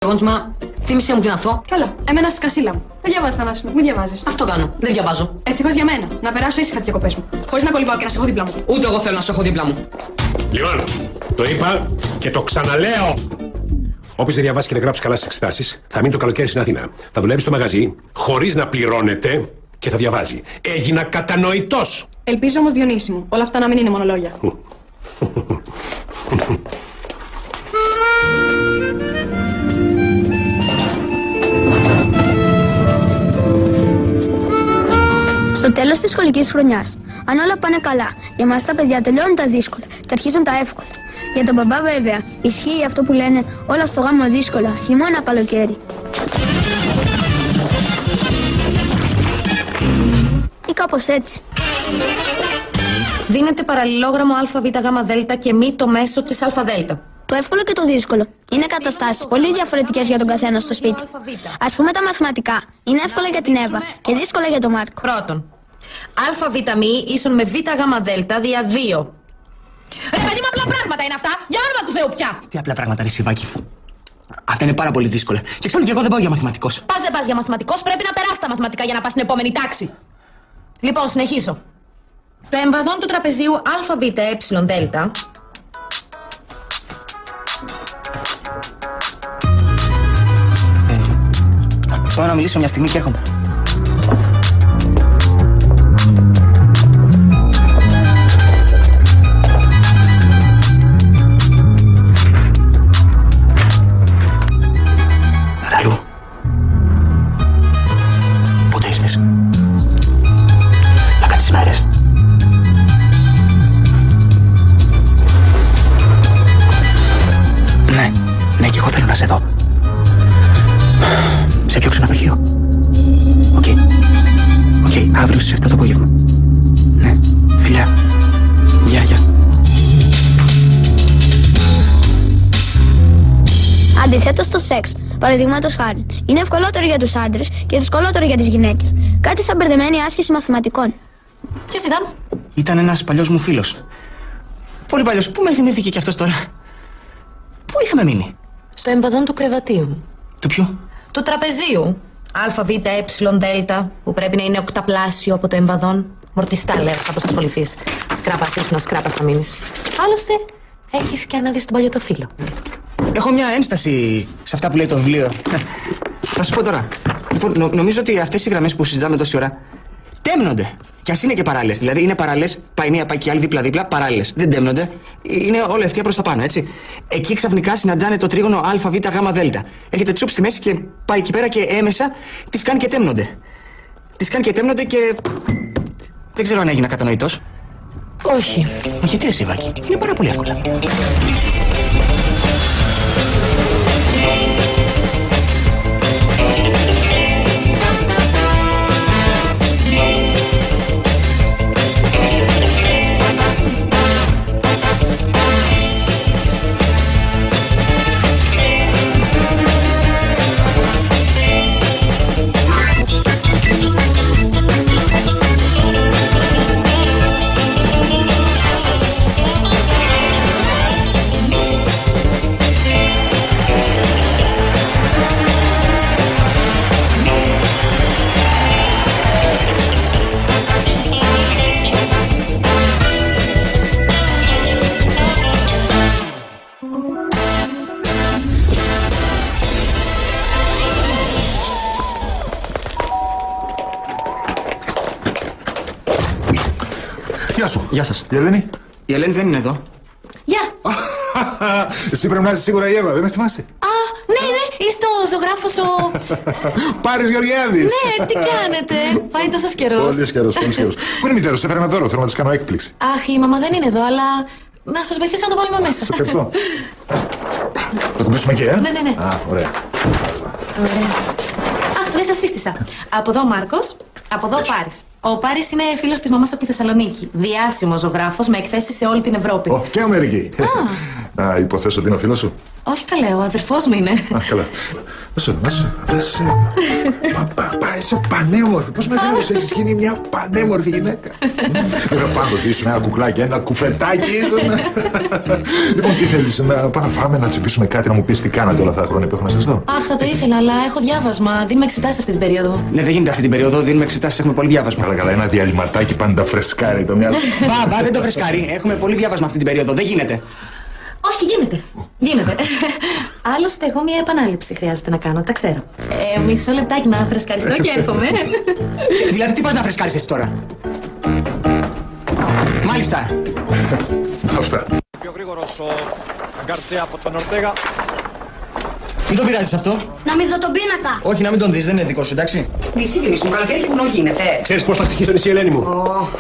Κόντσμα, θύμισε μου τι είναι αυτό. Καλά, εμένα σκασίλα μου. Δεν διαβάζει, Θανάση μου, μην διαβάζει. Αυτό κάνω, δεν διαβάζω. Ευτυχώς για μένα, να περάσω ήσυχα τις διακοπές μου. Χωρίς να κολυμπάω και να σε έχω δίπλα μου. Ούτε εγώ θέλω να σε έχω δίπλα μου. Λοιπόν, το είπα και το ξαναλέω. Όποιος δεν διαβάσει και δεν γράψει καλά στις εξετάσεις, θα μείνει το καλοκαίρι στην Αθήνα. Θα δουλεύει στο μαγαζί, χωρίς να πληρώνεται και θα διαβάζει. Έγινα κατανοητός. Ελπίζω όμως, Διονύση μου, όλα αυτά να μην είναι μόνο λόγια. Στο τέλος της σχολικής χρονιάς, αν όλα πάνε καλά, για μας τα παιδιά τελειώνουν τα δύσκολα και αρχίζουν τα εύκολα. Για τον μπαμπά βέβαια, ισχύει αυτό που λένε όλα στο γάμο δύσκολα, χειμώνα καλοκαίρι. Ή κάπως έτσι. Δίνεται παραλληλόγραμμο ΑΒΓΔ και μη το μέσο της ΑΔ. Το εύκολο και το δύσκολο είναι καταστάσεις πολύ διαφορετικές για τον καθένα στο σπίτι. Ας πούμε τα μαθηματικά είναι εύκολα για την Εύα και δύσκολα για τον Μάρκο. Πρώτον, ΑΒ ίσον με ΒΓΔ δια 2. Ρε παιδί μου, απλά πράγματα είναι αυτά! Για όνομα του Θεού πια! Τι απλά πράγματα, ρε Σιβάκη. Αυτά είναι πάρα πολύ δύσκολα. Και εξάλλου και εγώ δεν πάω για μαθηματικός. Πας δεν πας για μαθηματικός, πρέπει να περάσει τα μαθηματικά για να πας στην επόμενη τάξη. Λοιπόν, συνεχίσω. Το εμβαδόν του τραπεζίου ΑΒΕΔ. Πάω να μιλήσω μια στιγμή και έρχομαι. Ραλού. Πότε ήρθες? Να κάτσεις μέρες. Ναι, και εγώ θέλω να σε δω. Σε ποιο ξενοδοχείο? Οκ, αύριο στις 7 το απόγευμα. Ναι, φιλιά. Γεια. Αντιθέτως στο σεξ, παραδείγματος χάρη, είναι ευκολότερο για τους άντρες και δυσκολότερο για τις γυναίκες. Κάτι σαν μπερδεμένη άσκηση μαθηματικών. Ποιος ήταν? Ήταν ένας παλιός μου φίλος. Πολύ παλιός. Πού με θυμήθηκε κι αυτός τώρα? Πού είχαμε μείνει? Στο εμβαδόν του κρεβατίου. Του ποιου? Του τραπεζίου. ΑΒΕΔ, που πρέπει να είναι οκταπλάσιο από το εμβαδόν. Μορτιστά, λέω, θα ασχοληθείς. Σκράπας ήσουν, σκράπας θα μείνεις. Άλλωστε, έχεις και να δεις τον παλιό το φίλο. Έχω μια ένσταση σε αυτά που λέει το βιβλίο. Θα σου πω τώρα. Λοιπόν, νομίζω ότι αυτές οι γραμμές που συζητάμε τόση ώρα τέμνονται. Κι ας είναι και παράλληλες. Δηλαδή είναι παράλληλες, πάει μία, πάει και άλλη δίπλα-δίπλα, παράλληλες. Δεν τέμνονται. Είναι όλα ευθεία προς τα πάνω, έτσι. Εκεί ξαφνικά συναντάνε το τρίγωνο ΑΒΓΔ. Έχετε τσουπ στη μέση και πάει εκεί πέρα και έμεσα τις κάνει και τέμνονται. Τις κάνει και τέμνονται και. Δεν ξέρω αν έγινα κατανοητός. Όχι. Μα γιατί ρε Σιβάκη? Είναι πάρα πολύ εύκολα. Γεια σου. Γεια σας. Η Ελένη. Η Ελένη δεν είναι εδώ. Γεια! Εσύ πρέπει να είσαι σίγουρα η Εύα, δεν με θυμάσαι? Ναι, είστε ο ζωγράφος ο... Πάρης Γεωργιάδης. Ναι, τι κάνετε? Πάει τόσος καιρός. Πολύ καιρός. Πού είναι η μητέρα σου? Έφερα ένα δώρο, θέλω να της κάνω έκπληξη. Αχ, η μαμά δεν είναι εδώ, αλλά να σας βοηθήσω να το βάλουμε μέσα. Σε ευχαριστώ. Το κουμπίσουμε και, Ναι. Α, ωραία. Α, δεν σας σύστησα. Από εδώ ο Μάρκος, από εδώ ο Πάρης. Ο Πάρης είναι φίλος της μαμάς από τη Θεσσαλονίκη. Διάσημος ζωγράφος με εκθέσεις σε όλη την Ευρώπη. Και Αμερική. Υποθέσω ότι είναι ο φίλος σου. Όχι καλέ, ο αδερφός μου είναι. Καλά. Παπά, είσαι πανέμορφη. Πώς μεγάλωσε, έχεις γίνει μια πανέμορφη γυναίκα. Βέβαια πάντοτε ήσουν ένα κουκλάκι, ένα κουφετάκι ήσουν. Λοιπόν, τι θέλεις, να πάμε να φάμε, να τσιμπήσουμε κάτι, να μου πεις τι κάνατε όλα αυτά τα χρόνια που έχω να σας δω. Αχ, θα το ήθελα, αλλά έχω διάβασμα. Δίνουμε εξετάσεις αυτή την περίοδο. Ναι, δεν γίνεται αυτή την περίοδο, δίνουμε εξετάσεις, έχουμε πολύ διάβασμα. Καλά, καλά, ένα διαλυματάκι πάντα φρεσκάρει το μυαλό. Μπα, δεν το φρεσκάρει, έχουμε πολύ διάβασμα αυτή την περίοδο, δεν γίνεται. Όχι, γίνεται. Γίνεται. Άλλωστε, εγώ μια επανάληψη χρειάζεται να κάνω, τα ξέρω. Μισό λεπτάκι να φρεσκαριστώ και έρχομαι. Δηλαδή, τι πας να φρεσκάρεις εσύ τώρα. Μάλιστα. Αυτά. Πιο γρήγορος ο Γκαρσία από τον Ορτέγα. Μην τον πειράζεις αυτό. Να μην δω τον πίνακα. Όχι, να μην τον δεις, δεν είναι δικό σου, εντάξει. Ησύχη μου, καλοκαίρι χειμωνό γίνεται. Ξέρεις πώς θα στοιχείς το νησί, Ελένη μου.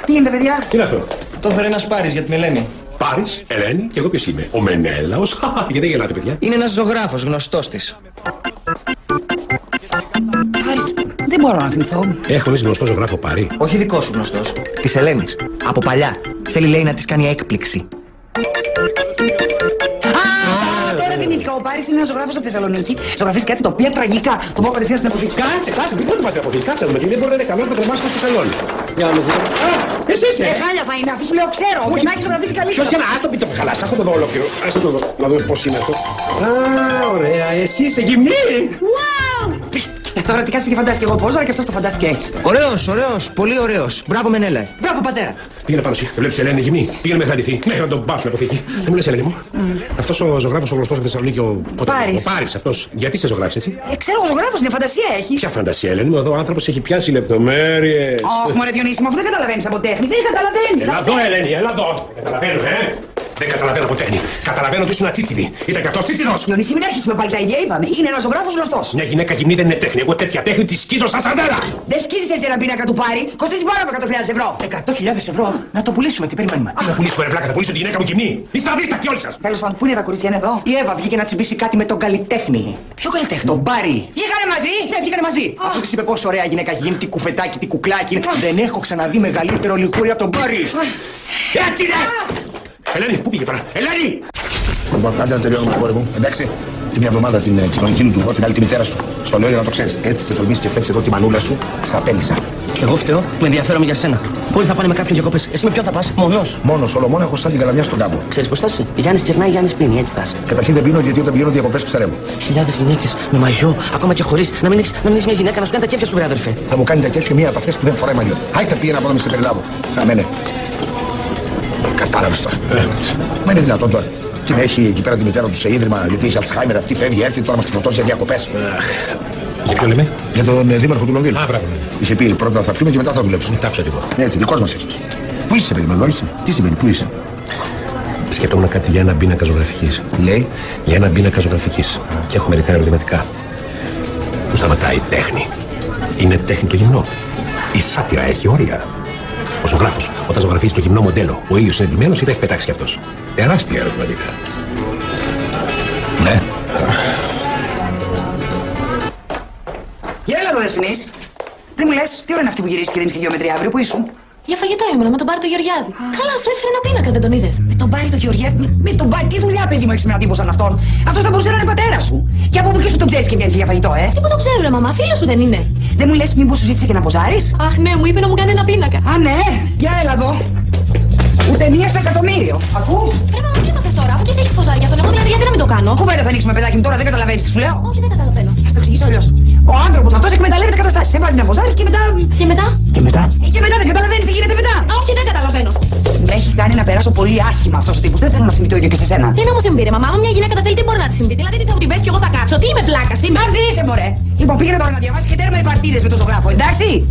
Τι γίνεται, παιδιά? Τι είναι αυτό. Το έφερε ένας Πάρης για την Ελένη. Πάρης, Ελένη, και εγώ ποιος είμαι. Ο Μενέλαος. Γιατί δεν γελάτε, παιδιά. Είναι ένας ζωγράφος γνωστός της. Πάρης, δεν μπορώ να θυμηθώ. Έχω εμείς γνωστό ζωγράφο Πάρη. Όχι δικό σου γνωστός, της Ελένης. Από παλιά. Θέλει, λέει, να της κάνει έκπληξη. Τώρα θυμήθηκα, ο Πάρης είναι ένας ζωγράφος από τη Θεσσαλονίκη. Ζωγραφίζει κάτι το οποίο τραγικά. Το πάω κατευθείαν στην αποθήκη. Κάτσε, μην το πας στην αποθήκη. Κάτσε, με τι δεν μπορεί να είναι καλός να τρεμάσει στο σαλόνι. Για να με δούμε. Εσύ είσαι. Χάλια θα είναι, αφού σου λέω ξέρω. Και να έχει ζωγραφίσει καλύτερα. Ποιος είναι, άστο πει το χαλάς, άστο το δω ολόκληρο. Άστο το δω, να δούμε πώς είναι αυτό. Α, ωραία, εσύ είσαι γυμνή. Τώρα τι κάτσε και φαντάστηκε εγώ πώς, αλλά και αυτό το φαντάστηκε έτσι. Ωραίος, πολύ ωραίος. Μπράβο, Μενέλα. Μπράβο, πατέρα. Πήγαινε πάνω εσύ, βλέπεις η Ελένη γυμνή. Πήγαινε μέχρι να ντυθεί, μέχρι να τον πάω στην αποθήκη. Δεν μου λες, Ελένη μου. Αυτός ο ζωγράφος ο γνωστός από τη Θεσσαλονίκη, ο Πάρης. Ο Πάρης αυτός. Γιατί σε ζωγράφησε έτσι. Ξέρω, ο ζωγράφος είναι φαντασία έχει. Ποια φαντασία, Ελένη μου, εδώ ο άνθρωπος έχει πιάσει λεπτομέρειες. Όχι, μωρέ Διονύση μου, αφού δεν καταλαβαίνεις από τέχνη. Δεν καταλαβαίνεις. Έλα εδώ, Ελένη, έλα εδώ. Καταλαβαίνω, Δεν καταλαβαίνω από τέχνη. Καταλαβαίνω ότι ήσουν τσίτσιδη. Ήταν και αυτός τσίτσιδος. Διονύση, μην αρχίσουμε πάλι τα ίδια, είπαμε. Είναι ένας ζωγράφος γνωστός. Μια γυναίκα γυμνή δεν είναι τέχνη. Εγώ τέτοια τέχνη τη σκίζω σαν σαρδέλα. Δεν σκίζεις έτσι ένα πίνακα του Πάρη. Κοστίζει πάνω από 100.000 ευρώ. 100.000 ευρώ. Να το πουλήσουμε, τι περιμένουμε. Τι να πουλήσουμε, ρε βλάκα, θα πουλήσω τη γυναίκα μου γυμνή. Είστε αδίστακτοι όλοι σας. Τέλος πάντων, πού είναι τα κορίτσια, είναι εδώ. Η Εύα βγήκε να τσιμπήσει κάτι με τον καλλιτέχνη. Ποιο καλλιτέχνη? Τον Πάρη. Βγήκανε μαζί. Ναι, βγήκανε μαζί. Αφού της είπε πόσο ωραία γυναίκα έχει γίνει, τι κουφετάκι, τι κουκλάκι. Δεν έχω ξαναδεί μεγαλύτερο λιγούρι από τον Πάρη. Έτσι είναι! Ελένη, πού πήγε τώρα, Ελένη! Λοιπόν, άντε να τελειώνουμε το κόρη μου, εντάξει. Τη μια εβδομάδα την κοινωνική μου του την άλλη τη μητέρα σου. Στο λέω για να το ξέρεις. Έτσι και τολμήσεις και φέρεις εδώ τη μανούλα σου, σαπέλησα. Εγώ φταίω που ενδιαφέρομαι για σένα. Όλοι θα πάνε με κάποιον διακοπές. Εσύ με ποιον θα πας, μόνος. Μόνος, όλο μόνο έχω σαν την καλαμιά στον κάμπο. Ξέρεις πώς θα είσαι. Γιάννης κερνάει, Γιάννης πίνει, έτσι θα είσαι. Καταρχήν δεν πίνω γιατί όταν πηγαίνω διακοπές ψαρεύω. Χιλιάδες γυναίκες με μαγιό, ακόμα και χωρίς. Να μην έχεις μια γυναίκα να σου κάνει τα κέφια σου, βρε αδερφέ. Θα μου κάνει τα κέφια μία από αυτές που δεν φοράει μαλλιό. Άιτε πήγαινε από εδώ να σε περιλάβω. Αμένε. Κατάλαβες τώρα. Μα είναι δυνατόν τώρα. Την έχει εκεί πέρα τη μητέρα του σε ίδρυμα γιατί έχει Αλτσχάιμερ, αυτή φεύγει, έρθει τώρα μας τη φορτώσει για διακοπές. Για ποιον λέμε? Για τον δήμαρχο του Λονδίνου. Α, μπράβο. Είχε πει πρώτα θα πιούμε και μετά θα δουλέψουμε. Τα άκουσα τίποτα. Έτσι, δικός μας ήρθες. Πού είσαι, παιδί μου, εδώ είσαι. Τι σημαίνει, πού είσαι. Σκεφτόμουν κάτι για ένα πίνακα ζωγραφικής. Τι λέει. Για ένα πίνακα ζωγραφικής. Και έχω μερικά ερωτηματικά. Πού σταματάει η τέχνη? Είναι τέχνη το γυμνό. Η σάτυρα έχει όρια. Ο ζωγράφος, όταν ζωγραφίζει το γυμνό μοντέλο, ο ήλιος είναι ντυμένος ή τα έχει πετάξει κι αυτός? Τεράστια ερωτηματικά. Ναι. Για έλα εδώ, Δεσποινής. Δεν μου λες, τι ώρα είναι αυτή που γυρίσει και δίνεις και γεωμετρία αύριο, πού ήσουν? Για φαγητό ήμουν με τον Πάρη το Γεωργιάδη. Καλά, σου έφερε ένα πίνακα, δεν τον είδες. Με τον Πάρη το Γεωργιάδη, με τον Πάρη, τι δουλειά, παιδί μου, έχεις με έναν τύπο σαν αυτόν. Αυτός θα μπορούσε να είναι πατέρα σου. Και από πού και σου τον ξέρεις και βγαίνεις και για φαγητό, Τι που το ξέρω, ρε μαμά, φίλο σου δεν είναι. Δεν μου λες, μήπως σου ζήτησε και να ποζάρεις? Αχ, ναι, μου είπε να μου κάνει ένα πίνακα. Α, ναι, για έλα εδώ. Ούτε μία στο εκατομμύριο. Ακούς? Ρε μαμά, τι έπαθες τώρα, αφού και εσύ έχεις ποζάρια τον, εγώ δηλαδή γιατί να μην το κάνω. Κουβέντα θα ανοίξουμε, παιδάκι μου, τώρα δεν καταλαβαίνεις τι σου λέω. Όχι, δεν καταλαβαίνω. Ας το εξηγήσω αλλιώς. Ο άνθρωπος αυτός εκμεταλλεύεται καταστάσεις. Σε βάζει να ποζάρεις και μετά. Και μετά? Και μετά. Και μετά δεν καταλαβαίνεις τι γίνεται μετά. Όχι, δεν καταλαβαίνω. Με έχει κάνει να περάσω πολύ άσχημα αυτός ο τύπος. Δεν θέλω να συμβεί το ίδιο και σε σένα. Τι να μου συμβεί, ρε μαμά, άμα μια γυναίκα τα θέλει, τι μπορεί να τη συμβεί. Δηλαδή, τι θα μου την πες και εγώ θα κάτσω. Τι είμαι βλάκα, είμαι. Αν τι είσαι, μωρέ. Λοιπόν, πήγαινε τώρα να διαβάσει και τέρμα οι παρτίδες με τον ζωγράφο, εντάξει.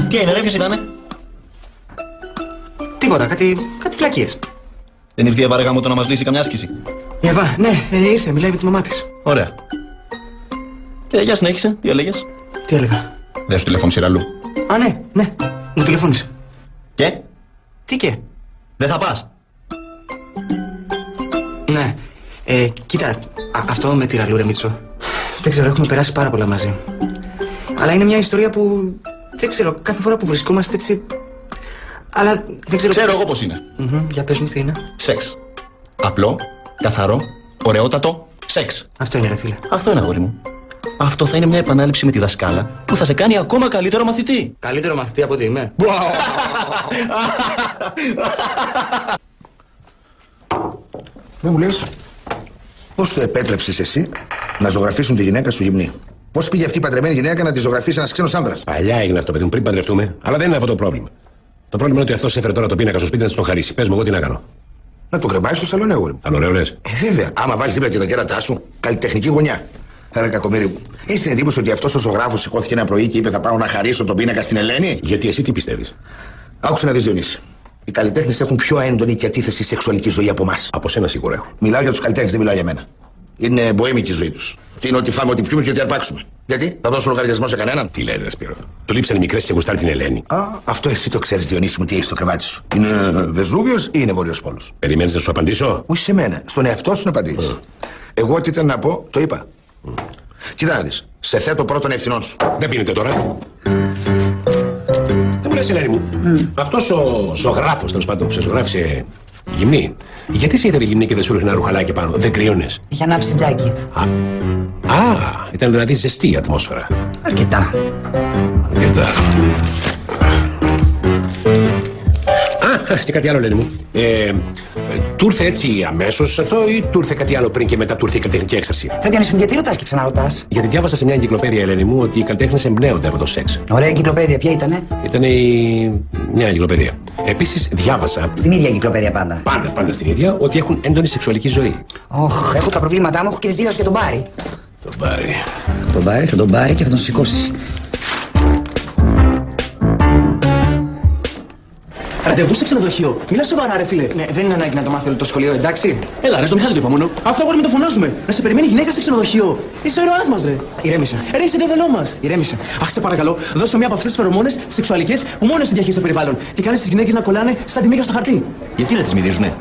Τι έγινε, ρε, ποιος ήτανε? Τίποτα, κάτι φλακίες. Δεν ήρθε η Εύα Ρεγάμοτο να μας λύσει καμιά άσκηση? Η Εύα, ναι, ήρθε, μιλάει με τη μαμά της. Ωραία. Και για συνέχισε, τι έλεγες? Τι έλεγα? Δεν σου τηλεφώνησε αλλού. Α, ναι, μου τηλεφώνησε. Και? Τι και? Δεν θα πας? Ναι, κοίτα, αυτό με τη Ραλού, ρε Μίτσο. Δεν ξέρω, έχουμε περάσει πάρα πολλά μαζί. Αλλά είναι μια ιστορία που, δεν ξέρω, κάθε φορά που βρισκόμαστε έτσι, Αλλά δεν ξέρω. Ξέρω εγώ πώς είναι. Για πες μου τι είναι. Σεξ. Απλό, καθαρό, ωραιότατο, σεξ. Αυτό είναι, ρε φίλε. Αυτό είναι, αγόρι μου. Αυτό θα είναι μια επανάληψη με τη δασκάλα που θα σε κάνει ακόμα καλύτερο μαθητή. Καλύτερο μαθητή από ότι είμαι. Δεν μου λες, πώς το επέτρεψες εσύ να ζωγραφίσουν τη γυναίκα σου γυμνή? Πώς πήγε αυτή η παντρεμένη γυναίκα να τη ζωγραφίσει ένας ξένος άνδρας? Παλιά έγινε αυτό, παιδί μου, πριν παντρευτούμε. Αλλά δεν είναι αυτό το πρόβλημα. Το πρόβλημα είναι ότι αυτός έφερε τώρα το πίνακα στο σπίτι να της τον χαρίσει. Πες μου, εγώ τι να κάνω. Να το κρεμάει στο σαλόνι, αγόρι μου. Θα είναι ωραίο, λες. Βέβαια, άμα βάλεις δίπλα και τα κέρατά σου, καλλιτεχνική γωνιά. Άρα, κακομοίρη μου, έχεις την εντύπωση ότι αυτός ο ζωγράφος σηκώθηκε ένα πρωί και είπε θα πάω να χαρίσω τον πίνακα στην Ελένη? Γιατί εσύ τι πιστεύεις? Άκουσε να δεις, Διονύση. Οι καλλιτέχνες έχουν πιο έντονη και αντίθεση σεξουαλική ζωή από εμάς. Από σένα σίγουρα έχω. Μιλάω για τους καλλιτέχνες, δεν μιλάω για μένα. Είναι μποέμικη η ζωή τους. Τι είναι ότι φάμε, ότι πιούμε και ότι αρπάξουμε. Γιατί, θα δώσω λογαριασμό σε κανέναν? Τι λες, ρε Σπύρο. Του λείψανε μικρές και γουστάρει την Ελένη. Α, αυτό εσύ το ξέρεις, Διονύση μου, τι έχει στο κρεβάτι σου. Είναι Βεζούβιος ή είναι Βόρειος Πόλος? Περιμένεις να σου απαντήσω? Όχι σε μένα, στον εαυτό σου να απαντήσεις. Εγώ ό,τι ήταν να πω, το είπα. Κοίτα να δεις, σε θέτω πρώτον ευθυνών σου. Δεν πίνετε τώρα. Δεν μου λες, Ελένη μου. Αυτός ο ζωγράφος, τέλος πάντων, που σε ζωγράφησε γυμνή, γιατί σε ήθελε γυμνή και δεν σου ρίχνε ένα ρουχαλάκι πάνω? Δεν κρύωνες? Είχε ανάψει τζάκι. Ήταν δηλαδή ζεστή η ατμόσφαιρα. Αρκετά. Αρκετά. Και κάτι άλλο, Ελένη μου. Του ήρθε έτσι αμέσως αυτό ή του ήρθε κάτι άλλο πριν και μετά του ήρθε η καλλιτεχνική έκσταση? Φρέντιανη μου, γιατί ρωτάς και ξαναρωτάς? Γιατί διάβασα σε μια εγκυκλοπαίδεια, Ελένη μου, ότι οι καλλιτέχνες εμπνέονται από το σεξ. Ωραία εγκυκλοπαίδεια, ποια ήτανε? Ήταν μια εγκυκλοπαίδεια. Επίσης διάβασα. Στην ίδια εγκυκλοπαίδεια πάντα. Πάντα στην ίδια, ότι έχουν έντονη σεξουαλική ζωή. Ωχ, έχω τα προβλήματά μου, έχω και τη ζήλια σου για τον Μπάρι. Τον Μπάρι. Τον Μπάρι, θα τον πάρει και θα τον σηκώσει. Ραντεβού σε ξενοδοχείο. Μιλά σοβαρά, ρε φίλε. Ναι, δεν είναι ανάγκη να το μάθει όλο το σχολείο, εντάξει. Έλα, ρε, στο Μιχάλη το είπα μόνο. Αυτό αγόρι με το φωνάζουμε. Να σε περιμένει γυναίκα σε ξενοδοχείο. Είσαι ο ήρωάς μας, ρε. Ηρέμησε. Ρε, είσαι το δελό μας. Ηρέμησε. Αχ, σε παρακαλώ, δώσε μια από αυτές τις φερομόνες σεξουαλικές που μόνο εσύ διαχείριζε το περιβάλλον και κάνει τις γυναίκες να κολλάνε σαν τη μύγα στο χαρτί. Γιατί να τις μυρίζουνε?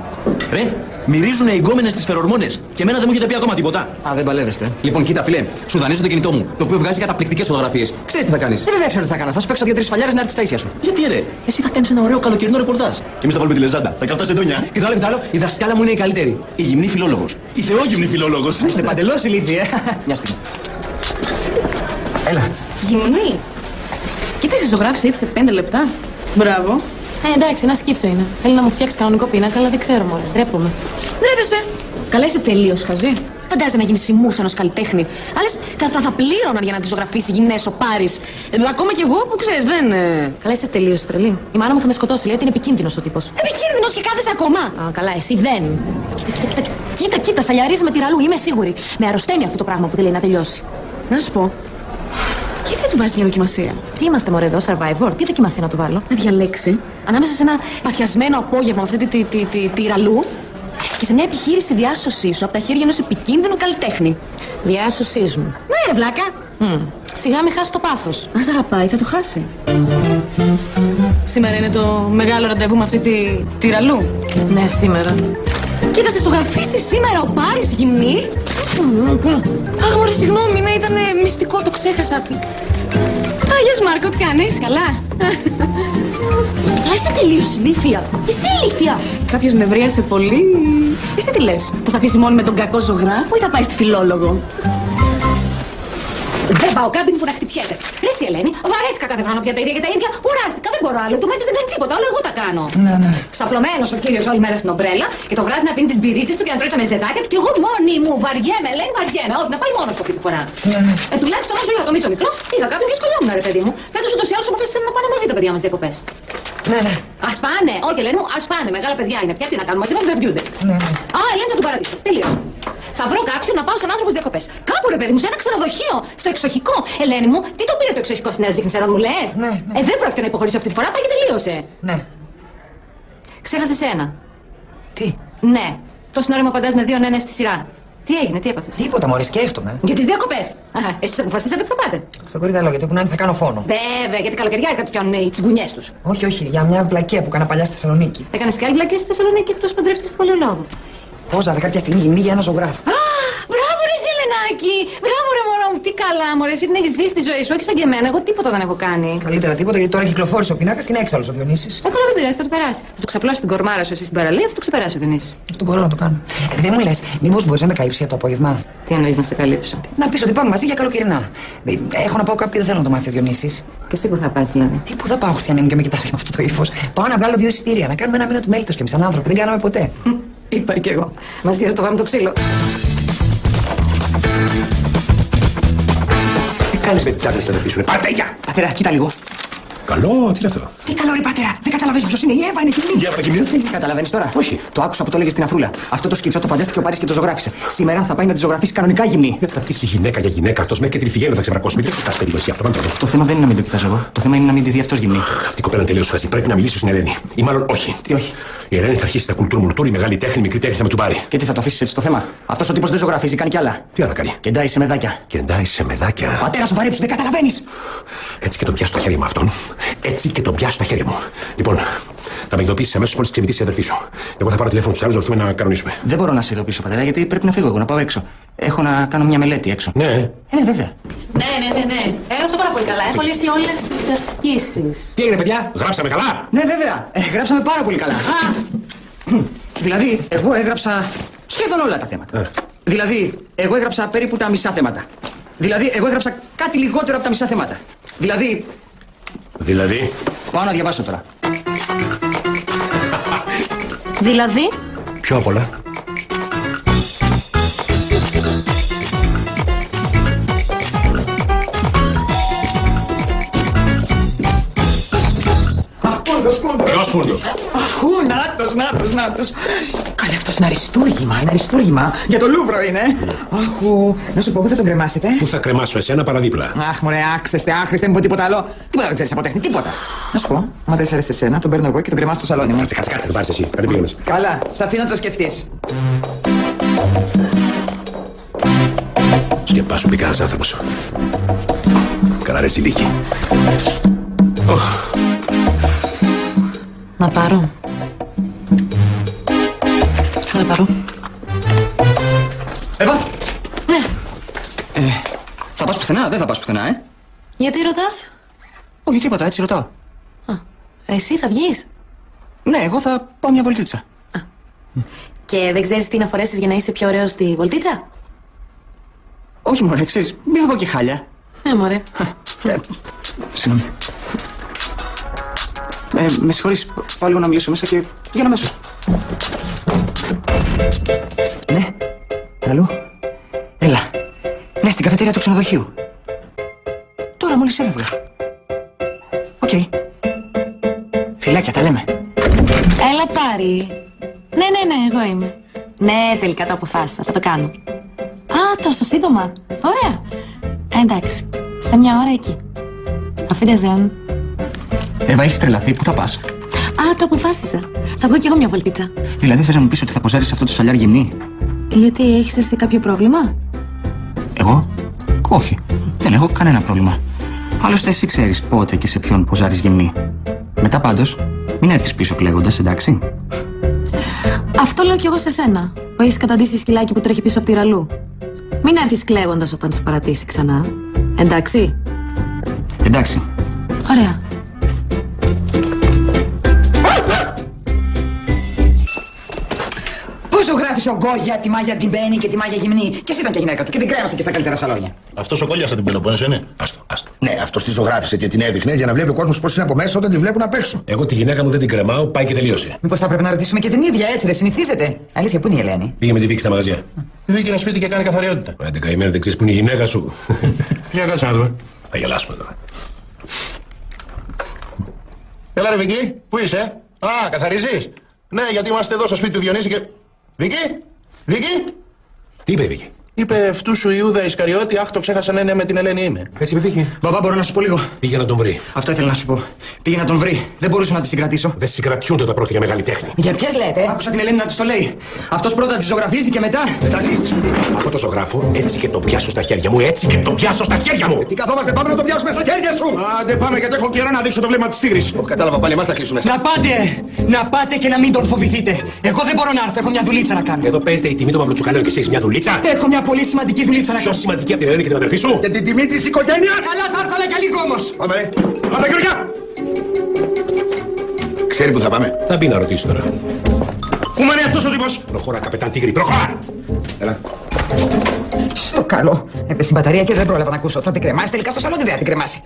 Ρε, μυρίζουνε οι γκόμενες τις φερορμόνες. Και εμένα δεν μου έχετε πει ακόμα τίποτα. Α, δεν παλεύεστε. Λοιπόν, κοίτα, φιλέ, σου δανείζω το κινητό μου, το οποίο βγάζει καταπληκτικές φωτογραφίες. Ξέρεις τι θα κάνεις? Βέβαια ξέρω τι θα κάνω. Θα σου παίξω 2-3 φαλιάρες να έρθεις στα ίσια σου. Γιατί ρε, εσύ θα κάνεις ένα ωραίο καλοκαιρινό ρεπορτάζ. Και εμείς θα βάλουμε τη λεζάντα. Θα καυτά σε ντόνια. Και το άλλο, η δασκάλα μου είναι η καλύτερη. Η γυμνή φιλόλογος. Η θεόγυμνη φιλόλογος. Είστε παντελώς ηλίθιοι, Μια στιγμή. Έλα. Γυμνή. Κοίτα, σε ζωγράφησε έτσι σε 5 λεπτά. Μπράβο. Εντάξει, ένα σκίτσο είναι. Θέλει να μου φτιάξει κανονικό πίνακα, αλλά δεν ξέρω μόνο. Ντρέπομαι. Ντρέπεσαι. Καλά, είσαι τελείως χαζή. Φαντάζεσαι να γίνει μουσα ενός καλλιτέχνη. Άλλες θα πλήρωναν για να τη ζωγραφίσει γυμνές ο Πάρης. Ακόμα κι εγώ που ξέρεις, δεν. Καλά, είσαι τελείως τρελή. Η μάνα μου θα με σκοτώσει, λέει ότι είναι επικίνδυνος ο τύπος. Επικίνδυνος και κάθεσαι ακόμα. Α, καλά, εσύ δεν. Κοίτα, σαλιαρίζει με τη ραλού, είμαι σίγουρη. Με αρρωσταίνει αυτό το πράγμα που δεν λέει να τελειώσει. Να σου πω. Και δεν του βάζει μια δοκιμασία. Τι είμαστε μωρέ εδώ, Survivor, τι δοκιμασία να του βάλω? Να διαλέξει ανάμεσα σε ένα παθιασμένο απόγευμα με αυτή τη ραλού και σε μια επιχείρηση διάσωσής σου από τα χέρια ενός επικίνδυνου καλλιτέχνη. Διάσωσής μου. Ναι, ρε βλάκα. Σιγά μη χάσει το πάθος. Αν σ' αγαπάει, θα το χάσει. Σήμερα είναι το μεγάλο ραντεβού με αυτή τη ραλού. Ναι, σήμερα. Και θα σε ζωγραφίσει σήμερα ο Πάρης γυμνή. Αχ, μωρέ, συγγνώμη, ναι, ήταν μυστικό, το ξέχασα. Γεια Μάρκο, τι κάνεις, καλά? Είσαι τελείως ηλίθια. Είσαι ηλίθια. Κάποιος νευρίασε πολύ. Εσύ τι λες, θα σε αφήσει μόνο με τον κακό ζωγράφο ή θα πάει στη φιλόλογο? Δεν πάω κάμπινγκ που να χτυπιέται. Ρε εσύ, Ελένη, βαρέθηκα κάθε χρόνο πια τα ίδια και τα ίδια. Κουράστηκα, δεν μπορώ άλλο. Το Μάκης δεν κάνει τίποτα, όλο εγώ τα κάνω. Ναι. Ξαπλωμένος ο κύριος όλη μέρα στην ομπρέλα και το βράδυ να πίνει τις μπυρίτσες του και να τρώει τα μεζεδάκια του και εγώ μόνη μου. Βαριέμαι, Ελένη, βαριέμαι. Όχι, να πάει μόνος του αυτή τη φορά. Τουλάχιστον όσο είχα το Μίτσο μικρό, είδα κάποιον και σκολιόμουν, ρε παιδί μου. Φέτος ούτως ή άλλως αποφάσισαν να πάνε μαζί τα παιδιά μας διακοπές. Ναι. Ας πάνε, όχι Ελένη μου, ας πάνε. Μεγάλα παιδιά είναι πια, τι να κάνουμε μαζί μας, βρεμπιούνται. Ναι. Α, Ελένη, θα του παρατήσω. Τελείω. Θα βρω κάποιον να πάω σε έναν άνθρωπο διακοπές. Κάπου ρε παιδί μου, σε ένα ξενοδοχείο, στο εξοχικό. Ελένη μου, τι τον πήρε το εξοχικό στην Νέα Ζήχνη, μου λες? Ναι. Δεν πρόκειται να υποχωρήσω αυτή τη φορά, πάει και τελείωσε. Ναι. Ξέχασες ένα. Τι? Ναι. Το σύνολο μου απαντάς με 2 ναι στη σειρά. Τι έγινε, τι έπαθες? Τίποτα, μωρέ, σκέφτομαι. Για τις διακοπές. Εσείς αποφασίσατε που θα πάτε. Στον κορυδαλό, γιατί όπου να είναι θα κάνω φόνο. Βέβαια, γιατί καλοκαιριάτικα τους πιάνουν οι τσιγκουνιές τους. Όχι, για μια βλακεία που έκανα παλιά στη Θεσσαλονίκη. Έκανες και άλλη βλακία στη Θεσσαλονίκη εκτός που παντρεύτηκες του Παλαιολόγου. Πόζαρα κάποια στιγμή γυμνή για ένα ζωγράφο. Μπράβο ρε Ζελενάκη! Μπράβο ρε μωρό μου, τι καλά, μωρέ, εσύ την έχεις ζήσει τη ζωή σου, όχι σαν και εμένα. Εγώ τίποτα δεν έχω κάνει. Καλύτερα τίποτα, γιατί τώρα κυκλοφόρησε ο πινάκας και είναι έξαλλος ο Διονύσης. Καλά, δεν πειράζει, θα το περάσει. Θα του ξαπλώσει την κορμάρα σου εσύ στην παραλία, θα το ξεπεράσει ο Διονύσης. Αυτό μπορώ να το κάνω. Δεν μου λες, μήπως μπορείς να με καλύψεις για το απόγευμα? Τι εννοείς να σε καλύψω? Να πεις ότι πάμε μαζί για καλοκαιρινά. Έχω να πάω κάπου και δεν θέλω να το μάθει ο Διονύσης. Και εσύ που θα πας δηλαδή? Τι που θα πάω, Χριστιανή μου, και με κοιτάς με αυτό το ύφος. Πάω να βγάλω 2 εισιτήρια, να κάνουμε ένα μήνα του μέλητος και εμείς σαν άνθρωποι. Δεν κάναμε ποτέ. Είπα και εγώ. Μαζί θα το πάμε το ξύλο. Τι κάνεις με τις τσάντες της αδερφής σου, ρε πατέρα! Πατέρα, κοίτα λίγο. Καλό, τι είναι αυτό? Τι καλό, ρε πατέρα! Δεν καταλαβαίνεις ποιος είναι, η Εύα είναι κοινή. Η Εύα είναι κοινή. Καταλαβαίνεις τώρα? Όχι. Το άκουσα που το έλεγε στην Αφρούλα. Αυτό το σκίτσο το φαντάστηκε ο Πάρης και το ζωγράφισε. Σήμερα θα πάει να τη ζωγραφίσει κανονικά γυμνή. Δεν θα αφήσει γυναίκα για γυναίκα αυτός μέχρι και την Ιφηγένεια θα ξεβρακώσει. Μην κοιτάς περίπου εσύ αυτό. Το θέμα δεν είναι να μην το κοιτάζω εγώ. Το θέμα είναι να μην τη δει αυτός γυμνή. Αυτή η κοπέλα είναι τελείως χαζή. Πρέπει να μιλήσω στην Ελένη. Ή μάλλον όχι. Τι όχι? Η Ελένη θα αρχίσει τα κουλτούρ-μουλτούρ, η μεγάλη τέχνη, η μικρή τέχνη θα με του πάρει. Και τι θα το αφήσει έτσι το θέμα? Αυτός ο τύπος δεν ζωγραφίζει, κάνει κι άλλα. Τι άλλα κάνει? Κεντάει σε μεδάκια. Κεντάει σε μεδάκια. Πατέρα, σοβαρέψου, δεν καταλαβαίνεις. Έτσι και τον πιάσω στα χέρια μου αυτόν. Έτσι και τον πιάσω στα χέρια μου. Λοιπόν, θα με ειδοποιήσεις αμέσως μόλις ξεμητήσει η αδερφή σου. Εγώ θα πάρω τηλέφωνο τους άλλους να έρθουμε να κανονίσουμε. Δεν μπορώ να σε ειδοποιήσω, πατέρα, γιατί πρέπει να φύγω εγώ, να πάω έξω. Έχω να κάνω μια μελέτη έξω. Ναι. Ναι, βέβαια. Ναι. Έγραψα πάρα πολύ καλά. Έχω λύσει όλες τις ασκήσεις. Τι έγινε, παιδιά, γράψαμε καλά? Ναι, βέβαια. Γράψαμε πάρα πολύ καλά. Δηλαδή, εγώ έγραψα σχεδόν όλα τα θέματα. Δηλαδή, εγώ έγραψα περίπου τα μισά θέματα. Δηλαδή, εγώ έγραψα κάτι λιγότερο από τα μισά θέματα. Δηλαδή. Πάω να διαβάσω τώρα. Δηλαδή. Πιο απ' όλα. Ποιος πούντος? Αχού, νάτος. Καλέ, αυτός είναι αριστούργημα, Για το Λούβρο είναι. Αχού, να σου πω, πού θα τον κρεμάσετε? Πού θα κρεμάσω εσένα παραδίπλα? Αχ, μωρέ, άχρηστε, μην πω τίποτα άλλο. Τίποτα δεν ξέρεις από τέχνη, τίποτα. Να σου πω, άμα δεν σε αρέσει εσένα, τον παίρνω εγώ και τον κρεμάσω στο σαλόνι μου. Κάτσε, δεν πάρεις εσύ. Κάτι πήγαινες. Καλά, σ' αφήνω να το σκεφτείς. Σκεπάσου, μπήκα ένας άνθρωπος. Καλά ρε Σιλίκη. Να πάρω. Θα πάρω. Εύα! Ναι. Θα πας πουθενά, δεν θα πας πουθενά, Γιατί ρωτάς? Όχι, τίποτα, έτσι ρωτάω. Εσύ θα βγεις? Ναι, εγώ θα πάω μια βολτίτσα. Και δεν ξέρεις τι να φορέσεις για να είσαι πιο ωραίος στη βολτίτσα? Όχι, μωρέ, ξέρεις, μη βγω και χάλια. Μωρέ. Συγγνώμη. Με συγχωρείς, πάω λίγο να μιλήσω μέσα και βγαίνω αμέσως. Ναι, αλλού. Έλα. Ναι, στην καφετέρια του ξενοδοχείου. Τώρα μόλις έφευγα. Οκ. Φιλάκια, τα λέμε. Έλα, Πάρη. Ναι, εγώ είμαι. Ναι, τελικά το αποφάσισα, θα το κάνω. Α, τόσο σύντομα. Ωραία. Εντάξει, σε μια ώρα εκεί. Auf Wiedersehen. Εύα, έχεις τρελαθεί, πού θα πας? Α, το αποφάσισα. Θα βγω κι εγώ μια βολτίτσα. Δηλαδή θες να μου πεις ότι θα ποζάρεις αυτό το σαλιάρ γυμνή? Γιατί έχεις εσύ κάποιο πρόβλημα? Εγώ? Όχι. Δεν έχω κανένα πρόβλημα. Άλλωστε εσύ ξέρεις πότε και σε ποιον ποζάρεις γυμνή. Μετά πάντως, μην έρθεις πίσω κλαίγοντας, εντάξει? Αυτό λέω κι εγώ σε σένα, που έχεις καταντήσει σκυλάκι που τρέχει πίσω από τη ραλού. Μην έρθεις κλαίγοντας όταν σε παρατήσει ξανά. Εντάξει? Εντάξει. Ωραία. Πού ζωγράφησε ο Γκόγια τη Μάγια την Μπένη και τη Μάγια Γυμνή, και εσύ ήταν και γυναίκα του και την κρέμασε και στα καλύτερα σαλόνια. Αυτός ο Κόλλιας θα την Πελοπόννησο είναι. Άστο. Ναι, αυτός τη ζωγράφησε και την έδειχνε για να βλέπει ο κόσμος πώς είναι από μέσα όταν τη βλέπουν απ' έξω. Εγώ τη γυναίκα μου δεν την κρεμάω, πάει και τελείωσε. Μήπως θα πρέπει να ρωτήσουμε και την ίδια, έτσι δεν συνηθίζεται? Αλήθεια, πού είναι η Ελένη? Πήγε με την Βίκη στα μαγαζιά. Βγήκε ένα σπίτι και κάνει καθαριότητα. 11 ημέρα δεν ξέρεις που είναι η γυναίκα σου. Για κάτσε να δούμε. Θα γελάσουμε τώρα. Έλα ρε Βίκη, πού είσαι? Α, καθαρίζεις? Ναι, γιατί είμαστε εδώ στο σπίτι του Διονύση και... Βίκη! Τι είπε η Βίκη? Είπε αυτού σου Ιούδα Ισκαριώτη, αχ, το ξέχασα, ναι, με την Ελένη είμαι. Έτσι είπε Βίκη. Μπαμπά, μπορώ να σου πω λίγο? Πήγε να τον βρει. Αυτό ήθελα να σου πω. Πήγε να τον βρει. Δεν μπορούσα να τη συγκρατήσω. Δεν συγκρατιούνται τα πρώτα για μεγάλη τέχνη. Για ποιες λέτε? Άκουσα την Ελένη να της το λέει. Αυτός πρώτα τη ζωγραφίζει και μετά. Μετά τι? Αυτό το ζωγράφω έτσι και το πιάσω στα χέρια μου. Τι καθόμαστε, πάμε να το πιάσουμε στα χέρια σου! Άντε πάμε γιατί έχω καιρό να δείξω το βλέμμα της τίγρης. Όχι, κατάλαβα πάλι, εμάς θα κλείσουμε. Να πάτε και να μην τον φοβηθείτε. Εγώ δεν μπορώ να έρθω, έχω μια δουλίτσα να κάνω. Εδώ παίζεται η τιμή του μαυροτσουκαλέου και εσύ έχεις μια δουλίτσα. Έχω μια πολύ σημαντική δουλίτσα να Πιο κάνω. σημαντική από την Ελένη και την αδερφή σου. Για την τιμή της οικογένειας! Καλά, θα έρθω, αλλά για λίγο όμως. Πάμε. Πάμε, Γεωργιά! Ξέρει που θα πάμε. Θα μπει να ρωτήσει τώρα. Πού είναι αυτός ο τύπος? Προχώρα, καπετάν Τίγρη, προχώρα! Έλα. Στο καλό. Έπεσε η μπαταρία και δεν πρόλαβα να ακούσω. Θα την κρεμάσει τελικά στο σαλόνι, δεν θα την κρεμάσει.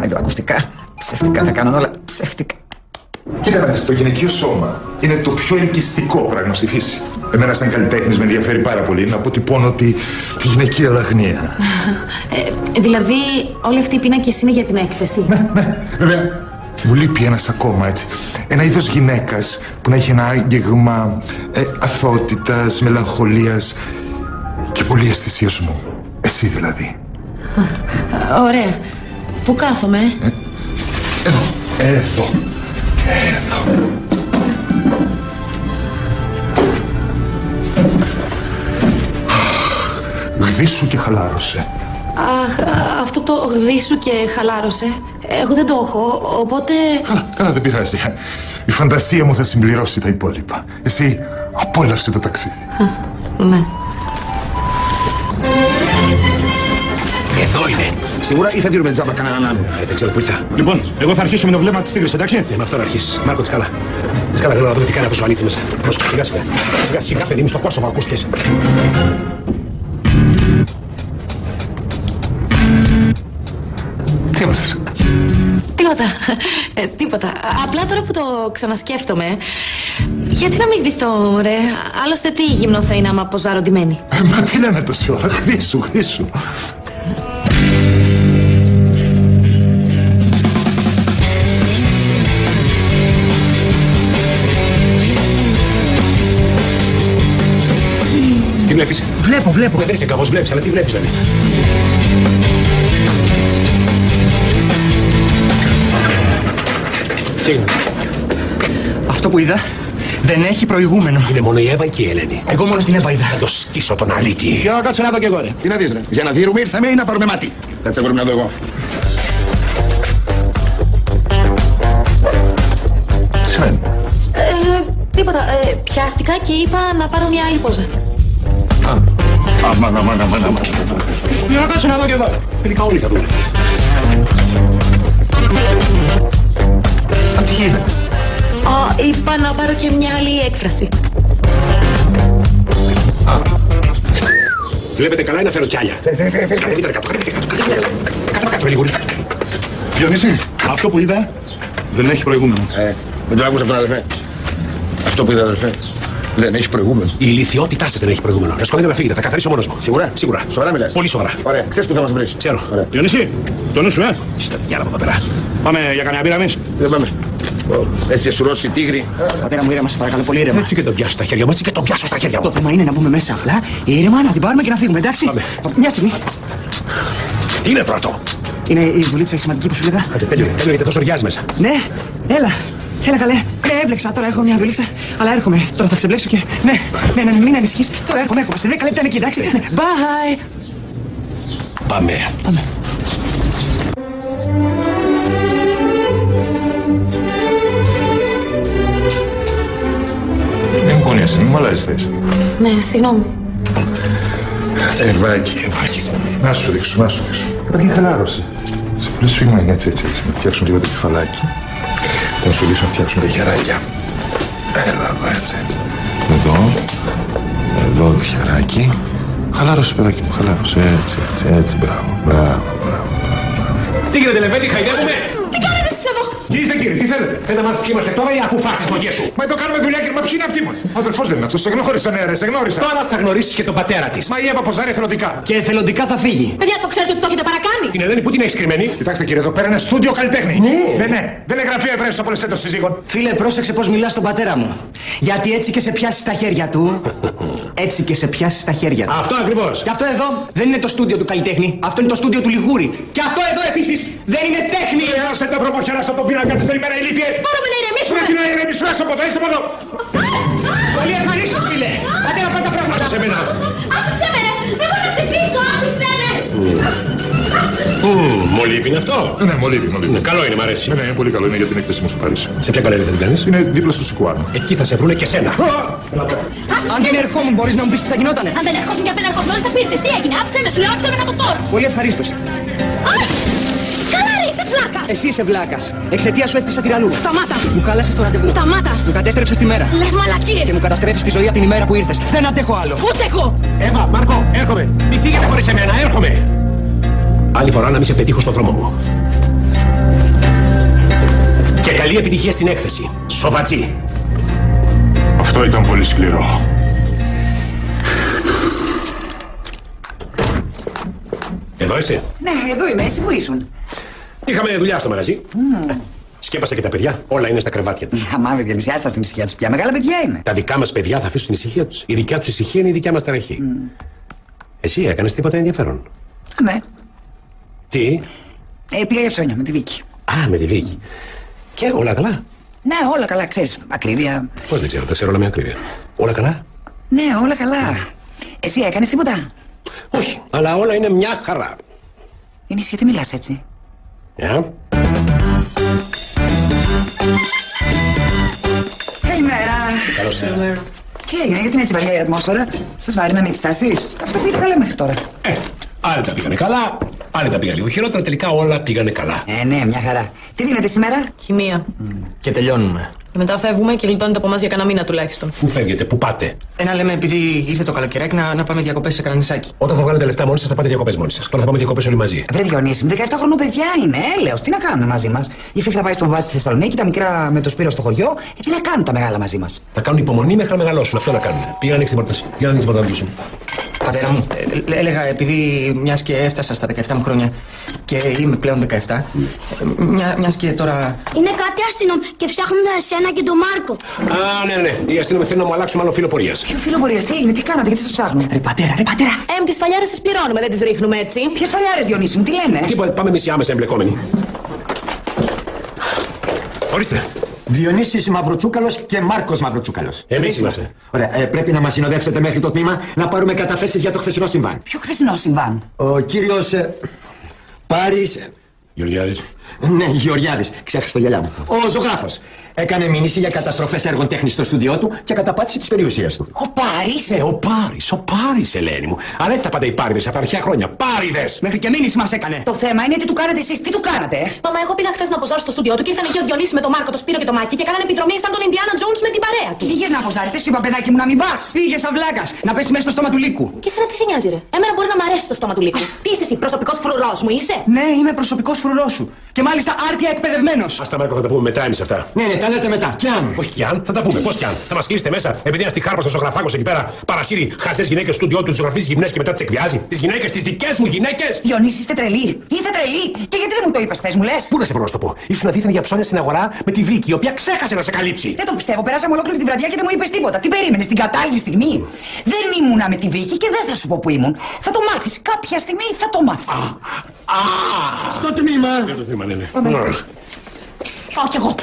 Άλλο ακουστικά. Ψευτικά τα κάνουν όλα. Ψευτικά. Κοίτα να δεις, το γυναικείο σώμα είναι το πιο ελκυστικό πράγμα στη φύση. Εμένα σαν καλλιτέχνης με ενδιαφέρει πάρα πολύ να αποτυπώνω τη γυναικεία λαγνία. Δηλαδή, όλοι αυτοί οι πίνακες είναι για την έκθεση. Ναι, βέβαια. Μου λείπει ένας ακόμα, έτσι. Ένα είδος γυναίκας που να έχει ένα άγγιγμα αθωότητας, μελαγχολίας και πολύ αισθησιασμού. Εσύ δηλαδή. Ωραία. Πού κάθομαι? Εδώ. Εδώ. Εδώ. Γδίσου και χαλάρωσε. Αχ, αυτό το γδίσου και χαλάρωσε. Εγώ δεν το έχω, οπότε... Καλά, δεν πειράζει. Η φαντασία μου θα συμπληρώσει τα υπόλοιπα. Εσύ απόλαυσε το ταξίδι. Ναι. Εδώ είναι. Σίγουρα ή θα δίνουμε τζάμπα κανέναν άλλο? Δεν ξέρω που ήρθα. Λοιπόν, εγώ θα αρχίσω με το βλέμμα της Τίγρης, εντάξει? Με αυτό να αρχίσεις. Μάρκο, Τσικάλα. Τσικάλα, θέλω να δούμε τι κάνει αυτός ο Αλίτσης μέσα. Πρόσεχε, σιγά σιγά. Σιγά σιγά, παιδί μου, στο Κόσοβο ακούστηκες. Τίποτα. Απλά τώρα που το ξανασκέφτομαι, γιατί να μην γδυθώ, ρε. Άλλωστε τι γυμνό θα είναι άμα ποζάρω ντυμένη. Μα τι λένε τόση ώρα. Γδίσου, γδίσου. Τι βλέπεις? Βλέπω. Δεν είσαι καβός, βλέπεις, αλλά τι βλέπεις δηλαδή? Τι είναι? Αυτό που είδα δεν έχει προηγούμενο. Είναι μόνο η Εύα και η Ελένη. Εγώ μόνο την Εύα είδα. Θα το σκίσω τον αλήτη. Για κάτσε να δω κι εγώ, ρε. Τι να δεις, ρε. Για να δίνουμε ήρθαμε ή να πάρουμε μάτι? Κάτσε να δω εγώ. Τι σημαίνει? Τίποτα. Πιάστηκα και είπα να πάρω μια άλλη πόζα. Αμάν. Για να κάτσε να δω κι εγώ. Τελικά όλοι θα δουν. Τι είναι? Είπα να πάρω και μια άλλη έκφραση. Βλέπετε καλά ή να φέρω κι άλλα? Κατεβείτε κάτω. Κάτω λίγο. Διονύση, αυτό που είδα δεν έχει προηγούμενο. Δεν το άκουσα αυτόν, αδερφέ. Αυτό που είδα, αδερφέ, δεν έχει προηγούμενο. Η ηλιθιότητά σας δεν έχει προηγούμενο. Σκοτείτε να φύγετε, θα καθαρίσω μόνος μου. Σίγουρα? Σίγουρα. Σοβαρά μιλάς? Πολύ σοβαρά. Ωραία. Ξέρεις που θα μας βρεις? Ξέρω. Ωραία. Διονύση, το νου σου, Στα διάλα από εδώ πέρα. Πάμε για κανένα μπύρα εμείς? Δεν πάμε. Έτσι και σουρώσει τίγρη. Πατέρα μου, ήρεμα, σε παρακαλώ πολύ, ήρεμα. Έτσι και τον πιάσω στα χέρια μου, έτσι και τον πιάσω στα χέρια μου. Το θέμα είναι να μπούμε μέσα απλά, ήρεμα, να την πάρουμε και να φύγουμε, εντάξει? Πάμε. Μια στιγμή. Τι είναι πρώτο? Είναι η δουλίτσα η σημαντική που σου λέγα. Άντε, τέλειωνε, γιατί τόσο ριάζει μέσα. Ναι, έλα καλέ. Ναι, έμπλεξα, τώρα έχω μια δουλίτσα. Αλλά έρχομαι, τώρα θα ξεμπλέξω και. Ναι, μην ανησυχείς. Τώρα έρχομαι. Σε 10 λεπτά είναι εκεί, εντάξει? Ναι, bye. Πάμε. Μην πονιέσαι, μην μου αλλάζεις θέση. Ναι, συγγνώμη. Ευάκι. Να σου δείξω. Καταρχήν χαλάρωσε. Σε πολύ σφίγμα, έτσι. Να φτιάξουμε λίγο το κεφαλάκι. Να σου δείξω να φτιάξουμε τα χεράκια. Έλα εδώ, έτσι. Εδώ το χεράκι. Χαλάρωσε, παιδάκι μου, χαλάρωσε. Έτσι. Μπράβο. Τι γίνεται, Λεβέντη, χαϊδεύουμε! Τι κάνετε εσείς εδώ? Κύριε, τι θέλετε? Θες να μάθεις ποιοι είμαστε τώρα ή αφού φας τις μογιές σου? Μα το κάνουμε δουλειά και μα ποιοι είναι αυτοί μου. Ο αδερφός δεν είναι αυτός, σε γνώρισα, ναι, ρε, σε γνώρισα. Τώρα θα γνωρίσεις και τον πατέρα της. Μα η Εύα ποζάρει εθελοντικά. Και εθελοντικά θα φύγει. Παιδιά, το ξέρετε ότι το έχετε παρακάνει. Την Ελένη που την έχεις κρυμμένη? Κοιτάξτε κύριε, εδώ πέρα είναι στούντιο καλλιτέχνη. Ναι. Δεν είναι γραφείο ευρέσιο απολεσθέντος συζύγων. Φίλε, πρόσεξε πώς μιλάς στον πατέρα μου. Γιατί έτσι και σε πιάσει στα χέρια του. Έτσι και σε πιάσει στα χέρια του. Αυτό ακριβώς. Και αυτό εδώ δεν είναι το στούντιο του καλλιτέχνη. Αυτό είναι το στούντιο του Λιγούρη. Και αυτό εδώ επίσης δεν είναι τέχνη. Άσε τα βρωμοχερά από τον πίνακα της περιμένα ηλίθιε. Μπορούμε να ηρεμήσουμε. Πρέπει να ηρεμήσουμε από εδώ, έξω από εδώ. Πολύ ευχαρίστως, φίλε. Πάτε να πάτε τα πράγματα. Σε μένα. Άφησε με, ρε! Εγώ να χτυπήσω, άφησε με! Μολύβι είναι αυτό? Ναι, μολύβι. Καλό είναι, μ' αρέσει. Ναι, είναι πολύ καλό, είναι για την έκθεση μου στο Παρίσι. Σε ποια καλερί θα την κάνεις? Είναι δίπλα στο Σικουάνο. Εκεί θα σε βρούνε και σένα. Αν δεν ερχόμουν, μπορείς να μου πεις τι θα γινότανε. Αν δεν ερχόσουν και αν δεν ερχόσουν, θα πήρθες. Τι έγινε, άφησε με, σου λέω άφησε με κάτω τώρα. Πολύ ευχαρίστως. Καλά ρε, είσαι βλάκας. Εσύ είσαι βλάκας. Εξαιτία σου έφτιασα τυραννού. Σταμάτα. Μου χάλασες το ραντεβού. Σταμάτα. Μου κατέστρεψες τη μέρα. Λες μαλακίες. Και μου καταστρέφεις τη ζωή από την ημέρα που ήρθες. Δεν αντέχω άλλο. Ούτε εγώ. Εύα, Μάρκο, έρχομαι. Μη φύγετε χωρίς εμένα, έρχομαι. Άλλη φορά να μην σε πετύχω στον δρόμο μου. Και καλή επιτυχία στην έκθεση. Σοβατζή. Αυτό ήταν πολύ σκληρό. Εδώ είσαι. Ναι, εδώ είμαι. Εσύ που ήσουν? Είχαμε δουλειά στο μαγαζί. Σκέπασα και τα παιδιά. Όλα είναι στα κρεβάτια τους. Αμά, παιδιά, μισιάστα στην ησυχία τους πια. Μεγάλα παιδιά είναι. Τα δικά μας παιδιά θα αφήσουν την ησυχία τους. Η δικιά τους ησυχία είναι η δικιά μας ταραχή. Εσύ έκανες τίποτα ενδιαφέρον? Ναι. Τι? Πήγα για ψώνια με τη Βίκη. Α, με τη Βίκη. Και όλα καλά. Ναι, όλα καλά, ξέρεις. Ακρίβεια. Πώς δεν ξέρω, τα ξέρω όλα με ακρίβεια. Όλα καλά. Ναι, όλα καλά. Εσύ έκανες τίποτα? Όχι, αλλά όλα είναι μια χαρά. Είναι εσύ, γιατί μιλάς έτσι? Καλημέρα. Καλώς ήρθατε. Τι έγινε, γιατί είναι έτσι βαριά η ατμόσφαιρα? Σας βάρει να ανοίξει τάσεις? Αυτό πήγε καλά μέχρι τώρα. Άλλοι τα πήγανε καλά, άλλοι τα πήγαν λίγο χειρότερα, τελικά όλα πήγανε καλά. Ναι, μια χαρά. Τι δίνετε σήμερα? Χημεία. Και τελειώνουμε. Και μετά φεύγουμε και γλιτώνετε από εμάς για κανένα μήνα τουλάχιστον. Πού φεύγετε, πού πάτε? Λέμε επειδή ήρθε το καλοκαιράκι να πάμε διακοπές σε Κρανισάκι. Όταν θα βγάλετε λεφτά μόνοι σας θα πάτε διακοπές μόνοι σας. Τώρα θα πάμε διακοπές όλοι μαζί. Βρε Διονύση μου, 17χρονο παιδιά είναι, έλεος. Τι να κάνουν μαζί μας? Η Φίφη θα πάει στον παπά στη Θεσσαλονίκη, τα μικρά με το Σπύρο στο χωριό. Τι να κάνουν τα μεγάλα μαζί μας? Θα κάνουν υπομονή μέχρι να μεγαλώσουν. Αυτό να κάνουν. Πήγαν να ανοίξει την πόρτα. Πήγαν να ανοίξει την πόρτα να μιλήσουν. Πατέρα μου, έλεγα επειδή μιας και έφτασα στα 17 μου χρόνια και είμαι πλέον 17, μιας και τώρα. Είναι κάτι αστυνομ και ψάχνουν εσένα και τον Μάρκο. Α, ναι. Οι αστυνομικοί θέλουν να μου αλλάξουν άλλο φύλλο πορείας. Ποιο φύλλο πορείας, τι έγινε, τι κάνατε, γιατί σας ψάχνουν? Ρε πατέρα. Τις φαλιάρες τις πληρώνουμε, δεν τις ρίχνουμε έτσι. Ποιες φαλιάρες, Διονύση μου, τι λένε? Τίποτα, πάμε εμείς οι άμεσα εμπλεκόμενοι. Ορίστε. Διονύσης Μαυροτσούκαλος και Μάρκος Μαυροτσούκαλος. Εμείς είμαστε. Ωραία, πρέπει να μας συνοδεύσετε μέχρι το τμήμα να πάρουμε καταθέσεις για το χθεσινό συμβάν. Ποιο χθεσινό συμβάν? Ο κύριος Πάρης. Γεωργιάδης. Ναι, Γεωργιάδης, ξέχασα το γυαλιά μου. Ο ζωγράφος. Έκανε μήνυση για καταστροφές έργων τέχνης στο στούντιό του και καταπάτηση της περιουσίας του. Ο Πάρης. Ο Πάρης, Ελένη μου. Αλλά έτσι θα πάτε οι πάριδες από τα αρχαία χρόνια. Πάριδες! Μέχρι και μήνυση μας έκανε. Το θέμα είναι τι του κάνετε εσείς, τι του κάνατε? Μαμά, εγώ πήγα χθες να ποζάρω στο στούντιό του και ήρθαν εκεί ο Διονύσης με τον Μάρκο, τον Σπύρο και τον Μάκη και κάνανε επιδρομή σαν τον Ιντιάνα Τζόουνς με την παρέα του. Τι πήγες να αποζάρετε, σου είπα παιδάκι μου να μην πας. Πήγε σαν βλάκας, να πέσει μέσα στο στόμα του λύκου. Και εσένα τι σε νοιάζει, ρε? Εμένα μπορεί να μ' αρέσει το στόμα του λύκου. Τι είσαι εσύ, προσωπικός φρουρός μου είσαι? Ναι, είμαι προσωπικός φρουρός σου. Και μάλιστα άρτια εκπαιδευμένος. Άστα, Μάρκο, θα τα πούμε μετά εμείς αυτά. Ναι, τα λέτε μετά. Κι αν. Όχι κι αν, θα τα πούμε. Πώς κι αν. Θα μας κλείσετε μέσα, επειδή ένα στη χάρπα στο ζωγραφάκο εκεί πέρα παρασύρει χαζές γυναίκες του στούντιό του, ζωγραφίζει γυμνές και μετά τις εκβιάζει. Τις γυναίκες, τις δικές μου γυναίκες! Διονύση, είστε τρελοί. Είστε τρελοί. Και γιατί δεν μου το είπες χθες, μου λες? Πού να σε βρω να σου το πω. Ήσουν αδίθεν για ψώνια στην αγορά με τη Βίκη, η οποία ξέχασε να σε καλύψει. Δεν το πιστεύω. Περάσαμε ολόκληρη τη βραδιά και δεν μου είπες τίποτα. Τι περίμενες, την κατάλληλη στιγμή? Δεν ήμουνα με τη Βίκη και δεν θα σου πω που ήμουν. Θα το μάθεις. Κάποια στιγμή θα το μάθεις. Στο τμήμα. Το τμήμα, ναι. Πάω κι εγώ.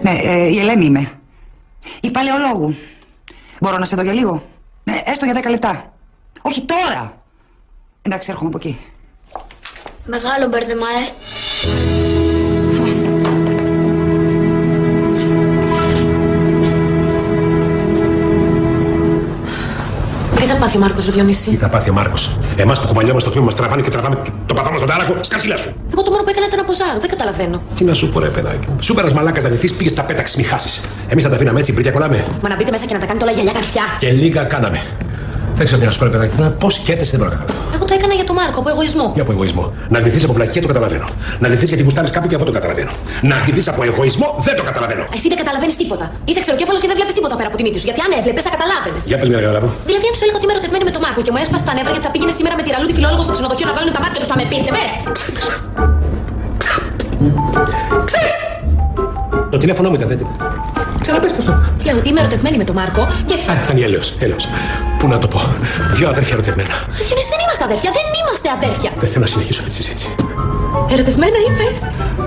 Ναι, η Ελένη είμαι. Η παλαιολόγου. Μπορώ να σε δω για λίγο? Ναι, έστω για 10 λεπτά. Όχι τώρα. Εντάξει, έρχομαι από εκεί. Μεγάλο μπέρδεμα, Τι θα πάθει ο Μάρκος, Διονύση? Τι θα πάθει ο Μάρκος? Εμάς που κουβαλιάμε στο τμήμα μας τραβάνε και τραβάμε το παθό μας στον τάρακο. Σκασίλα σου! Εγώ το μόνο που έκανα ήταν να ποζάρω, δεν καταλαβαίνω. Τι να σου πω, ρε παιδάκι. Σου πέρας μαλάκας να ντυθείς, πήγες τα πέταξες, μη χάσεις. Εμείς θα τα αφήναμε έτσι, μπρίτια κολλάμε. Μα να μπείτε μέσα και να τα κάνετε όλα γυαλιά καρφιά. Και λίγα κάναμε. Δεν ξέρω τι να σου πω, ρε παιδάκι. Πώς σκέφτεσαι, δεν μπορώ να καταλάβω. Εγώ το έκανα για τον Μάρκο, από εγωισμό. Τι από εγωισμό? Να ντυθείς από βλακία, το καταλαβαίνω. Να ντυθείς γιατί γουστάρεις κάποιον, και αυτό το καταλαβαίνω. Να ντυθείς από εγωισμό, δεν το καταλαβαίνω. Εσύ δεν καταλαβαίνεις τίποτα. Είσαι ξεροκέφαλος και δεν βλέπεις τίποτα πέρα από τη μύτη σου. Γιατί αν έβλεπες, θα καταλάβαινες. Για πες μια να καταλάβω. Δηλαδή, αν σου έλεγα ότι είμαι ερωτευμένη με τον Μάρκο και μου έσπασε τα νεύρα γιατί θα πήγαινε σήμερα με τη Ραλού τη φιλόλογο στο ξενοδοχείο να βάλουν τα μάτια του, θα με πίστευες? Το τηλέφωνο μου ήταν, δεν. Ξαναπες το. Λέω ότι είμαι ερωτευμένη με τον Μάρκο και. Ήταν η έλεος. Πού να το πω. Δύο αδέρφια ερωτευμένα. Διονύση, δεν είμαστε αδέρφια, δεν είμαστε αδέρφια. Δεν θέλω να συνεχίσω αυτή τη συζήτηση. Ερωτευμένα είπες?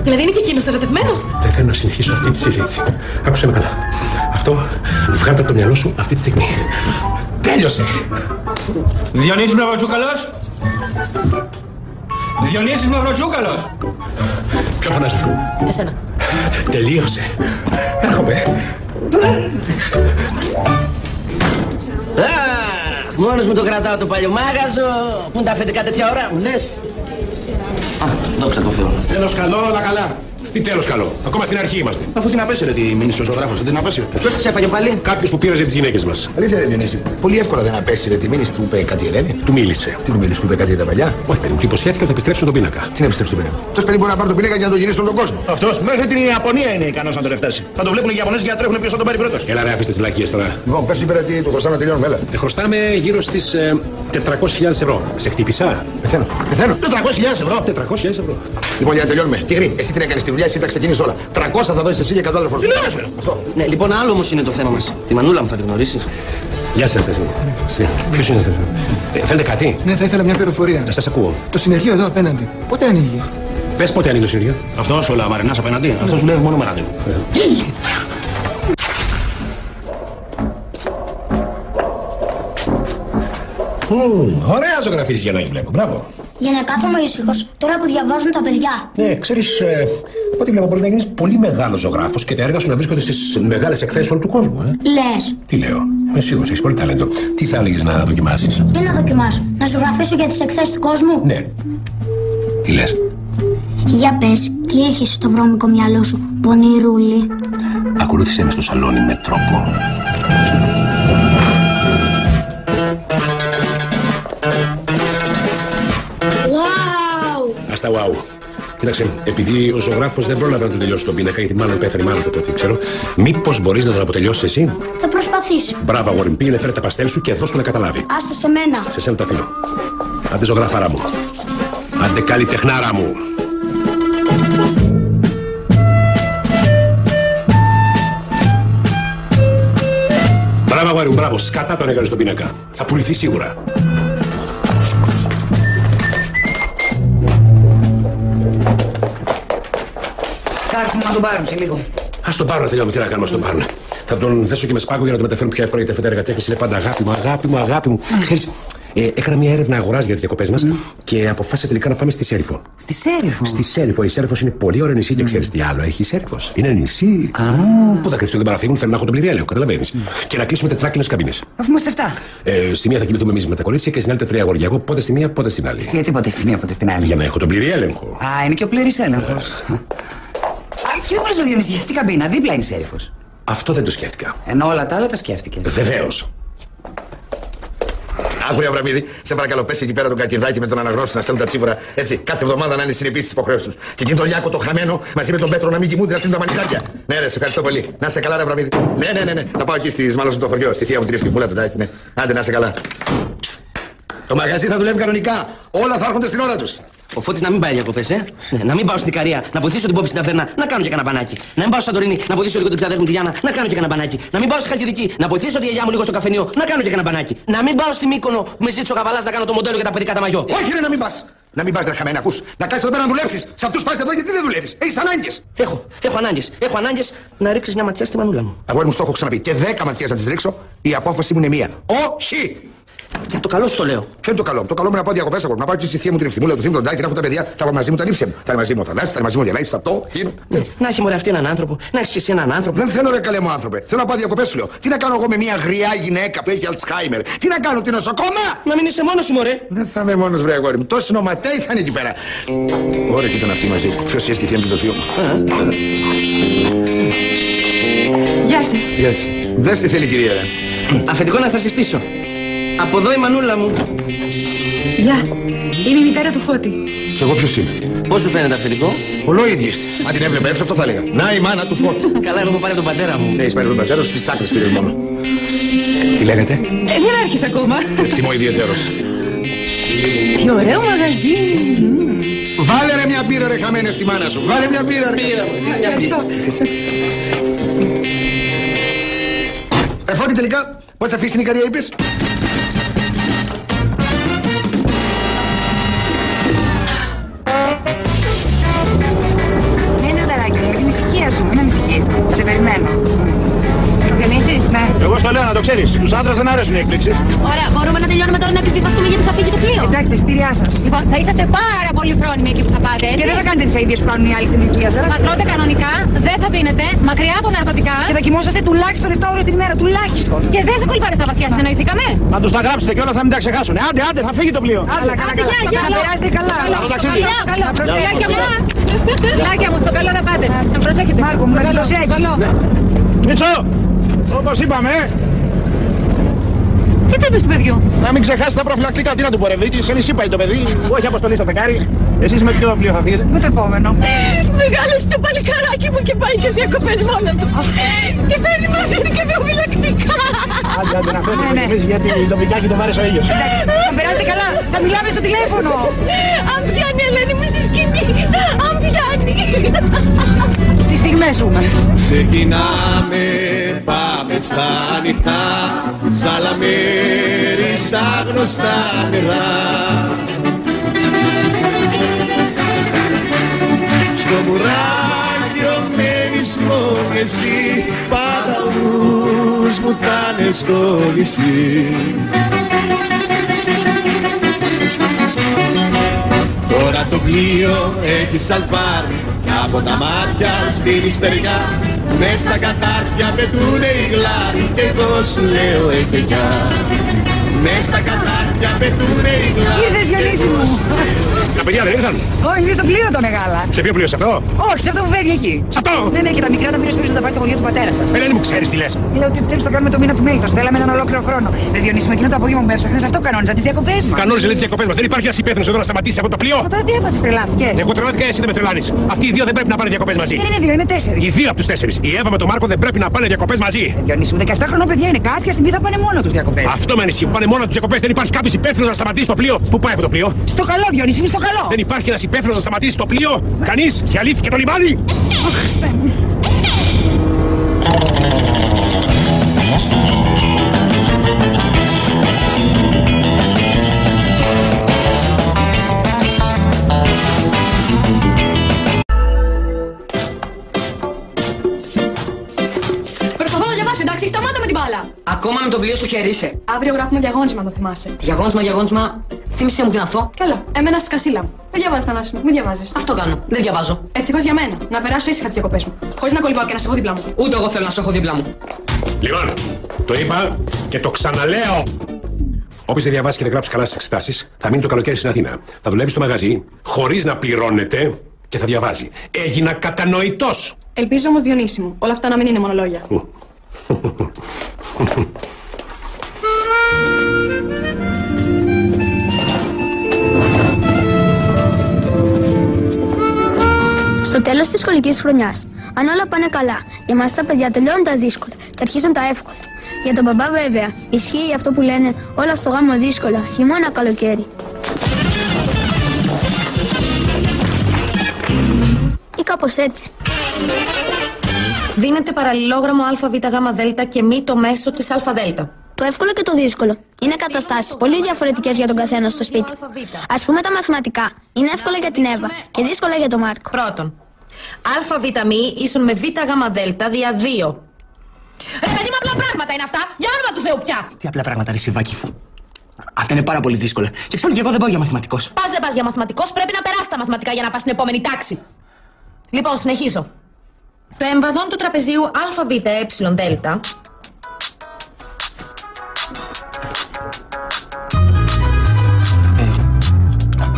Δηλαδή είναι και εκείνος ερωτευμένος? Δεν θέλω να συνεχίσω αυτή τη συζήτηση. Άκουσε με καλά. Αυτό βγάλτε από το μυαλό σου αυτή τη στιγμή. Τέλειωσε. Διονύσης Μαυροτσούκαλος. Διονύσης Μαυροτσούκαλος. Ποιον φωνάζω? Εσένα. Τελείωσε. Έρχομαι. Μόνος μου το κρατάω το παλιωμάγαζο. Πού είναι τα αφεντικά τέτοια ώρα, μου λες? Δόξα τω Θεώ. Τέλος καλό, όλα καλά. Τι τέλος καλό. Ακόμα στην αρχή είμαστε. Αφού την απέσυρε τη μήνυση ο ζωγράφος, δεν την απέσυρε. Ποιος της έφαγε πάλι? Κάποιος που πήραζε τις γυναίκες μας. Αλήθεια δεν είναι εσύ. Πολύ εύκολα δεν απέσυρε τη μήνυση, του είπε κάτι η Ελένη. Του μίλησε. Τι του μίλησε, του είπε κάτι για τα παλιά. Όχι, παιδί μου, του υποσχέθηκε ότι θα επιστρέψουν τον πίνακα. Τι να επιστρέψει τον πίνακα? Αυτό παιδί μπορεί να πάρει τον πίνακα για να τον γυρίσει όλο τον κόσμο. Αυτό μέχρι την Ιαπωνία είναι ικανός να τον εφτάσει. Θα τον βλέπουν οι Ιαπωνέζοι και να τρέχουν ποιος θα τον πάρει πρώτος. Έλα, ρε, αφήστε τις βλακίες τώρα. Λοιπόν, πες είπε ότι το χρωστάμε να τελειώνουμε, έλα. Χρωστάμε γύρω στις 400.000 ευρώ. Σε χτύπησα. Πεθαίνω. 400.000 ευρώ. 400.000 ευρώ. Λοιπόν, για να τελειώνουμε. Τι γρήγορα, εσύ την έκανε τη δουλειά, εσύ τα ξεκίνησε όλα. 300 θα δώσεις εσύ και 100 αδερφός. Ναι, λοιπόν, άλλο όμως είναι το θέμα μας. Τη Μανούλα μου θα τη γνωρίσεις. Γεια σας, Στάση. Ποιος είναι αυτός? Θέλετε κάτι? Ναι, θα ήθελα μια πληροφορία. Σας ακούω. Το συνεργείο εδώ απέναντι. Πότε ανοίγει? Πες πότε ανοίγει το συνεργείο. Αυτός ο Λαμαρινάς απέναντι. Αυτός δουλεύει μόνο με ραντεβού. Ωραία ζωγραφίζεις για να βλέπω. Μπράβο. Για να κάθομαι ήσυχος, τώρα που διαβάζουν τα παιδιά. Ναι, ξέρεις, από ό,τι βλέπω μπορείς να γίνεις πολύ μεγάλος ζωγράφος και τα έργα σου να βρίσκονται στις μεγάλες εκθέσεις όλου του κόσμου. Λες. Τι λέω, είμαι σίγουρος, έχεις πολύ ταλέντο. Τι θα έλεγες να δοκιμάσεις? Τι να δοκιμάσω, να ζωγραφίσω για τις εκθέσεις του κόσμου? Ναι. Τι λες? Για πες, τι έχεις στο βρώμικο μυαλό σου, πονηρούλη? Ακολούθησέ με στο σαλόνι με τρόπο. Άστα wow. Κοίταξε, επειδή ο ζωγράφος δεν πρόλαβε να τον τελειώσει τον πίνακα, γιατί μάλλον πέθανε, μάλλον το τι ξέρω, μήπως μπορείς να τον αποτελειώσεις εσύ? Θα προσπαθήσω. Μπράβο, αγόρι μου, πήγαινε, φέρε τα παστέλ σου και δώσ' του να καταλάβει. Άστο σε μένα. Σε σένα το αφήνω. Άντε ζωγράφαρά μου. Άντε καλλιτεχνάρα μου. Μπράβο, αγόρι μου, μπράβο. Σκατά τον έκανες τον πίνακα. Θα πουληθεί σίγουρα. Θα έρθουν να τον πάρουν σε λίγο. Ας τον πάρουν να τελειώνουμε. Τι να κάνουμε, ας τον πάρουν. Θα τον θέσω και με σπάγκο για να τον μεταφέρουν πιο εύκολα, γιατί αυτά τα έργα τέχνης είναι πάντα αγάπη μου, αγάπη μου, αγάπη μου. Ξέρεις, έκανα μια έρευνα αγοράς για τις διακοπές μας και αποφάσισα τελικά να πάμε στη Σέριφο. Στη Σέριφο? Στη Σέριφο. Η Σέριφος είναι πολύ ωραίο νησί και ξέρεις τι άλλο έχει η Σέριφος? Είναι νησί. Πού θα κρυφτούν, δεν παραφύγουν, θέλουν να έχουν τον πλήρη έλεγχο, καταλαβαίνεις. Και να κλείσουμε τετράκινες καμπίνες. Αφού είμαστε 7. Στη μία θα κοιμηθούμε εμείς με τα κορίτσια και στην άλλη τα 3 αγόρια. Εγώ πότε στη μία, πότε στην άλλη. Εσύ γιατί πότε στη μία, πότε στην άλλη? Για να έχω τον πλήρη έλεγχο. Α, είναι και ο πλήρης έλεγχος. Και δεν μπορείς να Διονύση, αυτή καμπίνα, δίπλα είναι η Σέριφος. Αυτό δεν το σκέφτηκα. Ενώ όλα τα άλλα τα σκέφτηκε. Βεβαίως. Άκουρε Αβραμίδη, σε παρακαλώ, πες εκεί πέρα τον Κακυρδάκη με τον Αναγνώστη να στέλνουν τα τσίβουρα έτσι κάθε εβδομάδα να είναι συνεπείς στις υποχρεώσεις τους. Και εκείνη τον Λιάκο το χαμένο μαζί με τον Πέτρο να μην κοιμούνται να στείλουν τα μανιτάρια. Ναι, ρε, σε ευχαριστώ πολύ. Να σε καλά, ρε Αβραμίδη. Ναι. Θα πάω εκεί στη Σμάλωση το χωριό, στη θεία μου τρίφτη. Μου λέτε τάκι, ναι. Άντε, να σε καλά. Το μαγαζί θα δουλεύει κανονικά. Όλα θα έρχονται στην ώρα τους. Ο Φώτης να μην πάει διακοπές, να μην πάω στην Ικαρία, να βοηθήσω την Πόπη στην Ταβέρνα, να κάνω και κανένα μπανάκι. Να μην πάω στο Σαντορίνη, να βοηθήσω λίγο την ξαδέρφη μου τη Γιάννα, να κάνω και κανένα μπανάκι. Να μην πάω στη Χαλκιδική, να βοηθήσω τη γιαγιά μου λίγο στο καφενείο, να κάνω και κανένα μπανάκι. Να μην πάω στη Μύκονο που με ζήτησε ο Καβαλάς να κάνω το μοντέλο για τα παιδικά τα μαγιό. Όχι, ρε, να μην πας. Να μην πας, ρε χαμένα, ακούς. Να κάνεις εδώ πέρα να δουλέψεις. Σε αυτούς πας εδώ γιατί δεν δουλεύεις. Έχεις ανάγκες. Έχω ανάγκες να ρίξεις μια ματιά στη μανούλα μου. Αγόρι μου, στο έχω ξαναπεί. Και 10 ματιές να τις ρίξω, η απόφαση μου είναι μία. Όχι! Για το καλό σου το λέω. Ποιο είναι το καλό? Το καλό μου είναι να πάω διακοπές, να πάω και στη θεία μου την ευθυμούλα, του θύμου τον Τάκη, να έχω τα παιδιά, θα έχω μαζί μου τα νύψια μου. Θα είναι μαζί μου ο Θανάσης, θα είναι μαζί μου ο Γιαννάκης, θα το γίνω. Να έχει μωρέ αυτή έναν άνθρωπο, να έχει εσύ έναν άνθρωπο. Δεν θέλω, ρε καλέ μου άνθρωπε. Θέλω να πάω διακοπές, σου λέω. Τι να κάνω εγώ με μια γριά γυναίκα που έχει Αλτσχάιμερ? Τι να κάνω, τι νοσοκόμα? Να μην είσαι μόνος σου, μωρέ. Δεν θα είμαι μόνος, βρε αγόρι μου. Τόσοι νοματέοι θα είναι εκεί πέρα. Ωραία, και ήταν αυτή μαζί του. Ποιος είσαι στη θεία μου και το θείο μου? Γεια σας. Δες τι θέλει, κυρία. Αφεντικό να σας συστήσω. Από εδώ η μανούλα μου. Γεια. Είμαι η μητέρα του Φώτη. Και εγώ ποιος είμαι? Πώς σου φαίνεται αφεντικό? Ολόιδιες. Αν την έβλεπα έξω, αυτό θα έλεγα. Να η μάνα του Φώτη. Καλά, εγώ έχω πάρει τον πατέρα μου. Ναι, είσαι πάρει τον πατέρα σου, στις άκρες πήρες μόνο. Τι λέγατε? Δεν άρχισε ακόμα. Εκτιμώ ιδιαίτερος. Τι ωραίο μαγαζί. Βάλε ρε μια μπύρα, ρε χαμένε στη μάνα σου. Βάλε μια μπύρα, ρε. Φώτη, τελικά, πότε θα αφήσεις την Ικαρία, είπες? Ναι, δαράκι μου, με την ησυχία σου, μην ανησυχείς. Σε περιμένω. Το γεννήσεις? Ναι. Εγώ στο Στο λέω να το ξέρεις. Τους άντρες δεν αρέσουν οι εκπλήξεις. Ωραία, μπορούμε να τελειώνουμε τώρα να επιβιβαστούμε γιατί θα φύγει το πλοίο. Εντάξει, τα εισιτήριά σας. Λοιπόν, θα είσαστε πάρα πολύ φρόνιμοι εκεί που θα πάτε, έτσι. Και δεν θα κάνετε τις αηδίες που κάνουν οι άλλοι στην ηλικία σας. Θα τρώτε κανονικά, δεν θα πίνετε, μακριά από ναρκωτικά. Και θα κοιμόσαστε τουλάχιστον 7 ώρες την ημέρα, τουλάχιστον. Και δεν θα κολυμπάτε στα βαθιά, συνεννοηθήκαμε. Να τους τα γράψετε κιόλας να μην τα ξεχάσουν. Άντε, άντε, θα φύγει το πλοίο. Καλά, καλά, καλά. Να περάσετε καλά. Καλό ταξίδι. Λάκια μου, στο καλό να πάτε. Να προσέχετε. Μάρκο μου, να προσέχεις. Μίτσο, όπως είπαμε, Τι του είπες του παιδιού? να μην ξεχάσει τα προφυλακτικά. Τι να του πω, ρε Βίκη, σε νησί πάει το παιδί. Όχι αποστολή στο φεγγάρι. Εσείς με ποιο πλοίο θα φύγετε? Με το επόμενο. Μεγάλωσε το παλικαράκι μου και πάει και διακοπές μόνο του. Και παίρνει μαζί του και προφυλακτικά. Άντε, άντε, να φέρνει εμείς γιατί το πικάκι το βάρεσε ο ήλιος. Εντάξει, θα περάσετε καλά. Θα μιλάμε στο τηλέφωνο. Αν πιάνει η Ελένη μου στη σκηνή. Αν πιάνει. Τις στιγμές ζούμε. Ξεκινάμε, πάμε στα ανοιχτά, Σαλαμέρι, σαν γνωστά νερά. Στο μουράγιο μένεις μόνο εσύ, πάντα ο νους μου τάνε στο νησί. Τώρα το πλοίο έχει σαλπάρει κι από τα μάτια σβήνει στεριά. Μες στα κατάρτια πετούνε οι γλάροι και εγώ σου λέω γεια. Μες στα κατάρτια πετούνε οι γλάροι. Ήρθες, Διονύση μου. Τα παιδιά δεν ήρθαν. Όχι, είναι στο πλοίο το μεγάλα. Σε ποιο πλοίο, σε αυτό? Όχι, σε αυτό που φεύγει εκεί. Σε αυτό! Ναι, ναι, και τα μικρά τα πήρε πίσω να τα πάει στο χωριό του πατέρα σας. Ελένη μου, ξέρεις τι λες? Λέω ότι επιτέλους θα κάνουμε το μήνα του Μέγιτος. Θέλαμε έναν ολόκληρο χρόνο. Ρε Διονύση, με εκείνο το απόγευμα που με έψαχνες, αυτό κανόνιζα τις διακοπές μας. Κανόνιζε τις διακοπές μας. Δεν υπάρχει ένας υπεύθυνος εδώ να σταματήσει αυτό το πλοίο. Τώρα τι έπαθες, τρελάθηκες? Εγώ τρελάθηκα, εσύ δεν με τρελάνεις. Αυτοί οι δύο δεν πρέπει να πάνε διακοπές μαζί. Δεν είναι δύο, είναι 4. Οι δύο από τους 4. Η Εύα με τον Μάρκο δεν πρέπει να πάνε διακοπές μαζί. Διονύση μου, 17 χρονών παιδιά είναι. Κάποια στιγμή θα πάνε μόνο τους διακοπές. Αυτό με ανησυχεί. Πάνε μόνο τους διακοπές. Δεν υπάρχει κάποιος υπεύθυνος να σταματήσει το πλοίο. Πού πάει αυτό το πλοίο? Στο καλό, Διονύση μου, στο καλό. Δεν υπάρχει ένας υπεύθυνος να σταματήσει το πλοίο. Κανείς? Διαλύθηκε το λιμάνι. Αχ, Χριστέ μου. Προσπαθώ να διαβάσω, εντάξει, σταμάτα με την μπάλα. Ακόμα με το βιβλίο στο χέρι είσαι. Αύριο γράφουμε διαγώνισμα, το θυμάσαι. Διαγώνισμα. Θύμισε μου τι είναι αυτό. Καλά, εμένα στη σκασίλα μου. Δεν διαβάζει, Θανάση μου, μην διαβάζει. Αυτό κάνω. Δεν διαβάζω. Ευτυχώς για μένα. Να περάσω ήσυχα τις διακοπές μου. Χωρίς να κολυμπάω και να σε έχω δίπλα μου. Ούτε εγώ θέλω να σε έχω δίπλα μου. Λοιπόν, το είπα και το ξαναλέω. Όποιος δεν διαβάσει και δεν γράψει καλά στις εξετάσεις, θα μείνει το καλοκαίρι στην Αθήνα. Θα δουλεύει στο μαγαζί, χωρίς να πληρώνεται και θα διαβάζει. Έγινα κατανοητός. Ελπίζω όμως, Διονύση μου, όλα αυτά να μην είναι μόνο λόγια. Στο τέλος της σχολικής χρονιάς, αν όλα πάνε καλά, για μας τα παιδιά τελειώνουν τα δύσκολα και αρχίζουν τα εύκολα. Για τον μπαμπά βέβαια, ισχύει αυτό που λένε όλα στο γάμο δύσκολα, χειμώνα καλοκαίρι. Ή κάπως έτσι. Δίνεται παραλληλόγραμμο ΑΒΓΔ και μη το μέσο της ΑΔ. Το εύκολο και το δύσκολο είναι καταστάσεις πολύ διαφορετικές για τον καθένα στο σπίτι. Ας πούμε τα μαθηματικά είναι εύκολα για την Εύα και δύσκολα για τον Μάρκο. Πρώτον, ΑΒ μη ίσον με ΒΓΔ δια 2. Ρε παιδί μου, απλά πράγματα είναι αυτά. Για όνομα του Θεού πια. Τι απλά πράγματα, ρε Σιβάκη. Αυτά είναι πάρα πολύ δύσκολα. Και ξέρω και εγώ δεν πάω για μαθηματικός. Πας δεν πας για μαθηματικός, πρέπει να περάσει τα μαθηματικά για να πας στην επόμενη τάξη. Λοιπόν, συνεχίζω. Το εμβαδόν του τραπεζίου ΑΒΕΔ.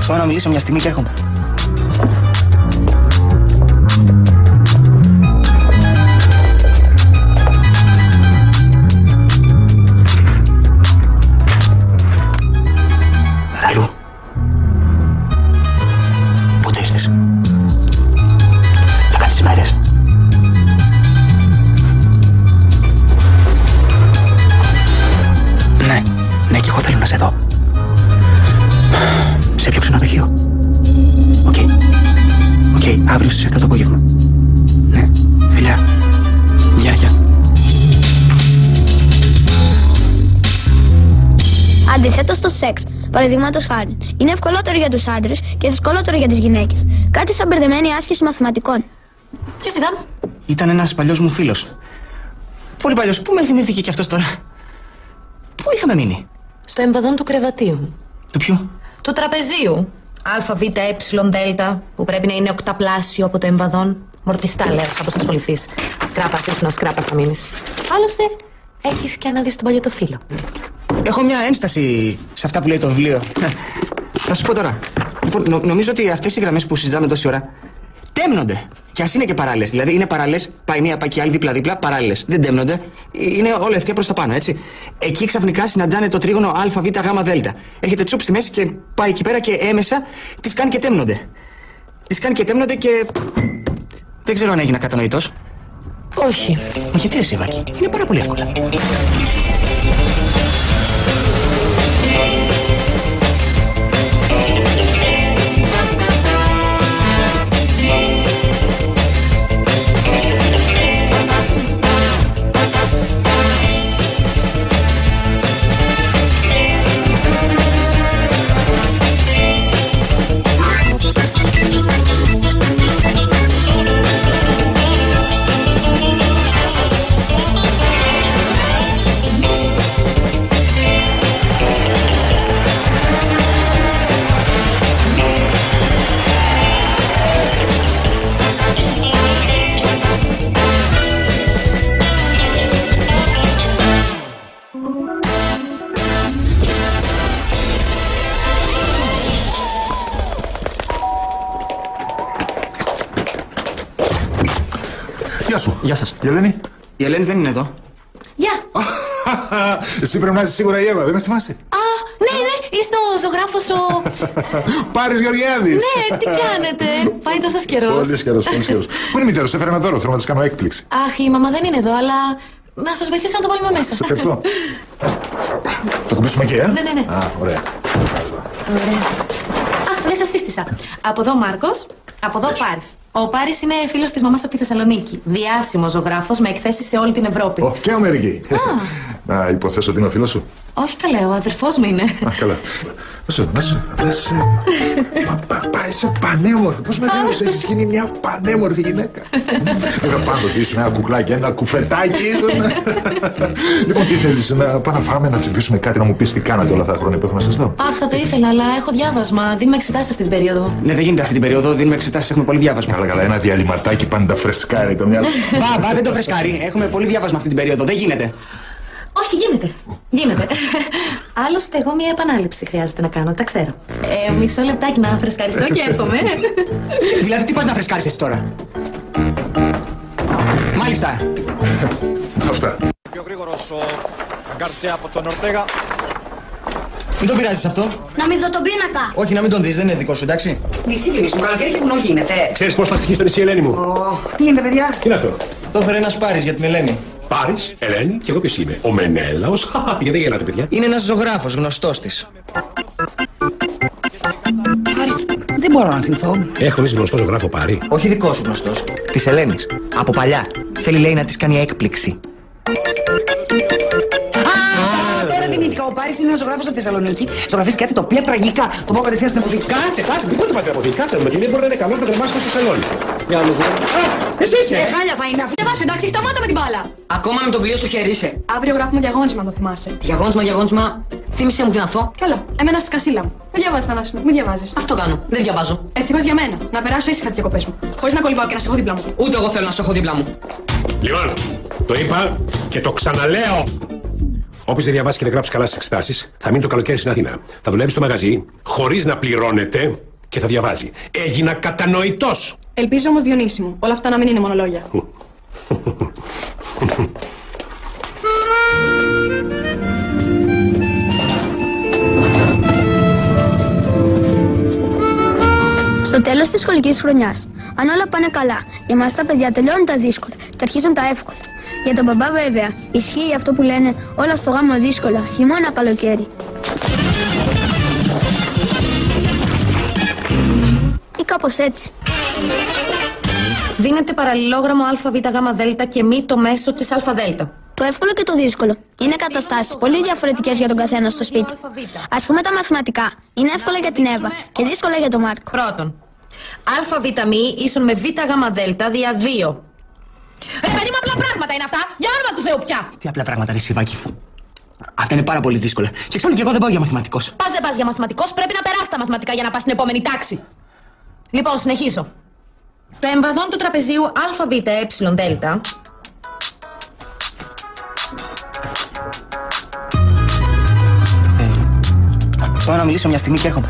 Πάω να μιλήσω μια στιγμή και έρχομαι. Ραλού. Πότε ήρθες? Θα κάτσεις μέρες. Ναι, και εγώ θέλω να σε δω. Σε ποιο ξενοδοχείο? Οκ, αύριο στις 7 το απόγευμα. Ναι, φιλιά. Γεια. Αντιθέτως στο σεξ, παραδείγματος χάρη, είναι ευκολότερο για τους άντρες και δυσκολότερο για τις γυναίκες. Κάτι σαν μπερδεμένη άσκηση μαθηματικών. Ποιος ήταν? Ήταν ένας παλιός μου φίλος. Πολύ παλιός. Πού με θυμήθηκε κι αυτός τώρα? Πού είχαμε μείνει? Στο εμβαδόν του κρεβατίου. Του ποιου? Του τραπεζίου. Α, Β, Ε, Δ, που πρέπει να είναι οκταπλάσιο από το εμβαδόν. Μορτιστά, λέω, θα ασχοληθείς. Σκράπας ήσουν, ασκράπας θα μείνεις. Άλλωστε, έχεις και να δεις τον παλιό το φίλο. Έχω μια ένσταση σε αυτά που λέει το βιβλίο. Θα σου πω τώρα. Λοιπόν, νομίζω ότι αυτές οι γραμμές που συζητάμε τόση ώρα τέμνονται. Κι ας είναι και παράλληλες. Δηλαδή είναι παράλληλες, πάει μία, πάει και άλλη δίπλα-δίπλα, παράλληλες. Δεν τέμνονται. Είναι όλα ευθεία προς τα πάνω, έτσι. Εκεί ξαφνικά συναντάνε το τρίγωνο Α, Β, Γ, Δ. Έχετε τσουπ στη μέση και πάει εκεί πέρα και έμεσα τις κάνει και τέμνονται. Τις κάνει και τέμνονται και. Δεν ξέρω αν έγινα κατανοητός. Όχι. Μα γιατί ρε Σιβάκη, είναι πάρα πολύ εύκολα. Γεια σου. Γεια σας. Η Ελένη. Η Ελένη δεν είναι εδώ. Γεια! Εσύ πρέπει να είσαι σίγουρα η Εύα, δεν με θυμάσαι? Ναι, είστε ο ζωγράφος ο... Πάρης Γεωργιάδης. Ναι, τι κάνετε? Πάει τόσος καιρός. Πολύ καιρός, πολύ καιρός. Πού είναι η μητέρα σου? Έφερα ένα δώρο, θέλω να της κάνω έκπληξη. Αχ, η μαμά δεν είναι εδώ, αλλά να σας βοηθήσω να το βάλουμε μέσα. Σε ευχαριστώ. Το κουμπίσουμε εκεί, Ναι. Α, ωραία. Α, δεν σας σύστησα. Από εδώ Μάρκος, από εδώ Πάρης. Ο Πάρης είναι φίλος της μαμάς από τη Θεσσαλονίκη. Διάσημος ζωγράφος με εκθέσεις σε όλη την Ευρώπη. Και Αμερική. Να υποθέσω ότι είναι ο φίλος σου. Όχι καλέ, ο αδερφός μου είναι. Α, καλά. Να σου. Είσαι πανέμορφη. Πώς μεγάλωσε, έχεις γίνει μια πανέμορφη γυναίκα. Βέβαια πάντοτε ήσουν ένα κουκλάκι, ένα κουφετάκι ήσουν. Λοιπόν, τι θέλεις, να πάμε να φάμε, να τσιμπήσουμε κάτι, να μου πεις τι κάνατε όλα αυτά τα χρόνια που έχω να σας δω? Αχ, θα το ήθελα, αλλά έχω διάβασμα. Δίνουμε εξετάσεις αυτή την περίοδο. Ναι, δεν γίνεται αυτή την περίοδο, δίνουμε εξετάσεις, έχουμε πολύ διάβασμα. Καλά, ένα διαλυματάκι πάντα φρεσκάρει το μυαλό. Μπα, δεν το φρεσκάρει. Έχουμε πολύ διάβασμα αυτή την περίοδο, δεν γίνεται. Όχι, γίνεται. Άλλωστε, εγώ μια επανάληψη χρειάζεται να κάνω, τα ξέρω. Μισό λεπτάκι να φρεσκαριστώ και έρχομαι. Δηλαδή, τι πας να φρεσκάρεις εσύ τώρα? Μάλιστα. Αυτά. Πιο γρήγορος ο Γκαρσία από τον Ορτέγα. Μην τον πειράζεις αυτό. Να μην δω τον πίνακα. Όχι, να μην τον δεις, δεν είναι δικό σου, εντάξει. Νησί γεμίσου, καλοκαίρι και βουνό γίνεται. Ξέρεις πώς θα στοιχείς το νησί, Ελένη μου? Τι γίνεται, παιδιά? Τι είναι αυτό? Το έφερε ένας Πάρης για την Ελένη. Πάρης, Ελένη, και εγώ ποιος είμαι? Ο Μενέλαος. Γιατί δεν γελάτε, παιδιά? Είναι ένας ζωγράφος, γνωστός της. Πάρης, δεν μπορώ να θυμηθώ. Έχεις γνωστό ζωγράφο Πάρη? Όχι δικό σου γνωστός, της Ελένης. Από παλιά. Θέλει, λέει, να της κάνει έκπληξη. Τώρα θυμήθηκα, ο Πάρης είναι ένας ζωγράφος από τη Θεσσαλονίκη. Ζωγραφίζει κάτι το οποίο τραγικά. Το πάω κατευθείαν στην αποθήκη. Κάτσε, πού το πας στην αποθήκη? Κάτσε, με την μπορεί να είναι καλός να κρεμάσει στο σαλόνι. Για να δούμε. Εσύ είσαι! Χάλια θα είναι αυτή. Διαβάσου, εντάξει, σταμάτα με την μπάλα. Ακόμα με το βιβλίο στο χέρι είσαι. Αύριο γράφουμε διαγώνισμα, αν το θυμάσαι. Διαγώνισμα. Θύμισε μου τι είναι αυτό. Καλά, εμένα στη σκασίλα μου. Μην διαβάζει, Θανάσου, μην διαβάζει. Αυτό κάνω. Δεν διαβάζω. Ευτυχώς για μένα. Να περάσω ήσυχα τις διακοπές μου. Χωρίς να κολυμπάω και να σε έχω δίπλα μου. Ούτε εγώ θέλω να σε έχω δίπλα μου. Λοιπόν, το είπα και το ξαναλέω. Όποιος δεν διαβάσει και δεν γράψει καλά στις εξετάσεις, θα μείνει το καλοκαίρι στην Αθήνα. Θα δουλεύει στο μαγαζί, χωρίς να πληρώνεται και θα διαβάζει. Έγινα κατανοητός. Ελπίζω όμως, Διονύση μου, όλα αυτά να μην είναι μόνο λόγια. Στο τέλος της σχολικής χρονιάς, αν όλα πάνε καλά, για μας τα παιδιά τελειώνουν τα δύσκολα και αρχίζουν τα εύκολα. Για τον μπαμπά βέβαια, ισχύει αυτό που λένε όλα στο γάμο δύσκολα, χειμώνα καλοκαίρι. Ή κάπως έτσι. Δίνεται παραλληλόγραμμο ΑΒΓΔ και μη το μέσο της ΑΔ. Το εύκολο και το δύσκολο είναι καταστάσεις πολύ διαφορετικές για τον καθένα στο σπίτι. Ας πούμε τα μαθηματικά είναι εύκολα για την Εύα και δύσκολα για τον Μάρκο. Πρώτον, ΑΒ μη ίσον με ΒΓΔ δια 2. Ρε παιδί μου, απλά πράγματα είναι αυτά. Για όνομα του Θεού πια. Τι απλά πράγματα, ρε Σιβάκη. Αυτά είναι πάρα πολύ δύσκολα. Και εξάλλου και εγώ δεν πάω για μαθηματικός. Πας δεν πας για μαθηματικός, πρέπει να περάσει τα μαθηματικά για να πας στην επόμενη τάξη. Λοιπόν, συνεχίζω. Το εμβαδόν του τραπεζίου ΑΒ ΕΔ. Πάω να μιλήσω μια στιγμή και έρχομαι.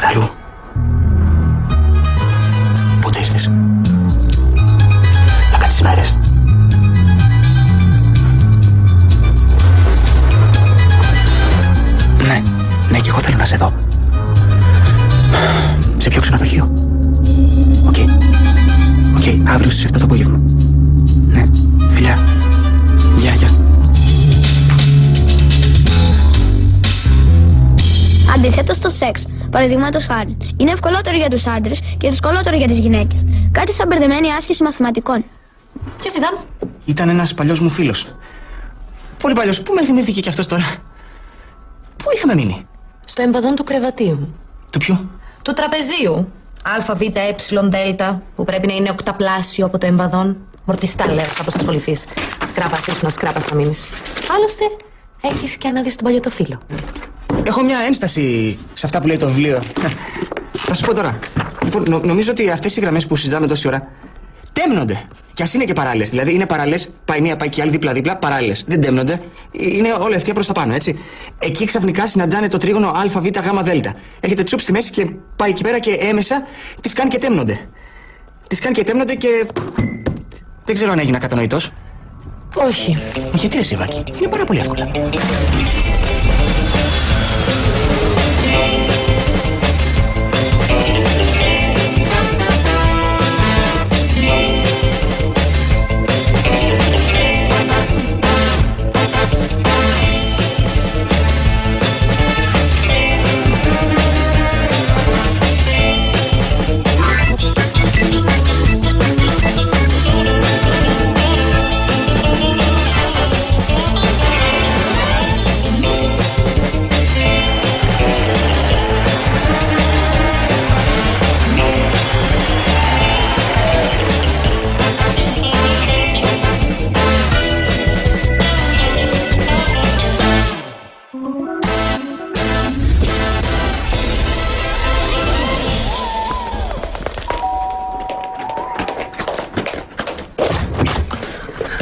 Ραλού. Πότε ήρθες? Να κάτσεις μέρες. Ναι, και εγώ θέλω να σε δω. Σε ποιο ξενοδοχείο? Οκ, αύριο στις 7 το απόγευμα. Ναι, φιλιά. Γεια. Αντιθέτως στο σεξ, παραδείγματος χάρη, είναι ευκολότερο για τους άντρες και δυσκολότερο για τις γυναίκες. Κάτι σαν μπερδεμένη άσκηση μαθηματικών. Ποιος ήταν? Ήταν ένας παλιός μου φίλος. Πολύ παλιός. Πού με θυμήθηκε κι αυτός τώρα? Πού είχαμε μείνει? Στο εμβαδόν του κρεβατίου. Του ποιου? Του τραπεζίου. ΑΒ ΕΔ, που πρέπει να είναι οκταπλάσιο από το εμβαδόν. Μορτιστά λέω, θα πώς θα ασχοληθείς. Σκράπας ήσουν, σκράπας θα μείνεις. Άλλωστε, έχεις και ανάδει τον παλιό το φίλο. Έχω μια ένσταση σε αυτά που λέει το βιβλίο. Θα σου πω τώρα. Λοιπόν, νομίζω ότι αυτές οι γραμμές που συζητάμε τόση ώρα τέμνονται. Κι ας είναι και παράλληλες. Δηλαδή είναι παράλληλες, πάει μία, πάει και άλλη δίπλα-δίπλα, παράλληλες. Δεν τέμνονται. Είναι όλα ευθεία προς τα πάνω, έτσι. Εκεί ξαφνικά συναντάνε το τρίγωνο ΑΒΓΔ. Έχετε τσουπ στη μέση και πάει εκεί πέρα και έμεσα τις κάνει και τέμνονται. Τις κάνει και τέμνονται και. Δεν ξέρω αν έγινα κατανοητός. Όχι. Γιατί ρε Σιβάκη, είναι πάρα πολύ εύκολα.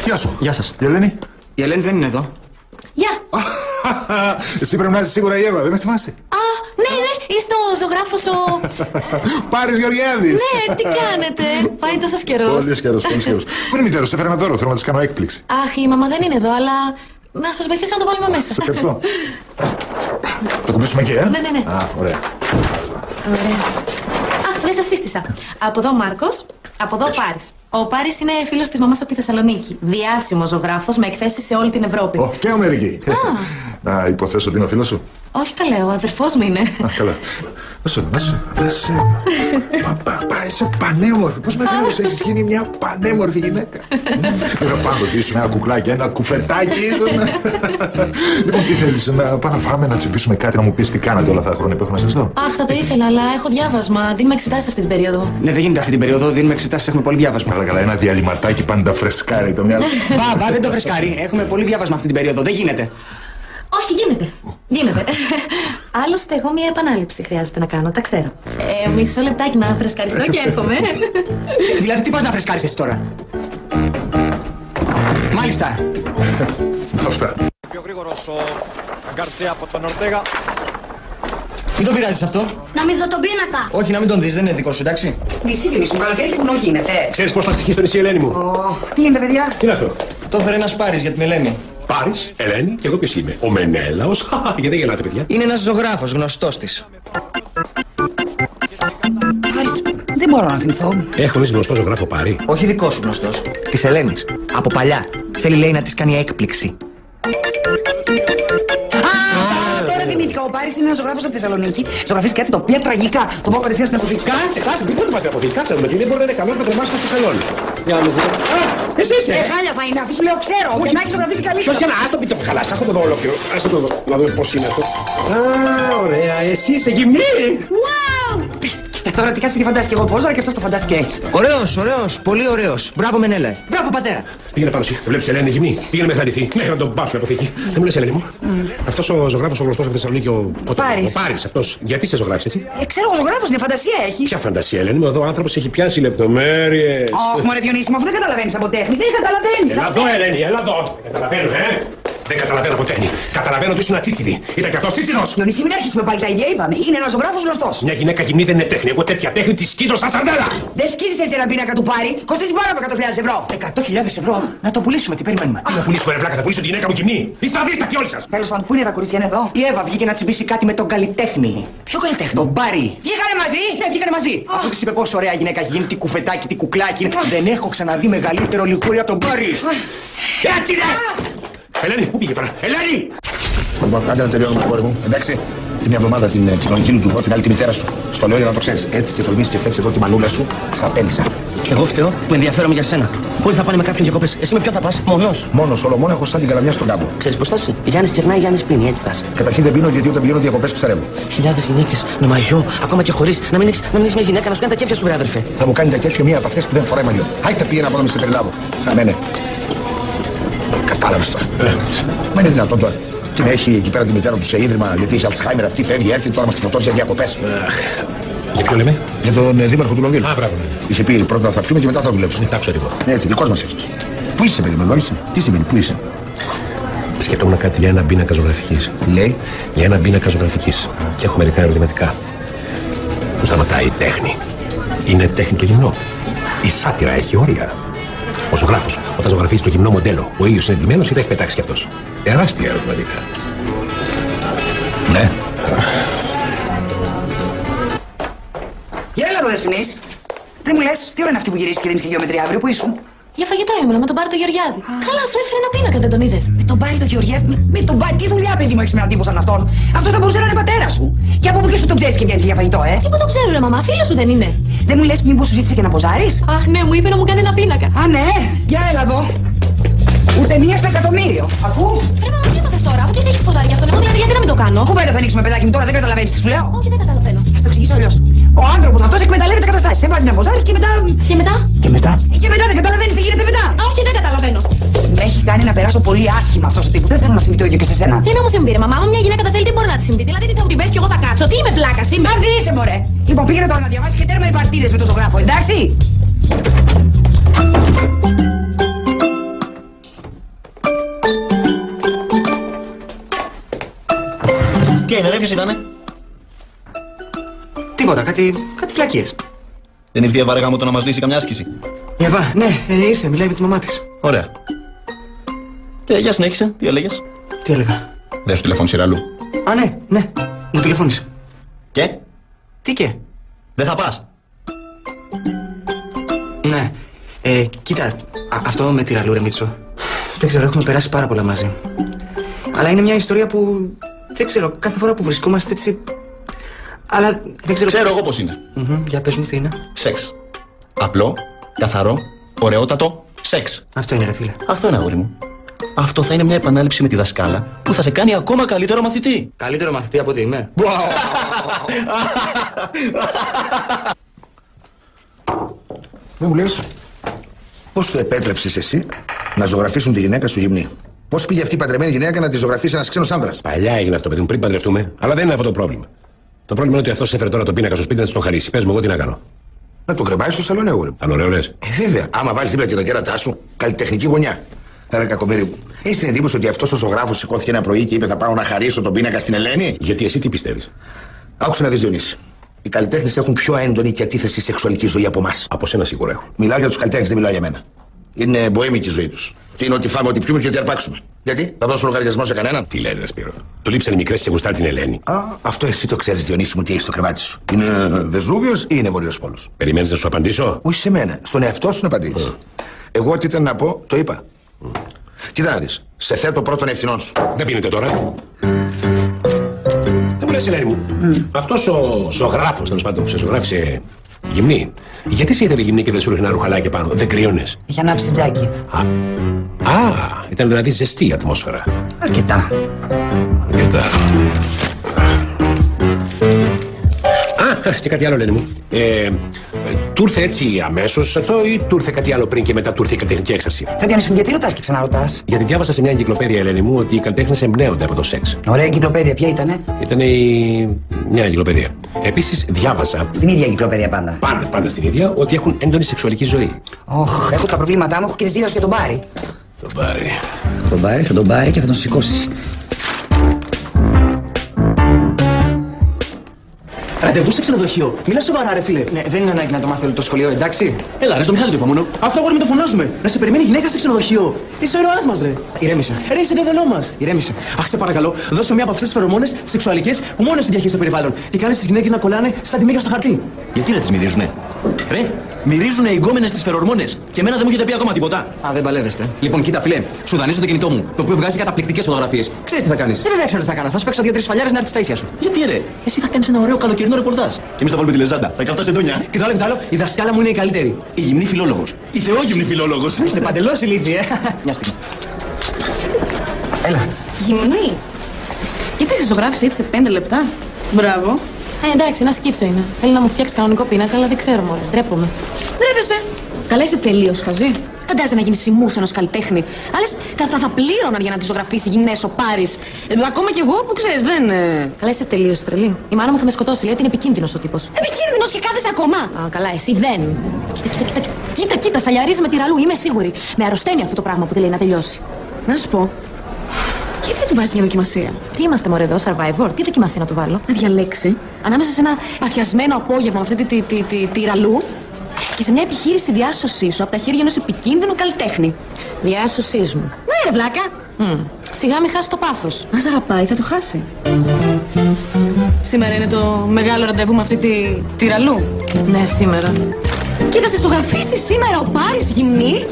Γεια σου. Γεια σας. Η Ελένη. Η Ελένη δεν είναι εδώ. Γεια. Εσύ πρέπει να είσαι σίγουρα η Εύα, δεν με θυμάσαι? Ναι, είστε ο ζωγράφος ο... Πάρης Γεωργιάδης. Ναι, τι κάνετε? Πάει τόσος καιρός. Πολύ καιρός. Πού είναι η μητέρα σου? Έφερα ένα δώρο, θέλω να της κάνω έκπληξη. Αχ, η μαμά δεν είναι εδώ, αλλά να σας βοηθήσω να το βάλουμε μέσα. Σε ευχαριστώ. Το κουμπίσουμε εκεί, Ναι. Α, ωραία. Αχ, δεν σας σύστησα. Από εδώ ο Μάρκος, από εδώ ο Πάρης. Ο Πάρης είναι φίλος της μαμάς από τη Θεσσαλονίκη. Διάσημος ζωγράφος με εκθέσεις σε όλη την Ευρώπη. Και Αμερική. Να υποθέσω ότι είναι ο φίλος σου. Όχι καλέ, ο αδερφός μου είναι. Καλά. Είσαι πανέμορφη. Πώς μεγάλωσε, έχεις γίνει μια πανέμορφη γυναίκα. Βέβαια πάντοτε ήσουν ένα κουκλάκι, ένα κουφετάκι ήσουν. Λοιπόν, τι θέλεις, να πάμε να φάμε, να τσιμπήσουμε κάτι, να μου πεις τι κάνατε όλα αυτά τα χρόνια που έχω να σας δω? Αχ, θα το ήθελα, αλλά έχω διάβασμα. Δίνουμε εξετάσεις αυτή την περίοδο. Ναι, δεν γίνεται αυτή την περίοδο, δίνουμε εξετάσεις, έχουμε πολύ διάβασμα. Καλά, ένα διαλυματάκι πάντα φρεσκάρει το μυαλό. Μπα, δεν το φρεσκάρει. Έχουμε πολύ διάβασμα αυτή την περίοδο, δεν γίνεται. Όχι, γίνεται. Άλλωστε, εγώ μια επανάληψη χρειάζεται να κάνω, τα ξέρω. Μισό λεπτάκι να φρεσκαριστώ και έρχομαι. Δηλαδή, τι πας να φρεσκάρεις εσύ τώρα? Μάλιστα. Αυτά. Πιο γρήγορος ο Γκαρσία από τον Ορτέγα. Μην τον πειράζεις αυτό. Να μην δω τον πίνακα. Όχι, να μην τον δεις, δεν είναι δικό σου, εντάξει. Νησί γεννήσου, καλοκαίρι χουνό γίνεται. Ξέρεις πώς θα στοιχεί στο νησί, Ελένη μου? Τι γίνεται, παιδιά? Τι είναι αυτό? Το έφερε ένας Πάρης για την Ελένη. Πάρης, Ελένη, και εγώ ποιος είμαι? Ο Μενέλαος. Γιατί δεν γελάτε, παιδιά? Είναι ένας ζωγράφος, γνωστός της. Πάρης, δεν μπορώ να θυμηθώ. Έχουμε γνωστό ζωγράφο Πάρη. Όχι δικό σου γνωστός. Της Ελένης. Από παλιά. Θέλει, λέει, να της κάνει έκπληξη. Τώρα θυμήθηκα, ο Πάρης είναι ένας ζωγράφος από τη Θεσσαλονίκη. Ζωγραφίζει κάτι το οποίο τραγικά. Το πάω κατευθείαν στην αποθήκη. Κάτσε, μην πότε πας στην αποθήκη. Κάτσε, γιατί δεν μπορεί να είναι καλός να τρεμάσει στο σαλόνι. Για να μου δω. Εσύ είσαι! Χάλια θα είναι, αφού σου λέω ξέρω. Για να έχει ζωγραφίσει καλύτερα. Ποιος είναι, άστο πείτε μου χαλάς, άστο το δω ολόκληρο. Άστο το δω, να δούμε πώς είναι αυτό. Α, ωραία, εσύ είσαι γυμνή! Wow! Τώρα τι κάτσε και φαντάστηκε εγώ πόζα και αυτό το φαντάστηκε έτσι. Ωραίος, πολύ ωραίος. Μπράβο, Μενέλα. Μπράβο, πατέρα. Πήγαινε πάνω εσύ. Βλέπεις Ελένη γυμνή. Πήγαινε μέχρι να ντυθεί. Μέχρι να τον πάω στην αποθήκη. Δεν μου λες, Ελένη μου. Αυτός ο ζωγράφος ο γνωστός από τη Θεσσαλονίκη, ο Πάρης αυτός. Γιατί σε ζωγράφησε έτσι? Ξέρω εγώ ζωγράφος είναι, φαντασία έχει. Ποια φαντασία, Ελένη μου, εδώ ο άνθρωπος έχει πιάσει λεπτομέρειες. Όχι, μωρέ Διονύση, αφού δεν καταλαβαίνεις από τέχνη. Δεν καταλαβαίνεις. Έλα εδώ, Ελένη, έλα εδώ. Δεν καταλαβαίνω, Δεν καταλαβαίνω από τέχνη. Καταλαβαίνω ότι ήσουν ατσίτσιδη. Ήταν και αυτός τσίτσιδος. Διονύση, μην αρχίσουμε πάλι τα ίδια, είπαμε. Είναι ένας ζωγράφος γνωστός. Μια γυναίκα γυμνή δεν είναι τέχνη. Εγώ τέτοια τέχνη τη σκίζω σαν σαρδέλα. Δεν σκίζεις έτσι ένα πίνακα του Πάρη. Κοστίζει πάνω από 100.000 ευρώ. 100.000 ευρώ. Να το πουλήσουμε, τι περιμένουμε. Τι να πουλήσουμε, ρε βλάκα, θα πουλήσω τη γυναίκα μου γυμνή. Είστε αδίστακτοι όλοι σας. Τέλος πάντων, πού είναι τα κορίτσια, είναι εδώ. Η Εύα βγήκε να τσιμπήσει κάτι με τον καλλιτέχνη. Ποιο καλλιτέχνη? Τον Πάρη. Βγήκανε μαζί. Ναι, βγήκανε μαζί. Αφού της είπε πόσο ωραία γυναίκα έχει γίνει, τι κουφετάκι, τι κουκλάκι. Δεν έχω ξαναδεί μεγαλύτερο λιγούρι από τον Πάρη. Έτσι είναι! Ελένη, πού πήγε τώρα, Ελένη! Λοιπόν, άντε να τελειώνουμε, κόρη μου. Εντάξει. Τη μια εβδομάδα την κοινωνική λειτουργό, την άλλη τη μητέρα σου. Στο λέω για να το ξέρεις. Έτσι και τολμήσεις και φέρεις εδώ τη μανούλα σου, σαπέλισσα. Εγώ φταίω που ενδιαφέρομαι για σένα. Όλοι θα πάνε με κάποιον διακοπές. Εσύ με ποιον θα πας, μόνος? Μόνος, όλο μόνο έχω σαν την καλαμιά στον κάμπο. Ξέρεις πώς θα είσαι? Γιάννης κερνάει, Γιάννης πίνει, έτσι θα είσαι. Καταρχήν δεν πίνω γιατί όταν πηγαίνω διακοπές ψαρεύω. Χιλιάδες γυναίκες με μαγιό, ακόμα και χωρίς. Να μην έχεις μια γυναίκα να σου κάνει τα κέφια σου, βρε αδερφέ. Θα μου κάνει τα κέφια μία από αυτές που δεν φοράει μαγιό. Άιτε πήγαινε από εδώ να σε περιλάβω. Ναι. Κατάλαβες τώρα. Μα είναι δυνατόν τώρα. Την έχει εκεί πέρα τη μητέρα του σε ίδρυμα γιατί έχει Αλτσχάιμερ, αυτή φεύγει, έρθει τώρα μας τη φορτώσει για διακοπές. Για ποιον λέμε? Για τον δήμαρχο του Λονδίνου. Α, μπράβο. Είχε πει πρώτα θα πιούμε και μετά θα δουλέψουμε. Τα ξέρω εγώ. Έτσι, δικός μας αυτός. Πού είσαι, παιδί μου, εδώ είσαι? Τι σημαίνει, πού είσαι? Σκεφτόμουν κάτι για ένα πίνακα ζωγραφικής. Τι λέει? Για ένα πίνακα ζωγραφικής. Και έχω μερικά ερωτηματικά. Πού σταματάει η τέχνη? Είναι τέχνη το γυμνό? Η σάτυρα έχει όρια? Ο ζωγράφος, όταν ζωγραφίζει το γυμνό μοντέλο, ο ήλιος είναι ντυμένος ή θα έχει πετάξει κι αυτός? Τεράστια ερωτηματικά. Ναι. Για έλα εδώ, Δεσποινής. Δεν μου λες, τι ώρα είναι αυτή που γυρίσει και δίνεις και γεωμετρία αύριο, πού ήσουν? Για φαγητό ήμουνα με τον Πάρη το Γεωργιάδη. Καλά, σου έφερε ένα πίνακα, δεν τον είδες? Με τον Πάρη το Γεωργιάδη, με τον Πάρη, τι δουλειά, παιδί μου, έχεις με έναν τύπο σαν αυτόν? Αυτό θα μπορούσε να είναι πατέρα σου. Και από πού και σου τον ξέρεις και βγαίνεις για φαγητό, Τι που το ξέρω, ρε μαμά, φίλο σου δεν είναι? Δεν μου λες μήπως σου ζήτησε και να ποζάρεις? Αχ, ναι, μου είπε να μου κάνει ένα πίνακα. Α, ναι, για έλα εδώ. Ούτε μία στο εκατομμύριο. Ακούς? Ρε μαμά, τι έπαθες τώρα, αφού και εσύ έχεις ποζάρει γι' αυτόν, εγώ δηλαδή γιατί να μην το κάνω? Κουβέντα θα ανοίξουμε, παιδάκι μου, τώρα δεν καταλαβαίνεις τι σου λέω. Όχι, δεν καταλαβαίνω. Ας το εξηγήσω αλλιώς. Ο άνθρωπος αυτός εκμεταλλεύεται καταστάσεις. Σε βάζει να ποζάρεις και μετά. Και μετά? Και μετά δεν καταλαβαίνεις τι γίνεται μετά. Όχι, δεν καταλαβαίνω. Με έχει κάνει να περάσω πολύ άσχημα αυτός ο τύπος. Δεν θέλω να συμβεί το ίδιο και σε σένα. Τι να μου συμβεί, ρε μαμά, άμα μια γυναίκα δεν θέλει, τι μπορεί να τη συμβεί? Δηλαδή, τι θα μου την πες και εγώ θα κάτσω? Τι είμαι βλάκα, είμαι? Άντε είσαι, μωρέ. Λοιπόν, πήγαινε τώρα να διαβάσει και τέρμα οι παρτίδες με τον ζωγράφο, εντάξει? Τι έγινε, ρε, ποιος ήτανε? Τίποτα, κάτι φλακίες. Δεν ήρθε η Εύα μου το να μας λύσει καμιά άσκηση? Η Εύα, ναι, ήρθε, μιλάει με τη μαμά της. Ωραία. Και για συνέχισε, τι έλεγες? Τι έλεγα? Δεν σου τηλεφώνησε αλλού? Α, ναι, μου τηλεφώνησε. Και? Τι και? Δεν θα πας? Ναι, κοίτα, αυτό με τη Ραλού, ρε Μίτσο. Δεν ξέρω, έχουμε περάσει πάρα πολλά μαζί. Αλλά είναι μια ιστορία που, δεν ξέρω, κάθε φορά που βρισκόμαστε έτσι. Αλλά δεν ξέρω. Ξέρω εγώ πώς είναι. Για πες μου τι είναι. Σεξ. Απλό, καθαρό, ωραιότατο σεξ. Αυτό είναι, ρε φίλε. Αυτό είναι, αγόρι μου. Αυτό θα είναι μια επανάληψη με τη δασκάλα που θα σε κάνει ακόμα καλύτερο μαθητή. Καλύτερο μαθητή από ό,τι είμαι. Δεν μου λες, πώς το επέτρεψες εσύ να ζωγραφίσουν τη γυναίκα σου γυμνή? Πώς πήγε αυτή η παντρεμένη γυναίκα να τη ζωγραφίσει ένας ξένος άνδρας? Παλιά έγινε αυτό, παιδί μου, πριν παντρευτούμε. Αλλά δεν είναι αυτό το πρόβλημα. Το πρόβλημα είναι ότι αυτός έφερε τώρα το πίνακα στο σπίτι να της τον χαρίσει. Πες μου, εγώ τι να κάνω? Να το κρεμάει στο σαλόνι, αγόρι μου. Αν ωραίο λες? Βέβαια, άμα βάλεις δίπλα και τα κέρατά σου, καλλιτεχνική γωνιά. Άρα, κακομοίρη μου, έχεις την εντύπωση ότι αυτός ο ζωγράφος σηκώθηκε ένα πρωί και είπε θα πάω να χαρίσω τον πίνακα στην Ελένη? Γιατί εσύ τι πιστεύεις? Άκουσε να δεις, Διονύση. Οι καλλιτέχνες έχουν πιο έντονη και αντίθεση σεξουαλική ζωή από εμάς. Από σένα σίγουρα έχω. Μιλάω για τους καλλιτέχνες, δεν μιλάω για μένα. Είναι μποέμικη η ζωή τους. Τι είναι ότι φάμε, ότι πιούμε και ότι αρπάξουμε. Γιατί, θα δώσω λογαριασμό σε κανέναν? Τι λες, Σπύρο? Του λείψανε μικρές και γουστάρει την Ελένη. Α, αυτό εσύ το ξέρεις, Διονύση μου, τι έχει στο κρεβάτι σου. Είναι Βεζούβιος ή είναι Βόρειος Πόλος? Περιμένεις να σου απαντήσω? Όχι σε μένα, στον εαυτό σου να απαντήσεις. Εγώ τι ήταν να πω, το είπα. Κοίτα να δεις, σε θέτω πρώτον ευθυνών σου. Δεν πίνετε τώρα? Δεν μου λες, Ελένη μου, αυτός ο ζωγράφος, τέλος πάντων, που σε ζωγράφησε, Γυμνή. Γιατί σε ήθελε γυμνή και δεν σου ρίχνε ένα ρουχαλάκι πάνω, δεν κρύωνες? Είχε ανάψει τζάκι. Ήταν δηλαδή ζεστή η ατμόσφαιρα. Αρκετά. Και κάτι άλλο, Ελένη μου. Του ήρθε έτσι αμέσως αυτό ή του ήρθε κάτι άλλο πριν και μετά του ήρθε η καλλιτεχνική έξαρση? Φρέντιανη μου, γιατί ρωτάς και ξαναρωτάς? Γιατί διάβασα σε μια εγκυκλοπαίδεια, Ελένη μου, ότι οι καλλιτέχνες εμπνέονται από το σεξ. Ωραία εγκυκλοπαίδεια, ποια ήτανε? Ήτανε μια εγκυκλοπαίδεια. Επίσης διάβασα. Στην ίδια εγκυκλοπαίδεια πάντα. Πάντα στην ίδια, ότι έχουν έντονη σεξουαλική ζωή. Έχω τα προβλήματά μου, έχω και ζήλος για τον Μπάρι. Θα τον πάρει και θα τον σηκώσει. Ραντεβού σε ξενοδοχείο. Μιλά σοβαρά, ρε φίλε. Ναι, δεν είναι ανάγκη να το μάθει όλο το σχολείο, εντάξει. Έλα, ρε, στο Μιχάλη το είπα μόνο. Αυτό αγόρι με το φωνάζουμε. Να σε περιμένει γυναίκα σε ξενοδοχείο. Είσαι ο ήρωάς μας, ρε. Ηρέμησε. Ρε, είσαι το δελό μας. Ηρέμησε. Αχ, σε παρακαλώ, δώσε μια από αυτές τις φερομόνες σεξουαλικές που μόνο εσύ διαχείριζε το περιβάλλον. Και κάνει τις γυναίκες να κολλάνε σαν τη μύγα στο χαρτί. Γιατί να τις μυρίζουνε? Ρε, μυρίζουνε οι γκόμενες τις φερορμόνες και εμένα δεν μου έχετε πει ακόμα τίποτα. Δεν παλεύεστε. Λοιπόν, κοίτα, φιλέ, σου δανείζω το κινητό μου, το οποίο βγάζει καταπληκτικές φωτογραφίες. Ξέρεις τι θα κάνεις? Δεν ξέρω τι θα κάνω. Θα σου παίξω 2-3 φαλιάρες να έρθεις στα ίσια σου. Γιατί ρε, εσύ θα κάνεις ένα ωραίο καλοκαιρινό ρεπορτάζ. Και εμείς θα βάλουμε τη λεζάντα. Θα καυτά σε ντόνια. Και το άλλο, η δασκάλα μου είναι η καλύτερη. Η γυμνή φιλόλογος. Η θεόγυμνη φιλόλογος. Είστε παντελώς ηλίθιοι, Μια στιγμή. Έλα. Γυμνή. Γιατί σε ζωγράφησε έτσι σε 5 λεπτά? Μπράβο. Εντάξει, ένα σκίτσο είναι. Θέλει να μου φτιάξει κανονικό πίνακα, αλλά δεν ξέρω μόνο. Ντρέπομαι. Ντρέπεσαι. Καλά, είσαι τελείως χαζή. Φαντάζεσαι να γίνει ημούς ενός καλλιτέχνη. Άλλες θα πλήρωναν για να τη ζωγραφίσει γυμνές ο Πάρης. Ακόμα κι εγώ που ξέρεις, δεν. Καλά, είσαι τελείως τρελή. Η μάνα μου θα με σκοτώσει, λέει ότι είναι επικίνδυνος ο τύπος. Επικίνδυνος και κάθεσαι ακόμα. Καλά, εσύ δεν. Κοίτα, σαλιαρίζει με τη ραλού, είμαι σίγουρη. Με αρρωσταίνει αυτό το πράγμα που τη λέει να τελειώσει. Να σου πω. Γιατί δεν του βάζει μια δοκιμασία? Τι είμαστε, μωρέ, εδώ, Survivor, τι δοκιμασία να του βάλω? Να διαλέξει ανάμεσα σε ένα παθιασμένο απόγευμα με αυτή τη ραλού και σε μια επιχείρηση διάσωσή σου από τα χέρια ενός επικίνδυνου καλλιτέχνη. Διάσωσή μου. Ναι, ρε βλάκα. Σιγά μη χάσει το πάθος. Αν σ' αγαπάει, θα το χάσει. Σήμερα είναι το μεγάλο ραντεβού με αυτή τη ραλού. Ναι, σήμερα. Και θα σε ζωγραφίσει σήμερα ο Πάρης γυμνή.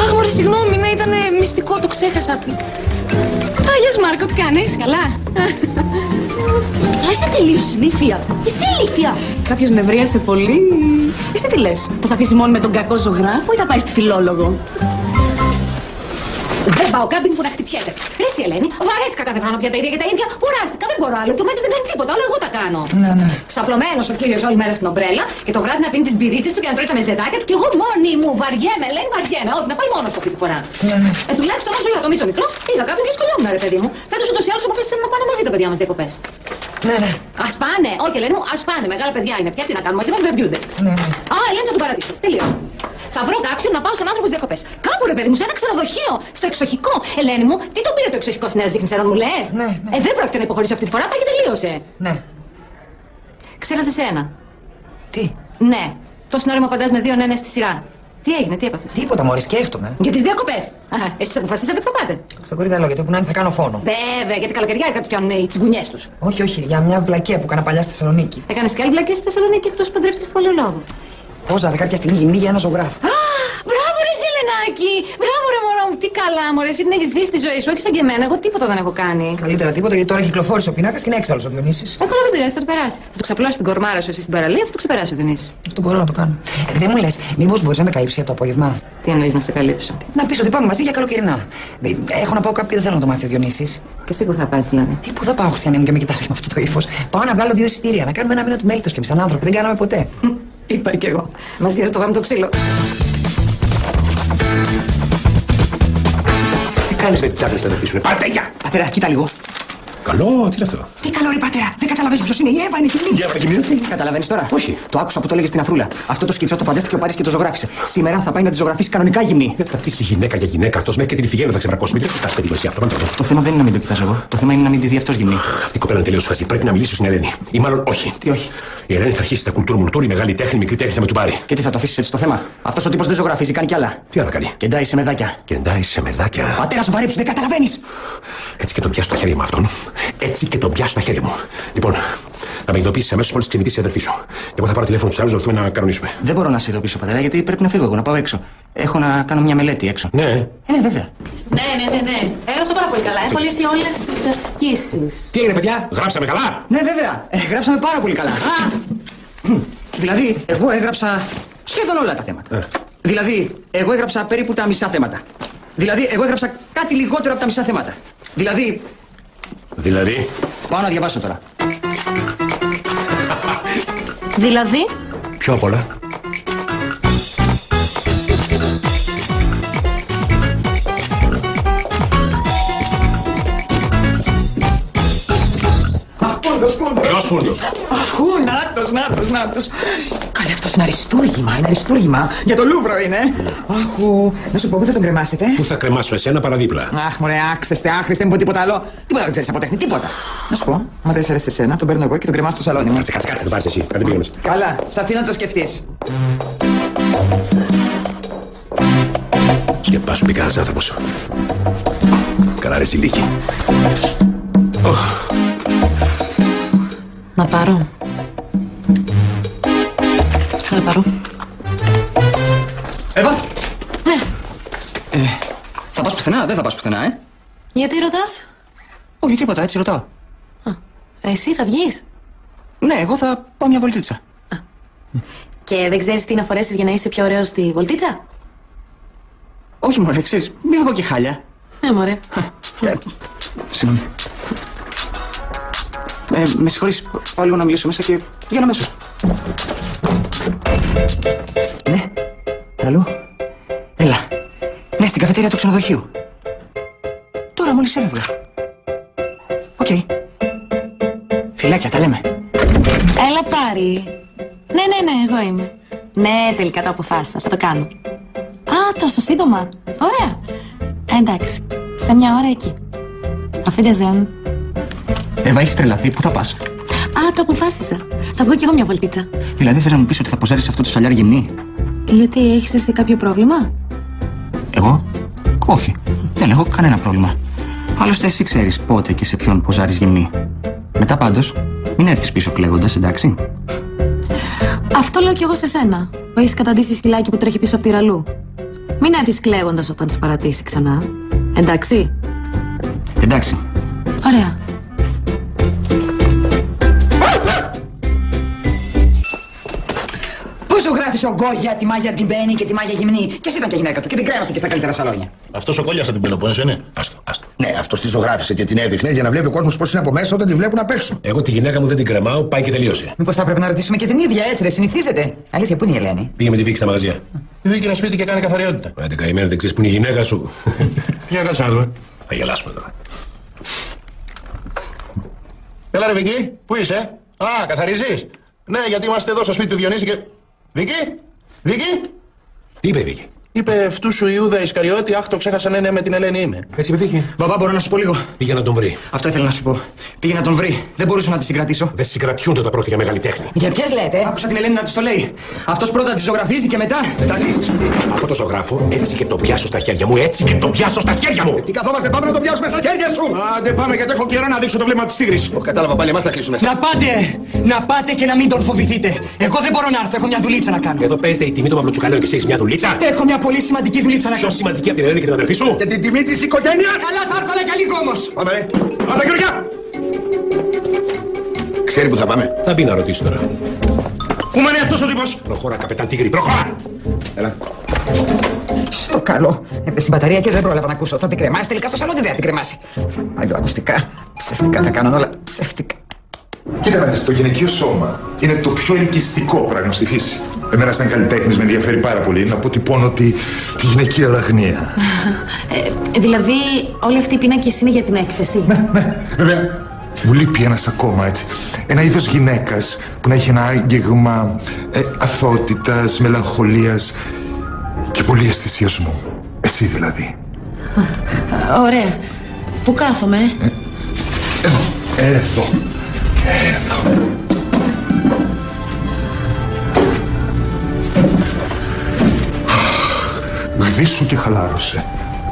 Αχ, μωρέ, συγγνώμη, ναι, ήταν μυστικό, το ξέχασα. Γεια σου, Μάρκο, τι κάνεις, καλά? Αλλά είσαι τελείως ηλίθια. Είσαι ηλίθια. Κάποιος νευρίασε πολύ. Εσύ τι λες, θα σε αφήσει μόνο με τον κακό ζωγράφο ή θα πάει στη φιλόλογο? Δεν πάω κάμπινγκ που να χτυπιέται. Ρε εσύ, Ελένη, βαρέθηκα κάθε χρόνο πια τα ίδια και τα ίδια. Κουράστηκα, δεν μπορώ άλλο. Και ο Μέτς δεν κάνει τίποτα, όλο εγώ τα κάνω. Ναι. Ξαπλωμένος ο κύριος όλη μέρα στην ομπρέλα και το βράδυ να πίνει τις μπυρίτσες του και να τρώει τα μεζεδάκια του και εγώ μόνη μου. Βαριέμαι, Ελένη, βαριέμαι. Όχι, να πάει μόνος του αυτή τη φορά. Τουλάχιστον όσο είχα το Μίτσο μικρό, είδα κάποιον και σκολιόμουν, ρε παιδί μου. Φέτος ούτως ή άλλως αποφάσισαν να πάνε μαζί τα παιδιά μας διακοπές. Ναι. Ας πάνε, όχι Ελένη μου, ας πάνε. Μεγάλα παιδιά είναι πια, τι να κάνουμε, μαζί μας βεβαιούνται. Ελένη θα τον παρατήσω. Τελείωσε. Θα βρω κάποιον να πάω σαν άνθρωπος διακοπές. Κάπου ρε παιδί μου, σε ένα ξενοδοχείο, στο εξοχικό. Ελένη μου, τι τον πήρε το εξοχικό στη Νέα Ζήχνη, μου λες? Ναι. Δεν πρόκειται να υποχωρήσω αυτή τη φορά, πάει και τελείωσε. Ναι. Ξέχασες ένα. Τι? Ναι. Τόση ώρα μου απαντάς με 2 ναι στη σειρά. Τι έγινε, τι έπαθες? Τίποτα, μωρέ, σκέφτομαι. Για τις διακοπές. Εσείς αποφασίσατε που θα πάτε. Στα κορίδα λόγια, το που να είναι θα κάνω φόνο. Βέβαια, γιατί καλοκαιριάτικα τους πιάνουν οι τσιγκουνιές τους. Όχι, για μια βλακεία που έκανα παλιά στη Θεσσαλονίκη. Έκανες και άλλη βλακεία στη Θεσσαλονίκη εκτός που παντρεύτηκες στο Παλαιολόγο. Πόζα, ρε, κάποια στιγμή γυμνή για ένα ζωγράφο. Μπράβο, ρε Ζελενάκη! Μπράβο, ρε μωρό μου, τι καλά, μωρέ. Εσύ την έχεις ζήσει τη ζωή σου, όχι σαν και εμένα. Εγώ τίποτα δεν έχω κάνει. Καλύτερα τίποτα, γιατί τώρα κυκλοφόρησε ο πινάκας και είναι έξαλλος ο Διονύσης. Εύκολα δεν πειράζει, θα το περάσει. Θα του ξαπλώσει την κορμάρα σου εσύ στην παραλία, θα το ξεπεράσει ο Διονύσης. Αυτό μπορώ να το κάνω. Δεν μου λες, μήπως μπορείς να με καλύψεις για το απόγευμα? Τι εννοείς να σε καλύψω? Να πεις ότι πάμε μαζί για καλοκαιρινά. Έχω να πάω κάπου και δεν θέλω να το μάθει ο Διονύσης. Και εσύ που θα πας δηλαδή? Τι που θα πάω, Χριστιανή μου, και με κοιτάς με αυτό το ύφος. Πάω να βγάλω 2 εισιτήρια, να κάνουμε ένα μήνα του μέλιτος και εμείς σαν άνθρωποι. Δεν κάναμε ποτέ. Είπα κι εγώ. Μαζί θα το πάμε το ξύλο. Τι κάνεις με τις τσάφες να αφήσουνε? Πάτε, γεια! Πατέρα, κοίτα λίγο. Καλό, τι είναι αυτό? Τι καλό, ρε πατέρα, δεν καταλαβαίνεις ποιος είναι, η Εύα είναι γυμνή. Η Εύα γυμνή. Καταλαβαίνεις τώρα? Όχι. Το άκουσα που το έλεγε στην Αφρούλα. Αυτό το σκιτσό το φαντάστηκε ο Πάρης και το ζωγράφησε. Σήμερα θα πάει να τη ζωγραφίσει κανονικά γυμνή. Δεν θα αφήσει γυναίκα για γυναίκα αυτός μέχρι και την Ιφηγένεια θα ξεβρακώσει. Μην το κοιτάς, παιδί μου, εσύ αυτό. Το θέμα δεν είναι να μην το κοιτάζω εγώ. Το θέμα είναι να μην τη δει αυτός γυμνή. Αυτή η κοπέλα είναι τελείως χαζή. Πρέπει να μιλήσω στην Ελένη. Ή μάλλον όχι. Τι όχι? Η Ελένη θα αρχίσει τα κουλτούρ μουλτούρ, η μεγάλη τέχνη, η μικρή τέχνη θα με του πάρει. Και τι θα το αφήσει έτσι το θέμα? Αυτό ο τύπος δεν ζωγραφίζει, κάνει κι άλλα. Τι θα κάνει? Κεντάει σε μεδάκια. Κεντάει σε μεδάκια. Πατέρα, σου βαρύψου, δεν καταλαβαίνεις. Έτσι και τον πιάσω στα χέρια μου αυτόν. Έτσι και τον πιάσω στα χέρια μου. Λοιπόν, θα με ειδοποιήσεις αμέσως μόλις ξενιτήσει η αδερφή σου. Και εγώ θα πάρω τηλέφωνο τους άλλους να έρθουμε να κανονίσουμε. Δεν μπορώ να σε ειδοποιήσω, πατέρα, γιατί πρέπει να φύγω εγώ, να πάω έξω. Έχω να κάνω μια μελέτη έξω. Ναι. Ναι, βέβαια. Ναι. Έγραψα πάρα πολύ καλά. Έχω λύσει όλες τις ασκήσεις. Τι έγινε, παιδιά, γράψαμε καλά? Ναι, βέβαια. Γράψαμε πάρα πολύ καλά. Δηλαδή, εγώ έγραψα σχεδόν όλα τα θέματα. Δηλαδή, εγώ έγραψα περίπου τα μισά θέματα. Δηλαδή, εγώ έγραψα κάτι λιγότερο από τα μισά θέματα. Δηλαδή. Δηλαδή. Πάω να διαβάσω τώρα. Δηλαδή. Πιο απ' όλα. Ποιος πούντος? Αχού, νάτος. Καλέ, αυτός είναι αριστούργημα. Για το Λούβρο είναι. Αχού, να σου πω, πού θα τον κρεμάσετε? Πού θα κρεμάσω εσένα παραδίπλα? Αχ, μωρέ, άχρηστε μου πω τίποτα άλλο. Τίποτα δεν ξέρεις από τέχνη, τίποτα. Να σου πω, άμα δεν σε αρέσει εσένα, τον παίρνω εγώ και τον κρεμάσω στο σαλόνι μου. Κάτσε, το πάρεις εσύ. Κάντε πήγαινε μέσα. Καλά, σ' αφήνω να το σκεφτείς. Σκεπάσου, μπει κανένας άνθρωπος. Καλά ρε Σιλίκη. Να πάρω. Να πάρω. Εύα! Ναι. Θα πας πουθενά, δεν θα πας πουθενά, Γιατί ρωτάς? Όχι, τίποτα, έτσι ρωτάω. Εσύ θα βγεις? Ναι, εγώ θα πάω μια βολτίτσα. Και δεν ξέρεις τι να φορέσεις για να είσαι πιο ωραίος στη βολτίτσα? Όχι, μωρέ, ξέρεις, μη βγω και χάλια. Ναι, μωρέ. Συγγνώμη. Με συγχωρείς, πάω λίγο να μιλήσω μέσα και βγαίνω αμέσως. Ναι, παραλού. Έλα. Ναι, στην καφετέρια του ξενοδοχείου. Τώρα μόλις έφευγα. Οκ. Φιλάκια, τα λέμε. Έλα πάρει. Ναι, εγώ είμαι. Ναι, τελικά το αποφάσισα, θα το κάνω. Α, τόσο σύντομα. Ωραία. Εντάξει, σε μια ώρα εκεί. Αφήντε. Εύα, έχεις τρελαθεί, πού θα πας? Α, το αποφάσισα. Θα βγω κι εγώ μια βολτίτσα. Δηλαδή θες να μου πεις ότι θα ποζάρεις αυτό το σαλιάρ γυμνή? Γιατί έχεις εσύ κάποιο πρόβλημα? Εγώ? Όχι. Δεν έχω κανένα πρόβλημα. Άλλωστε εσύ ξέρεις πότε και σε ποιον ποζάρεις γυμνή. Μετά πάντως, μην έρθεις πίσω κλαίγοντας, εντάξει? Αυτό λέω κι εγώ σε σένα, που έχεις καταντήσει σκυλάκι που τρέχει πίσω από τη ραλού. Μην έρθεις κλαίγοντας όταν σε παρατήσει ξανά. Εντάξει? Εντάξει. Ωραία. Πού σου γράφεις ο Γκόγια τη μάγια την μπαίνει και τη μάγια γυμνή? Και εσύ ήταν και γυναίκα του και την κρέμασε και στα καλύτερα σαλόνια. Αυτός ο Κόλλιας από την Πελοπόννησο είναι. Άστο. Ναι, αυτός τη ζωγράφησε και την έδειχνε για να βλέπει ο κόσμος πώς είναι από μέσα όταν τη βλέπουν απ' έξω. Εγώ τη γυναίκα μου δεν την κρεμάω, πάει και τελείωσε. Μήπως θα πρέπει να ρωτήσουμε και την ίδια, έτσι δεν συνηθίζεται? Αλήθεια, πού είναι η Ελένη? Πήγε με τη Βίκη στα μαγαζιά. Η Βίκη είναι σπίτι και κάνει καθαριότητα. Άντε καημένη, δεν ξέρεις που είναι η γυναίκα σου. Για κάτσε να δούμε. Θα γελάσουμε τώρα. Έλα ρε Βίκη, πού είσαι? Α, καθαρίζεις? Ναι, γιατί είμαστε εδώ στο σπίτι του Διονύση και... Βίκη! Τι είπε η Βίκη? Είπε αυτού σου Ιούδα Ισκαριώτη, αχ, το ξέχασα, ναι, με την Ελένη είμαι. Έτσι είπε Βίκη. Μπαμπά, μπορώ να σου πω λίγο? Πήγε να τον βρει. Αυτό ήθελα να σου πω. Πήγε να τον βρει. Δεν μπορούσα να τη συγκρατήσω. Δεν συγκρατιούνται όταν πρόκειται για μεγάλη τέχνη. Για ποιες λέτε? Άκουσα την Ελένη να τη το λέει. Αυτός πρώτα τη ζωγραφίζει και μετά. Μετά τι? Αυτό το ζωγράφω έτσι και το πιάσω στα χέρια μου. Έτσι και το πιάσω στα χέρια μου. Τι καθόμαστε, πάμε να το πιάσουμε στα χέρια σου! Άντε πάμε γιατί έχω καιρό να δείξω το βλέμμα της τίγρης. Όχι, κατάλαβα πάλι, εμάς θα κλείσουμε. Να πάτε και να μην τον φοβηθείτε. Εγώ δεν μπορώ να έρθω, έχω μια δουλίτσα να κάνω. Εδώ παίζεται η τιμή του Παυλοτσουκαλέου και εσύ έχεις μια δουλίτσα. Έχω μια πολύ σημαντική δουλίτσα να κάνω. Πιο σημαντική από την Ελένη και την αδερφή σου. Και την τιμή της οικογένειας! Καλά, θα έρθω για λίγο όμως. Πάμε, ρε. Πάμε, Γεωργιά! Ξέρει που θα πάμε. Θα μπει να ρωτήσει τώρα. Πού μένει αυτός ο τύπος? Προχώρα, καπετάν Τίγρη, προχώρα! Έλα. Στο καλό. Έπεσε η μπαταρία και δεν πρόλαβα να ακούσω. Θα την κρεμάσει τελικά στο σαλόνι, δεν θα την κρεμάσει. Αλλιώ ακουστικά. Ψεύτικα τα κάνουν όλα. Ψεύτικα. Κοίτα να δεις, το γυναικείο σώμα είναι το πιο ελκυστικό πράγμα στη φύση. Εμένα σαν καλλιτέχνης με ενδιαφέρει πάρα πολύ να αποτυπώνω τη γυναικεία λαγνία. Δηλαδή, όλοι αυτοί οι πίνακες είναι για την έκθεση. Ναι, βέβαια. Μου λείπει ένας ακόμα, έτσι. Ένα είδος γυναίκας που να έχει ένα άγγιγμα αθωότητας, μελαγχολίας και πολύ αισθησιασμού. Εσύ δηλαδή. Ωραία. Πού κάθομαι? Εδώ. Γδίσου και χαλάρωσε.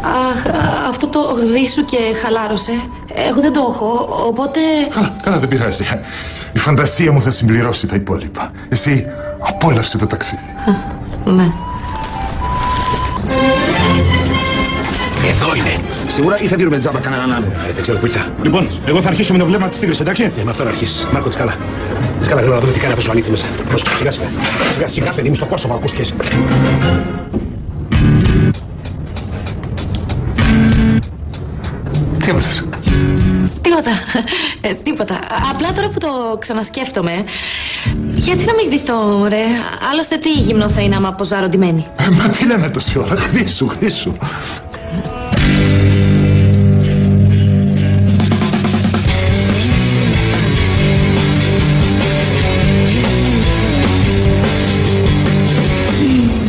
Αχ, αυτό το γδίσου και χαλάρωσε. Εγώ δεν το έχω, οπότε... Καλά, δεν πειράζει. Η φαντασία μου θα συμπληρώσει τα υπόλοιπα. Εσύ απόλαυσε το ταξίδι. Ναι. Εδώ είναι. Σίγουρα ή θα δίνουμε τζάμπα κανέναν άλλο. Δεν ξέρω που ήρθα. Λοιπόν, εγώ θα αρχίσω με το βλέμμα της τίγρης, εντάξει. Με αυτό να αρχίσεις. Μάρκο, Τσικάλα. Τσικάλα, γρήγορα να δούμε τι κάνει αυτός ο αλήτης μέσα. Σιγά σιγά. Σιγά σιγά, παιδί μου, στο Κόσοβο ακούστηκες. Τι έπαθες? Τίποτα. Απλά τώρα που το ξανασκέφτομαι, γιατί να μην γδυθώ, ρε. Άλλωστε, τι γυμνό θα είναι άμα ποζάρω ντυμένη. Μα τι λέμε τόση ώρα, χτίσου.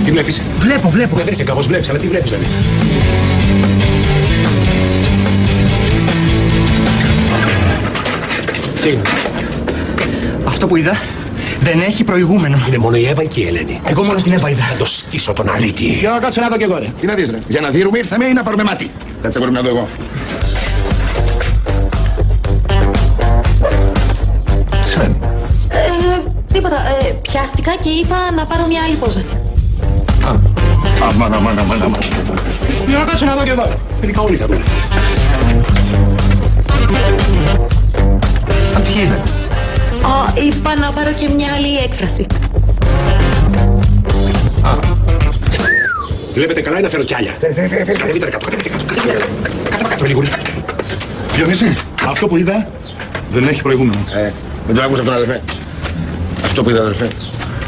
Τι βλέπεις? Βλέπω. Δεν είσαι κάπως βλέπεις, αλλά τι βλέπεις, δηλαδή. Τι είναι? Αυτό που είδα δεν έχει προηγούμενο. Είναι μόνο η Εύα και η Ελένη. Εγώ μόνο την Εύα είδα. Θα το σκίσω τον αλήτη. Για να κάτσε να δω κι εγώ, ρε. Τι να δεις, ρε. Για να δείρουμε ήρθαμε ή να πάρουμε μάτι. Κάτσε πρέπει να δω εγώ. Τίποτα. Πιάστηκα και είπα να πάρω μια άλλη πόζα. Αμάν. Για να κάτσε να δω κι εγώ. Τελικά όλοι θα δουν. Τι είναι? Είπα να πάρω και μια άλλη έκφραση. Βλέπετε καλά ή να φέρω κι άλλα. Κατεβείτε κάτω. Κάτω λίγο. Διονύση, αυτό που είδα δεν έχει προηγούμενο. Δεν το άκουσα αυτόν, αδερφέ. Αυτό που είδα, αδερφέ,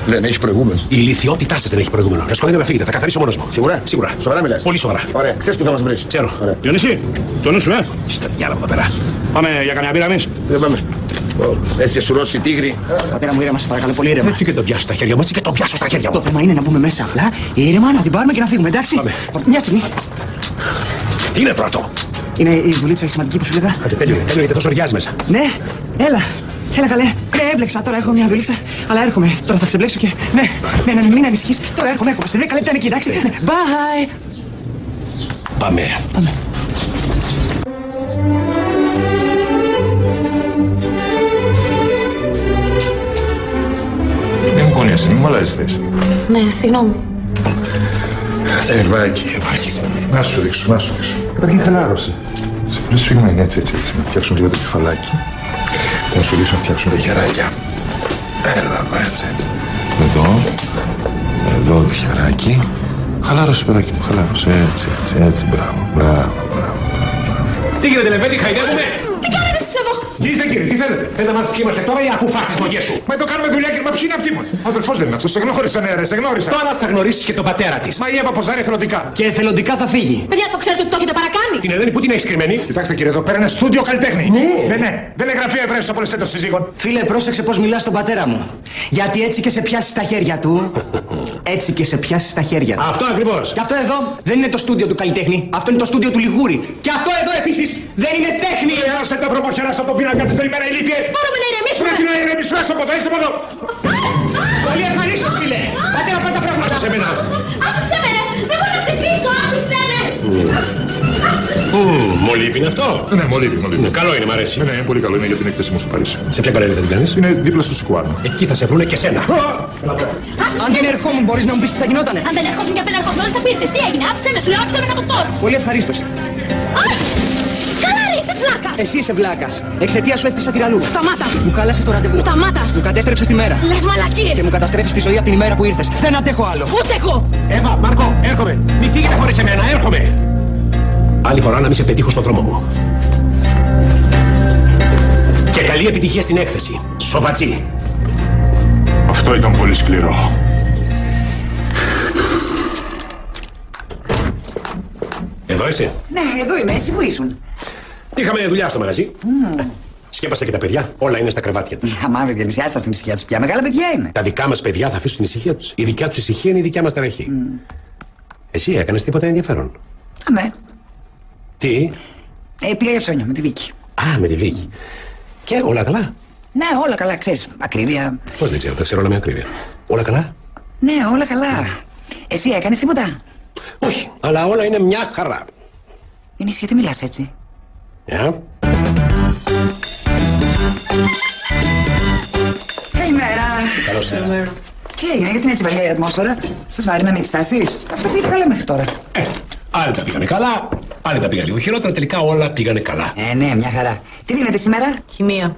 δεν έχει προηγούμενο. Η ηλιθιότητά σας δεν έχει προηγούμενο. Ρεσκοδείτε να φύγετε, θα καθαρίσω μόνος μου. Σίγουρα? Σίγουρα. Σοβαρά μιλάς? Πολύ σοβαρά. Ωραία. Ξέρεις που θα μας βρεις? Ξέρω. Διονύση, το νου σου, Στεριάρα από εδώ πέρα. Πάμε για καμιά μπύρα εμείς. Δεν πάμε. Έτσι και σου ρώσει η τίγρη. Πατέρα μου, ήρεμα, σε παρακαλώ, πολύ ήρεμα. Έτσι και το πιάσω στα χέρια μου, Το θέμα είναι να μπούμε μέσα απλά, ήρεμα, να την πάρουμε και να φύγουμε, εντάξει. Πάμε. Μια στιγμή. Τι είναι πρώτο? Είναι η δουλίτσα η σημαντική που σου λέγα. Τέλειο, γιατί τόσο ριάζει μέσα. Ναι, έλα καλέ. Ναι, έμπλεξα, τώρα έχω μια δουλίτσα, αλλά έρχομαι. Τώρα θα ξεμπλέξω και. Ναι, μην ανησυχείς. Τώρα έρχομαι. Σε 10 λεπτά είναι εκεί, εντάξει. Ναι. Bye. Πάμε. Μην μου πονιέσαι, μην μου αλλάζεις θέση. Ναι, συγγνώμη. Ευάκι. Να σου δείξω. Καταρχήν χαλάρωσε. Σε πολύ σφιγμένη, έτσι. Να φτιάξουμε λίγο το κεφαλάκι. Να σου δείξω να φτιάξουμε τα χεράκια. Έλα εδώ, έτσι. Εδώ το χεράκι. Χαλάρωσε, παιδάκι μου, χαλάρωσε. Έτσι. Μπράβο. Τι γίνεται, Λεβέντη, χαϊδεύουμε! Τι κάνετε εσείς εδώ? Γυρίστε, κύριε, τι θέλετε? Θες να μάθεις ποιοι είμαστε τώρα ή αφού φας τις μογιές σου? Μα το κάνουμε δουλειά, κύριε, μα ποιοι είναι αυτοί μου? Ο αδερφός δεν είναι αυτός, σε γνώρισα, ναι, ρε, σε γνώρισα. Τώρα θα γνωρίσεις και τον πατέρα της. Μα η Εύα ποζάρει εθελοντικά. Και εθελοντικά θα φύγει. Παιδιά, το ξέρετε ότι το έχετε παρακάνει. Την Ελένη, πού την έχεις κρυμμένη? Κοιτάξτε, κύριε, εδώ πέρα είναι στούντιο καλλιτέχνη. Ναι. Δεν είναι γραφείο Εβραίος από των συζύγων. Φίλε, πρόσεξε πώς μιλάς στον πατέρα μου. Γιατί έτσι και σε πιάσει στα χέρια του. Αυτό ακριβώς. Και αυτό εδώ δεν είναι το στούντιο του καλλιτέχνη. Αυτό είναι το στούντιο του Λιγούρη. Και αυτό εδώ επίσης δεν είναι τέχνη. Άσε τα βρωμοχερά από τον πίνακα της τριμμένα ηλίθιε. Μπορούμε να ηρεμήσουμε. Πρέπει να ηρεμήσουμε, άσο από εδώ, έξω από εδώ. Πολύ ευχαρίστως, φίλε. Πάτε να πάτε τα πράγματα. Άσε μένα. Άφησε με, ρε. Δεν μπορώ να χτυπήσω. Άφησε με. Μολύβι είναι αυτό. Ναι, μολύβι. Καλό είναι, μ' αρέσει. Ναι, είναι πολύ καλό, είναι για την έκθεση μου στο Παρίσι. Σε ποια παρέλα θα την κάνεις? Είναι δίπλα στο Σικουάνο. Εκεί θα σε βρούνε και σένα. Αν δεν ερχόμουν, μπορείς να μου πεις τι θα γινότανε. Αν δεν ερχόσουν και αν δεν ερχόσουν, θα πήρθες. Τι έγινε, άφησε με, σου λέω, άφησε με κάτω τώρα. Πολύ ευχαρίστως. Καλά, ρε, είσαι βλάκας. Εσύ είσαι βλάκας. Εξαιτία σου έφτιασα τυραλού. Σταμάτα. Μου χάλασες το ραντεβού. Σταμάτα. Μου κατέστρεψες τη μέρα. Λες μαλακίες. Και μου καταστρέφεις τη ζωή από την ημέρα που ήρθες. Δεν αντέχω άλλο. Ούτε εγώ. Εύα, Μάρκο, έρχομαι. Μη φύγετε χωρίς εμένα, έρχομαι. Άλλη φορά να μην σε πετύχω στον δρόμο μου. Και καλή επιτυχία στην έκθεση. Σοβατζή. Αυτό ήταν πολύ σκληρό. Εδώ είσαι. Ναι, εδώ είμαι. Εσύ που ήσουν? Είχαμε δουλειά στο μαγαζί. Σκέπασα και τα παιδιά. Όλα είναι στα κρεβάτια τους. Αμά, διανυσιάστα στην ησυχία τους πια. Μεγάλα παιδιά είναι. Τα δικά μας παιδιά θα αφήσουν την ησυχία τους. Η δικιά τους ησυχία είναι η δικιά μας ταραχή. Εσύ έκανες τίποτα ενδιαφέρον? Αμέ. Τι? Πήγα για ψώνια με τη Βίκη. Α, με τη Βίκη. Και όλα καλά? Ναι, όλα καλά, ξέρεις. Ακρίβεια. Πώς δεν ξέρω, τα ξέρω όλα με ακρίβεια. Όλα καλά? Ναι, όλα καλά. Εσύ έκανες τίποτα? Όχι, αλλά όλα είναι μια χαρά. Είναι γιατί μιλάς έτσι? Καλημέρα. Καλώς ήρθατε. Τι έγινε, γιατί είναι έτσι βαριά η ατμόσφαιρα? Σας βάρει να ανοίξει τάσεις? Αυτό πήγε καλά μέχρι τώρα. Άλλοι τα πήγανε καλά, Πάλι τα πήγα λίγο χειρότερα, τελικά όλα πήγανε καλά. Ναι, μια χαρά. Τι δίνετε σήμερα? Χημεία.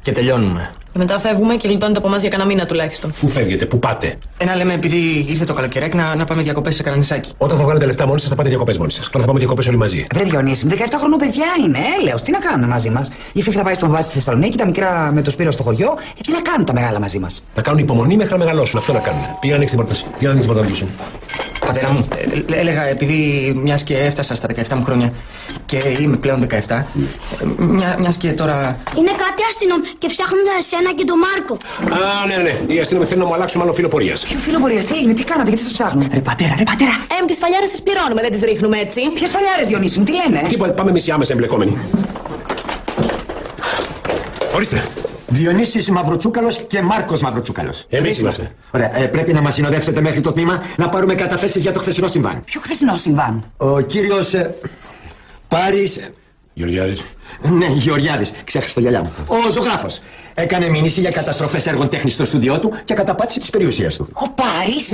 Και τελειώνουμε. Και μετά φεύγουμε και γλιτώνετε από εμάς για κανένα μήνα τουλάχιστον. Πού φεύγετε, πού πάτε? Λέμε επειδή ήρθε το καλοκαιράκι να πάμε διακοπές σε κανένα νησάκι. Όταν θα βγάλετε λεφτά μόνοι σας θα πάτε διακοπές μόνοι σας. Τώρα θα πάμε διακοπές όλοι μαζί. Βρε Διονύση, 17 χρονών παιδιά είναι, έλεος. Τι να κάνουν μαζί μας? Η Φίφη θα πάει στον μπάτσι στη Θεσσαλονίκη, τα μικρά με το Σπύρο στο χωριό. Τι να κάνουν τα μεγάλα μαζί μας? Θα κάνουν υπομονή μέχρι να μεγαλώσουν. Αυτό να κάνουν. Πήγα να ανοίξει την πόρτα. Πήγα να ανοίξει την πόρτα του. Πατέρα μου, έλεγα επειδή μιας και έφτασα στα 17 μου χρόνια και είμαι πλέον 17, μιας και τώρα. Είναι κάτι αστυνομικό και ψάχνουν εσένα και τον Μάρκο. Α, ναι. Οι αστυνομικοί θέλουν να μου αλλάξουν άλλο φύλλο πορείας. Ποιο φύλλο πορείας, τι έγινε, τι κάνατε, γιατί σας ψάχνουν? Ρε πατέρα. Τις φαλιάρες τις πληρώνουμε, δεν τις ρίχνουμε έτσι. Ποιες φαλιάρες, Διονύση μου, τι λένε? Τίποτα, πάμε εμείς οι άμεσα εμπλεκόμενοι. Ορίστε. Διονύσης Μαυροτσούκαλος και Μάρκος Μαυροτσούκαλος. Εμείς είμαστε. Ωραία, πρέπει να μας συνοδεύσετε μέχρι το τμήμα να πάρουμε καταθέσεις για το χθεσινό συμβάν. Ποιο χθεσινό συμβάν? Ο κύριος Πάρης. Γεωργιάδης. Ναι, Γεωργιάδης. Ξέχασα τα γυαλιά μου. Ο ζωγράφος. Έκανε μήνυση για καταστροφές έργων τέχνης στο στούντιό του και καταπάτηση της περιουσίας του. Ο Πάρης.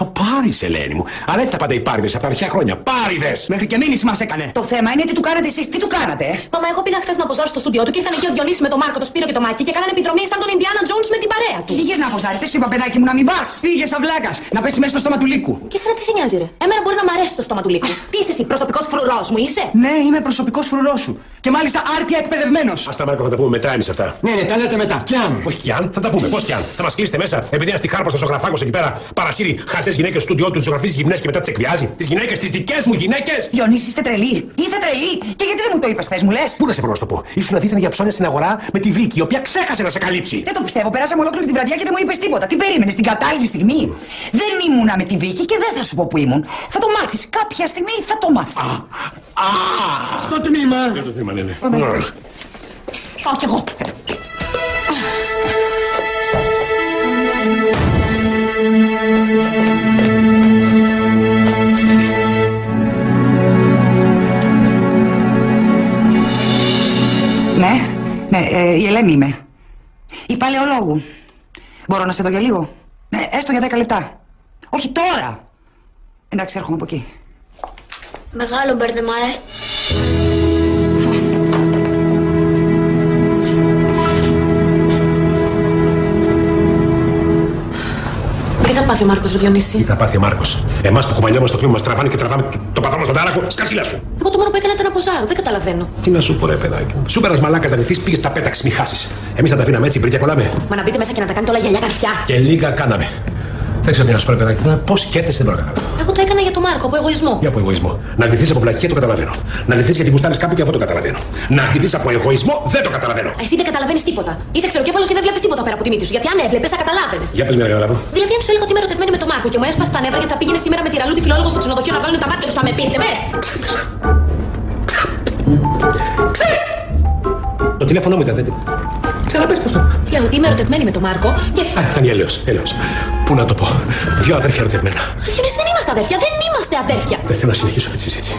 Ο Πάρης, Ελένη μου. Αλλά έτσι τα πάντα οι πάριδες από τα αρχαία χρόνια. Πάριδες! Μέχρι και μήνυση μας έκανε. Το θέμα είναι τι του κάνατε εσείς, τι του κάνατε? Μαμά, εγώ πήγα χθες να ποζάρω στο στούντιό του και ήρθαν εκεί ο Διονύσης με τον Μάρκο, το Σπύρο και το Μάκη και κάνανε επιδρομή σαν τον Ινδιάνα Τζόουνς με την παρέα του. Πήγες να ποζάρετε, σου είπα παιδάκι μου να μην πας. Πήγε σαν βλάκας, να πέσει μέσα στο στόμα του λύκου. Και εσένα τι σε νοιάζει, ρε? Εμένα μπορεί να μ' αρέσει το στόμα του λύκου. Τι είσαι εσύ, προσωπικός φρουρός μου είσαι? Ναι, είμαι προσωπικός φρουρός σου. Και μάλιστα άρτια εκπαιδευμένος. Άστα, Μάρκο, θα τα πούμε μετά εμείς αυτά. Ναι, τα λέτε μετά. Κι αν. Όχι κι αν, θα τα πούμε. Πώς κι αν. Θα μας κλείσετε μέσα επειδή ένα τυχάρπα στο ζωγραφάκος εκεί πέρα παρασύρει χαζές γυναίκες στο στούντιό του, ζωγραφίζει γυμνές και μετά τις εκβιάζει. Τις γυναίκες, τις δικές μου γυναίκες. Διονύση, είστε τρελοί. Είστε τρελοί. Και γιατί δεν μου το είπες, θες μου λες? Πού να σε βρω να σου το πω. Ήσουν αδίθεν για ψώνια στην αγορά με τη Βίκη, η οποία ξέχασε να σε καλύψει. Δεν το πιστεύω. Περάσαμε ολόκληρη τη βραδιά και δεν μου είπες τίποτα. Τι περίμενες την κατάλληλη στιγμή? Δεν ήμουνα με τη Βίκη και δεν θα σου πω που ήμουν. Θα το μάθεις. Κάποια στιγμή θα το μάθεις. Στο τμήμα. Στο τμήμα, ναι. Πάω κι εγώ. Ναι, η Ελένη είμαι. Η παλαιολόγου. Μπορώ να σε δω για λίγο? Ναι, έστω για 10 λεπτά. Όχι τώρα. Εντάξει, έρχομαι από εκεί. Μεγάλο μπέρδεμα, Τι θα πάθει ο Μάρκος, Διονύση? Τι θα πάθει ο Μάρκος? Εμάς που κουβαλιόμαστε στο τμήμα μας τραβάνε και τραβάμε το παθό μας στον τάραχο. Σκασίλα σου! Εγώ το μόνο που έκανα ήταν να ποζάρω, δεν καταλαβαίνω. Τι να σου πω, ρε παιδάκι μου. Σου πέρας μαλάκας να ντυθείς, πήγες τα πέταξες, μη χάσεις. Εμείς θα τα αφήναμε έτσι, πρίτια κολλάμε. Μα να μπείτε μέσα και να τα κάνετε όλα γυαλιά καρφιά. Και λίγα κάναμε. Δεν ξέρω τι να σου πω, ρε παιδάκι μου. Πώς σκέφτεσαι, δεν μπορώ να καταλάβω. Εγώ το έκανα για τον Μάρκο, από εγωισμό. Για από εγωισμό. Να ντυθείς από βλακία το καταλαβαίνω. Να ντυθείς γιατί γουστάρεις κάποιον και αυτό το καταλαβαίνω. Να ντυθείς από εγωισμό δεν το καταλαβαίνω. Εσύ δεν καταλαβαίνεις τίποτα. Είσαι ξεροκέφαλος και δεν βλέπεις τίποτα πέρα από τη μύτη σου. Γιατί αν έβλεπες θα καταλάβαινες. Για πες με να καταλάβω. Δηλαδή, αν σου έλεγα ότι είμαι ερωτευμένη με τον Μάρκο και μου έσπασε τα νεύρα γιατί θα πήγαινε σήμερα με τη Ραλού τη φιλόλογο στο ξενοδοχείο να βγάλουν τα μάτια του, θα με πίστευες? Το τηλέφωνο μου ήταν, δεν. Ξαναπες το. Λέω ότι είμαι ερωτευμένη με τον Μάρκο και. Φτάνει, έλεος. Πού να το πω. Δύο αδέρφια ερωτευμένα. Εμείς δεν είμαστε αδέρφια, δεν είμαστε αδέρφια. Δεν θέλω να συνεχίσω αυτή τη συζήτηση.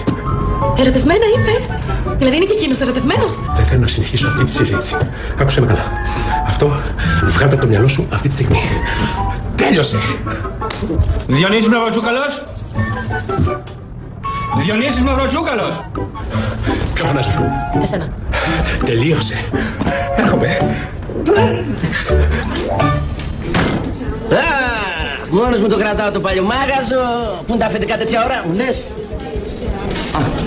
Ερωτευμένα είπες? Δηλαδή είναι και εκείνος ερωτευμένος? Δεν θέλω να συνεχίσω αυτή τη συζήτηση. Άκουσε με καλά. Αυτό βγάλτε από το μυαλό σου αυτή τη στιγμή. Τέλειωσε. Διονύσης Μαυροτσούκαλος. Διονύσης Μαυροτσούκαλος. Ποιο φωνάζει? Εσένα. Τελείωσε. Έρχομαι. Μόνος μου το κρατάω το παλιωμάγαζο. Πού είναι τα αφεντικά τέτοια ώρα, μου λες?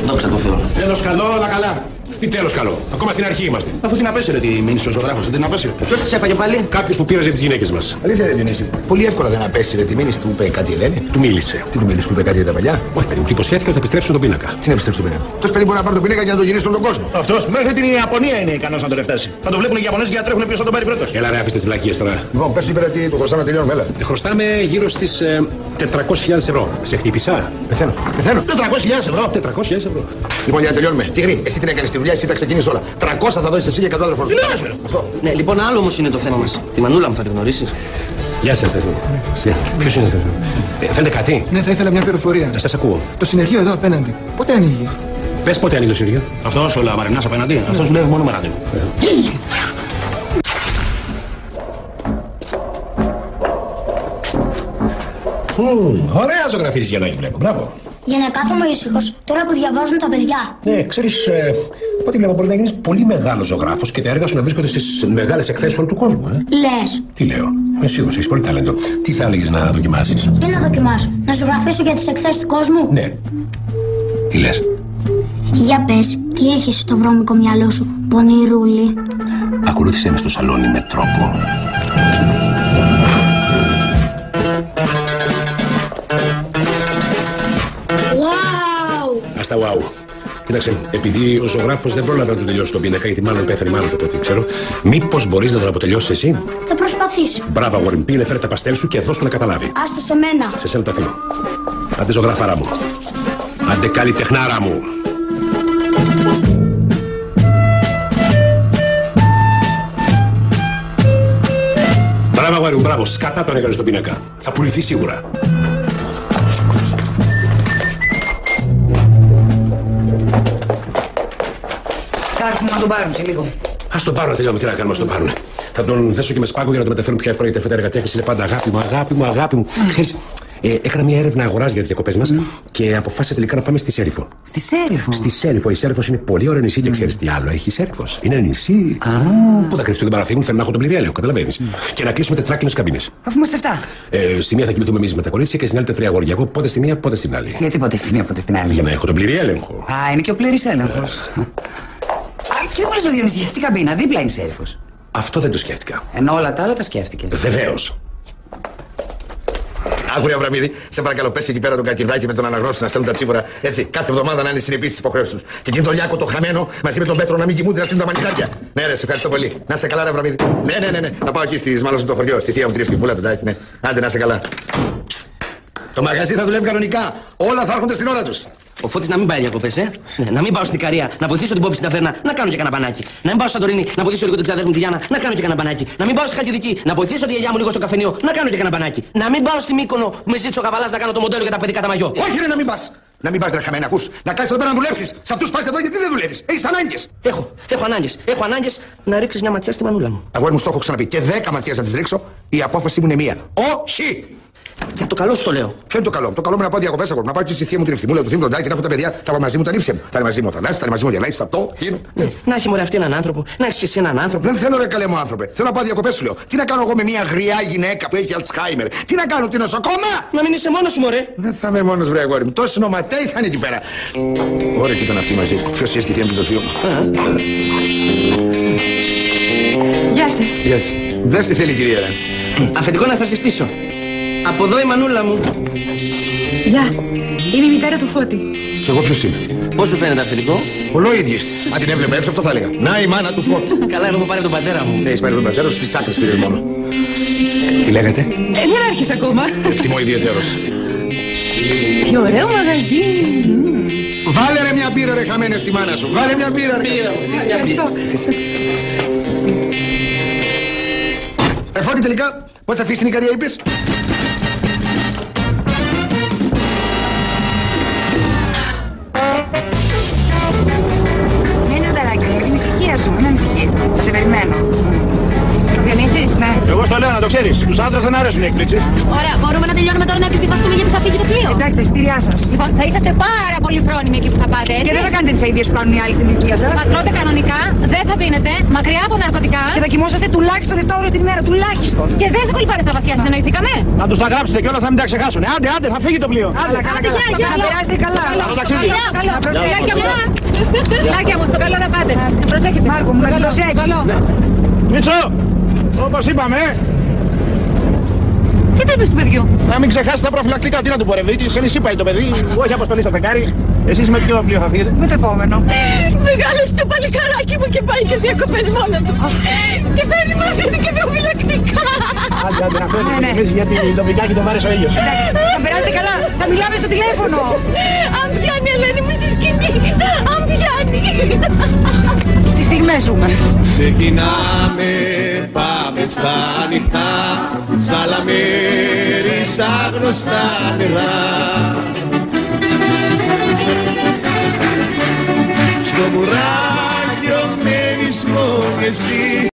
Δόξα τω Θεώ. Τέλος καλό, όλα καλά. Τι τέλος καλό. Ακόμα στην αρχή είμαστε. Αφού την απέσυρε τη μήνυση ο ζωγράφος, δεν την απέσυρε. Ποιος της έφαγε πάλι? Κάποιος που πήραζε τις γυναίκες μας. Αλήθεια, Διονύση. Πολύ εύκολα δεν απέσυρε τη μήνυση, του είπε κάτι η Ελένη. Του μίλησε. Τι του μίλησε, του είπε κάτι για τα παλιά? Όχι, παιδί μου, του υποσχέθηκε ότι θα επιστρέψουν τον πίνακα. Τι να επιστρέψει τον πίνακα? Αυτό παιδί μπορεί να πάρει τον πίνακα για να τον γυρίσει στον κόσμο. Αυτός μέχρι την Ιαπωνία είναι ικανός να τον εφτάσει. Θα τον βλέπουν οι Ιαπωνέζοι και να τρέχουν ποιος θα τον πάρει πρώτος. Έλα, ρε, αφήστε τις βλακίες τώρα. Λοιπόν, πες πέρα τι του χρωστάμε να τελειώνουμε, έλα. Χρωστάμε γύρω στις 400.000 ευρώ. Σε χτύπησα. Πεθαίνω. 400.000 ευρώ. 400.000 ευρώ. Λοιπόν, για να τελειώνουμε. Τίγρη, εσύ την έκανες τη δουλειά, εσύ τα ξεκίνησε όλα. 300 θα δώσεις εσύ για κατάλληλο φορτίο. Αυτό. Ναι, λοιπόν, άλλο όμως είναι το θέμα μας. Τη Μανούλα μου θα τη γνωρίσεις? Γεια σας, Θεσμή. Ποιος είναι αυτός? Θέλετε κάτι? Ναι, θα ήθελα μια πληροφορία. Σας ακούω. Το συνεργείο εδώ απέναντι. Πότε ανοίγει? Πες πότε ανοίγει το συνεργείο. Αυτός ο Λαμαρινάς απέναντι. Αυτός δουλεύει μόνο με ραντεβού. Ωραία ζωγραφίζεις για να έχει βλέπω. Μπράβο. Για να κάθομαι ήσυχος τώρα που διαβάζουν τα παιδιά. Ναι, ξέρεις, από ό,τι βλέπω μπορείς να γίνεις πολύ μεγάλος ζωγράφος και τα έργα σου να βρίσκονται στις μεγάλες εκθέσεις όλου του κόσμου. Λες. Τι λέω, είμαι σίγουρος, έχεις πολύ ταλέντο. Τι θα έλεγες να δοκιμάσεις? Τι να δοκιμάσω, να ζωγραφίσω για τις εκθέσεις του κόσμου? Ναι. Τι λες? Για πες, τι έχεις στο βρώμικο μυαλό σου, πονηρούλη? Ακολούθησέ με στο σαλόνι με τρόπο. Wow! Άστα wow. Κοίταξε, επειδή ο ζωγράφος δεν πρόλαβε να τον τελειώσει τον πίνακα, γιατί μάλλον πέθανε μάλλον από ό,τι ξέρω, μήπως μπορείς να τον αποτελειώσεις εσύ? Θα προσπαθήσω. Μπράβο, αγόρι μου, πήγαινε, φέρε τα παστέλ σου και δώσ' του να καταλάβει. Άστο σε μένα. Σε σένα το αφήνω. Άντε, ζωγράφαρά μου. Άντε, καλλιτεχνάρα μου. Μπράβο, αγόρι μου, μπράβο. Σκατά τον έκανες στον πίνακα. Θα πουληθεί σίγουρα. Θα έρθουν να τον πάρουν σε λίγο. Ας τον πάρουν, τελειώνουμε. Τι να κάνουμε, ας τον πάρουν. Θα τον θέσω και με σπάγκο για να τον μεταφέρουν πιο εύκολα, γιατί αυτά τα έργα τέχνης είναι πάντα αγάπη μου, αγάπη μου, αγάπη μου. Ξέρεις, έκανα μια έρευνα αγοράς για τις διακοπές μας και αποφάσισα τελικά να πάμε στη Σέριφο. Στη Σέριφο? Στη Σέριφο. Η Σέριφος είναι πολύ ωραίο νησί και ξέρεις τι άλλο έχει η Σέριφος? Είναι ένα νησί. Πού θα κρυφτούν, δεν παραφύγουν, θέλω να έχω τον πλήρη έλεγχο, καταλαβαίνεις. Και να κλείσουμε τετράκινες καμπίνες. Αφού είμαστε 7. Στη μία θα κοιμηθούμε εμείς με τα κορίτσια και στην άλλη τα 3 αγόρια. Εγώ πότε στη μία, πότε στην άλλη. Γιατί πότε στη μία, πότε στην άλλη? Για να έχω τον πλήρη έλεγχο. Α, είναι και ο πλήρης έλεγχος. Και δεν μπορείς να διονύσεις αυτή την καμπίνα, δίπλα είναι η Σέριφος. Αυτό δεν το σκέφτηκα. Ενώ όλα τα άλλα τα σκέφτηκες. Βεβαίως. Άκουρε, Αβραμίδη, σε παρακαλώ, πες εκεί πέρα τον Κακυρδάκη με τον Αναγνώστη να στέλνουν τα τσίβουρα. Έτσι, κάθε εβδομάδα να είναι συνεπείς στις υποχρεώσεις τους. Και εκείνο τον Λιάκο το χαμένο μαζί με τον Πέτρο να μην κοιμούνται να στείλουν τα μανιτάρια. Ναι, ρε, σε ευχαριστώ πολύ. Να σε καλά, ρε, Αβραμίδη. Ναι. Θα πάω εκεί στη μάλλον στο χωριό, στη θεία μου την Ευτυχμούλα, τον Τάκη, ναι. Άντε, να σε καλά. Το μαγαζί θα δουλεύει κανονικά. Όλα θα έρχονται στην ώρα τους. Ο Φώτης να μην πάει διακοπές, να μην πάω στην Ικαρία, να βοηθήσω την Πόπη στην Ταβέρνα, να κάνω και κανένα μπανάκι. Να μην πάω στη Σαντορίνη, να βοηθήσω λίγο την ξαδέρφη μου τη Γιάννα, να κάνω και κανένα μπανάκι. Να μην πάω στη Χαλκιδική, να βοηθήσω τη γιαγιά μου λίγο στο καφενείο, να κάνω και κανένα μπανάκι. Να μην πάω στη Μύκονο που με ζήτησε ο Καβαλάς να κάνω το μοντέλο για τα παιδικά τα μαγιό. Όχι, ρε, να μην πας. Να μην πας, ρε, χαμένα, ακούς. Να κάνεις εδώ πέρα να δουλέψεις. Σε αυτούς πας εδώ γιατί δεν δουλεύεις. Έχεις ανάγκες. Έχω ανάγκες να ρίξεις μια ματιά στη μανούλα μου. Αγόρι μου, στο έχω ξαναπεί. Και 10 ματιές να τις ρίξω, η απόφαση μου είναι μία. Όχι! Για το καλό σου το λέω. Ποιο είναι το καλό? Το καλό μου να πάω διακοπές εγώ. Να πάω και στη θεία μου την Ευθυμούλα, του Θήμου τον Τάκη, να έχω τα παιδιά. Θα πάω μαζί μου τα νύψια μου. Θα είναι μαζί μου ο Θανάσης, θα είναι μαζί μου ο Γελάκης, θα το γίνω. Να έχει μωρέ αυτή έναν άνθρωπο, να έχει και εσύ έναν άνθρωπο. Δεν θέλω, ρε καλέ μου άνθρωπε. Θέλω να πάω διακοπές σου λέω. Τι να κάνω εγώ με μια γριά γυναίκα που έχει Αλτσχάιμερ? Τι να κάνω, τι νοσοκόμα? Να μην είσαι μόνος σου, μωρέ. Δεν θα είμαι μόνος, βρε αγόρι μου. Τόσοι νοματέοι θα είναι εκεί πέρα. Ωραία, και ήταν αυτή μαζί του. Ποιος είσαι στη θεία μου και το θείο μου? Γεια σας. Γεια σας. Δες τι θέλει η κυρία. Αφεντικό να σας συστήσω. Από εδώ η μανούλα μου. Γεια. Είμαι η μητέρα του Φώτη. Και εγώ ποιος είμαι? Πώς σου φαίνεται αφεντικό? Ολόιδιες. Αν την έβλεπα έξω, αυτό θα έλεγα. Να η μάνα του Φώτη. Καλά, εγώ έχω πάρει τον πατέρα μου. Ναι, είσαι πάρει τον πατέρα σου, στις άκρες πήρες μόνο. Τι λέγατε? Δεν άρχισε ακόμα. Εκτιμώ ιδιαίτερος. Τι ωραίο μαγαζί. Βάλε ρε μια μπύρα ρε χαμένε στη μάνα σου. Βάλε μια μπύρα ρε. Φώτη τελικά, πώς θα αφήσεις την Ικαρία είπες? Ναι, Δαράκι, με την ησυχία σου, μην ανησυχείς. Θα σε περιμένω. Θα διανύσεις? Ναι. Εγώ στο λέω να το ξέρεις. Τους άντρες δεν αρέσουν οι εκπλήξεις. Ωραία, μπορούμε να τελειώνουμε τώρα να επιβιβαστούμε γιατί θα φύγει το πλοίο. Εντάξει, τα εισιτήριά σας. Λοιπόν, θα είσαστε πάρα πολύ φρόνιμοι εκεί που θα πάτε, έτσι. Και δεν θα κάνετε τις αηδίες που κάνουν οι άλλοι στην ηλικία σας. Θα τρώτε κανονικά, δεν θα πίνετε, μακριά από ναρκωτικά. Και θα κοιμόσαστε τουλάχιστον 7 ώρες την ημέρα, τουλάχιστον. Και δεν θα κολυμπάτε στα βαθιά, συνεννοηθήκαμε. Να τους τα γράψετε κιόλας να μην τα ξεχάσουν. Άντε, θα φύγει το πλοίο. Καλά, να περάσετε καλά. Λάκια μου, στο καλό να πάτε. Προσέχετε. Μάρκο μου, με προσέχεις. Μίτσο, όπως είπαμε, Τι το είπες του παιδιού? να μην ξεχάσει τα προφυλακτικά. Τι να του πω, ρε Βίκη, σε νησί πάει το παιδί. Όχι αποστολή στο φεγγάρι. Εσείς με ποιο πλοίο θα φύγετε? Με το επόμενο. Μεγάλωσε το παλικαράκι μου και πάει για διακοπές μόνο του. Και παίρνει μαζί του και προφυλακτικά. Άντε, να φέρνει εμείς γιατί το βικάκι τον βάρεσε ο ήλιος. Εντάξει, θα περάσετε καλά. Θα μιλάμε στο τηλέφωνο. Αν πιάνει η Ελένη μου στη σκηνή. Αν πιάνει. Τις στιγμές ζούμε. Ξεκινάμε, πάμε στα ανοιχτά, Ζαλαμέρι σαν γνωστά νερά. Στο μουράγιο μένεις μόνο εσύ.